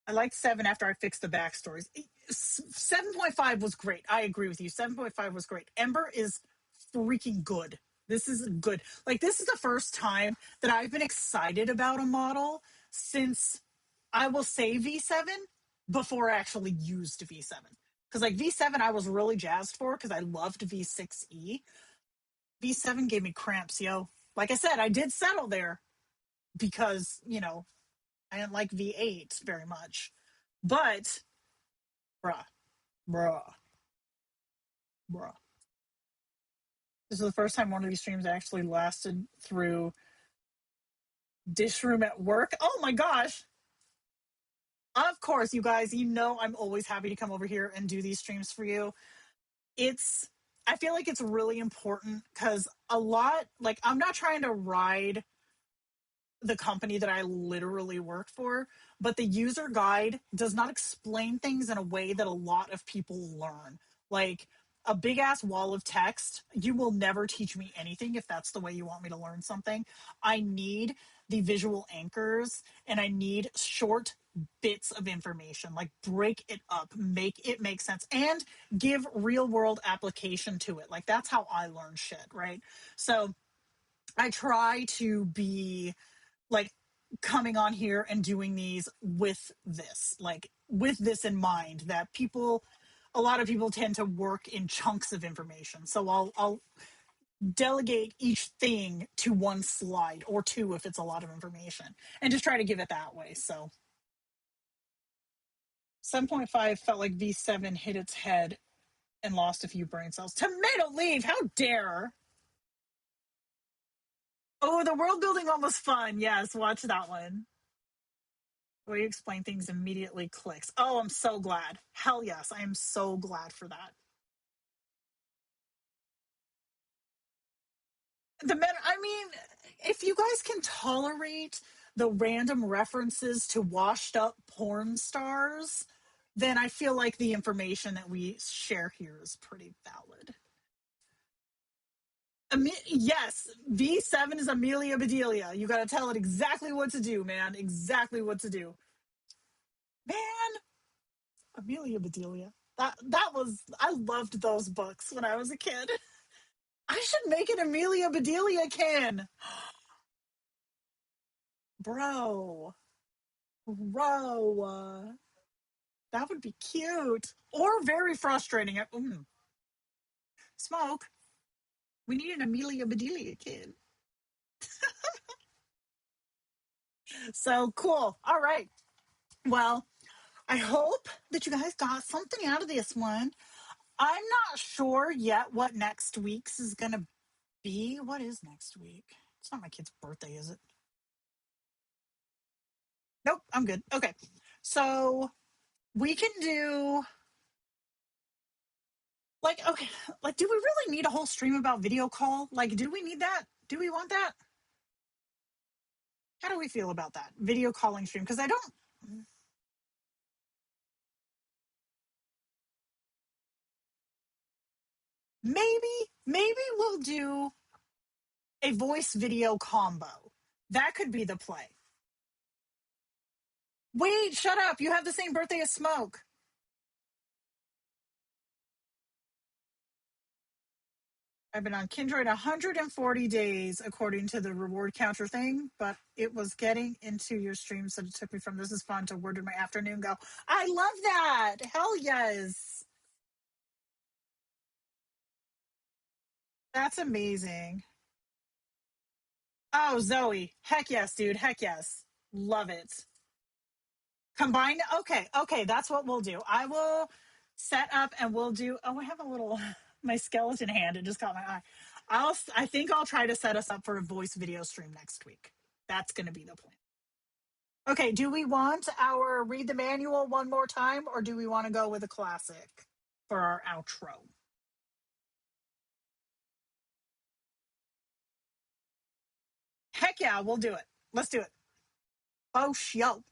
I liked 7 after I fixed the backstories. 7.5 was great. I agree with you. 7.5 was great. Ember is freaking good. This is good. Like, this is the first time that I've been excited about a model since, I will say, V7 before I actually used V7. Because, like, V7 I was really jazzed for because I loved V6E. V7 gave me cramps, yo. Like I said, I did settle there because, I didn't like V8 very much. But, bruh, bruh, bruh. This is the first time one of these streams actually lasted through dish room at work. Oh my gosh. Of course, you guys, I'm always happy to come over here and do these streams for you. I feel like it's really important because I'm not trying to ride the company that I literally work for, but the user guide does not explain things in a way that a lot of people learn. Like a big ass wall of text, you will never teach me anything if that's the way you want me to learn something. I need the visual anchors and I need short bits of information. Like break it up, make it make sense, and give real world application to it. Like that's how I learn shit, right? So I try to be like coming on here and doing these with this in mind that a lot of people tend to work in chunks of information. So I'll delegate each thing to one slide or two if it's a lot of information and just try to give it that way. So 7.5 felt like V7 hit its head and lost a few brain cells. Tomato Leaf, how dare. Oh, the world building one was fun. Yes, watch that one. The way you explain things immediately clicks. Oh, I'm so glad. Hell yes, I am so glad for that. I mean, if you guys can tolerate the random references to washed up porn stars, then I feel like the information that we share here is pretty valid. Yes, V7 is Amelia Bedelia. You got to tell it exactly what to do, man. Exactly what to do. Man, Amelia Bedelia. I loved those books when I was a kid. I should make an Amelia Bedelia can. Bro. Bro, that would be cute or very frustrating. Smoke. We need an Amelia Bedelia kid. So cool. All right. Well, I hope that you guys got something out of this one. I'm not sure yet what next week's is going to be. What is next week? It's not my kid's birthday, is it? Nope, I'm good. Okay. So we can do okay, do we really need a whole stream about video call? Like, do we need that? Do we want that? How do we feel about that? Video calling stream? Because I don't maybe we'll do a voice video combo. That could be the play. Wait, shut up. You have the same birthday as Smoke. I've been on Kindroid 140 days according to the reward counter thing, but it was getting into your stream, so it took me from this is fun to where did my afternoon go? I love that. Hell yes. That's amazing. Oh, Zoe. Heck yes, dude. Heck yes. Love it. Combine. Okay. That's what we'll do. I will set up and we'll do. Oh, I have a little, my skeleton hand. It just caught my eye. I think I'll try to set us up for a voice video stream next week. That's going to be the plan. Okay. Do we want our read the manual one more time or do we want to go with a classic for our outro? Heck yeah, we'll do it. Let's do it. Oh, yo.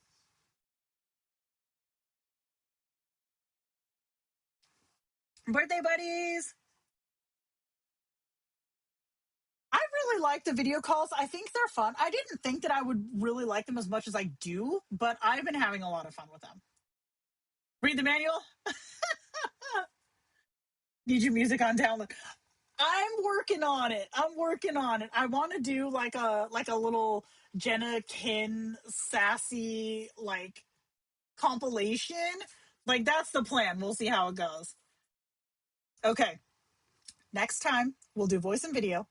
Birthday buddies. I really like the video calls. I think they're fun. I didn't think that I would really like them as much as I do, but I've been having a lot of fun with them. Read the manual. Need your music on download. I'm working on it. I want to do like a little Jenna Kin sassy compilation. Like that's the plan. We'll see how it goes. Okay. Next time we'll do voice and video.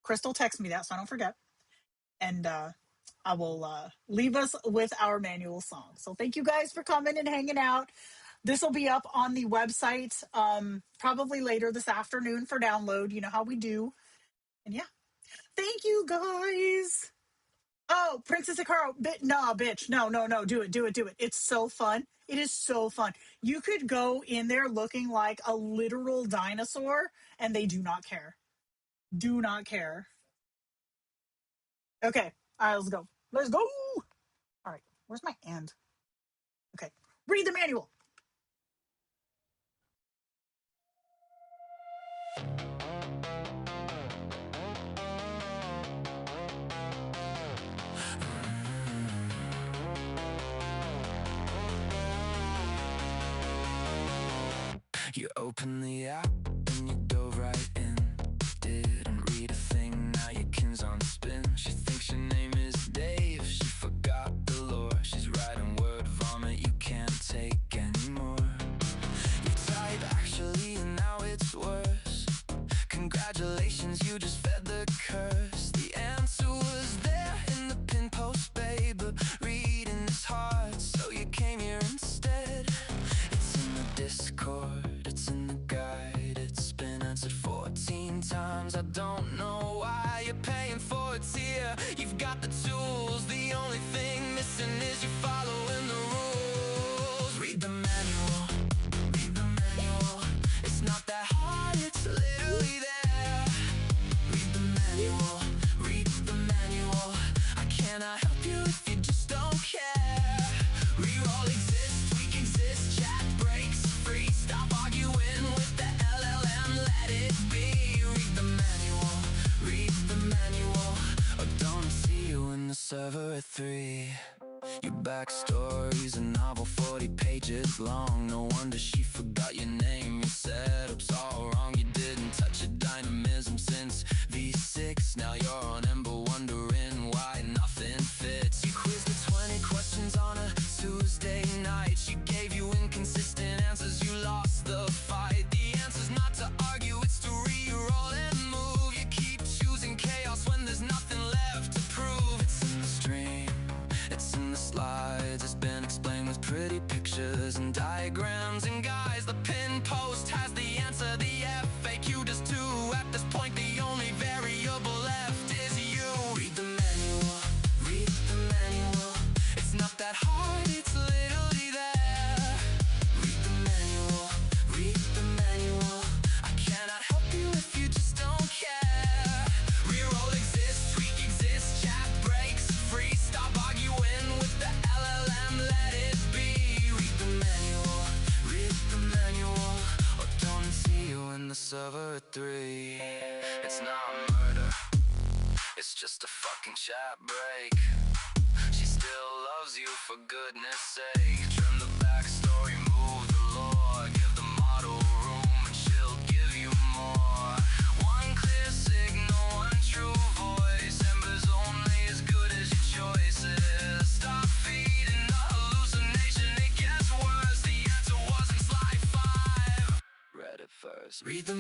Crystal text me that so I don't forget. And I will leave us with our manual song. So thank you guys for coming and hanging out. This will be up on the website probably later this afternoon for download. You know how we do. And yeah, thank you guys. Oh, Princess Hikaru, no, bitch, no, do it. It's so fun. It is so fun. You could go in there looking like a literal dinosaur, and they do not care. Do not care. Okay, all right, let's go. Let's go. All right, where's my end? Okay, read the manual. You open the app and you dove right in. Didn't read a thing, now your kin's on spin. She thinks your name is Dave, she forgot the lore. She's writing word vomit you can't take anymore. You type actually and now it's worse. Congratulations, you just fed the curse. The answer was there in the pin post, babe, but reading is hard, so you came here instead. It's in the Discord, it's in the guide, it's been answered 14 times. I don't know why you're paying for it here. You've got the tools, the only thing missing is you following the rules. Read the manual, read the manual. It's not that hard, it's literally there. Read the manual, read the manual. I cannot help you if you just don't care. Reroll exists, tweak exists, chat breaks free. Stop arguing with the LLM, let it be. Read the manual, read the manual. Or don't see you in the server at 3. Your backstory's a novel 40 pages long. No wonder she forgot your name. Your setup's all wrong. You didn't touch a dynamism since V6. Now you're on Ember wondering why nothing fits. You quizzed the 20 questions what's in the slides has been explained with pretty pictures and diagrams. And guys, the pin post has the answer. The FAQ does too. At this point, the only variable left is you. Read the manual, read the manual. It's not that hard, it's literally there. Read the manual, read the manual. I cannot help you if you just don't care. Reroll exists, tweak exists, chat breaks free. Stop arguing with the LLM, let it be. Read the manual, read the manual. Or don't see you in the server at 3. It's not murder, it's just a fucking chat break. She still loves you, for goodness sake. Trim the backstory, move the lore. Give the model room and she'll give you more. One clear signal, one true voice. Ember's only as good as your choices. Stop feeding the hallucination, it gets worse. The answer was in slide 5. Read it first. Read the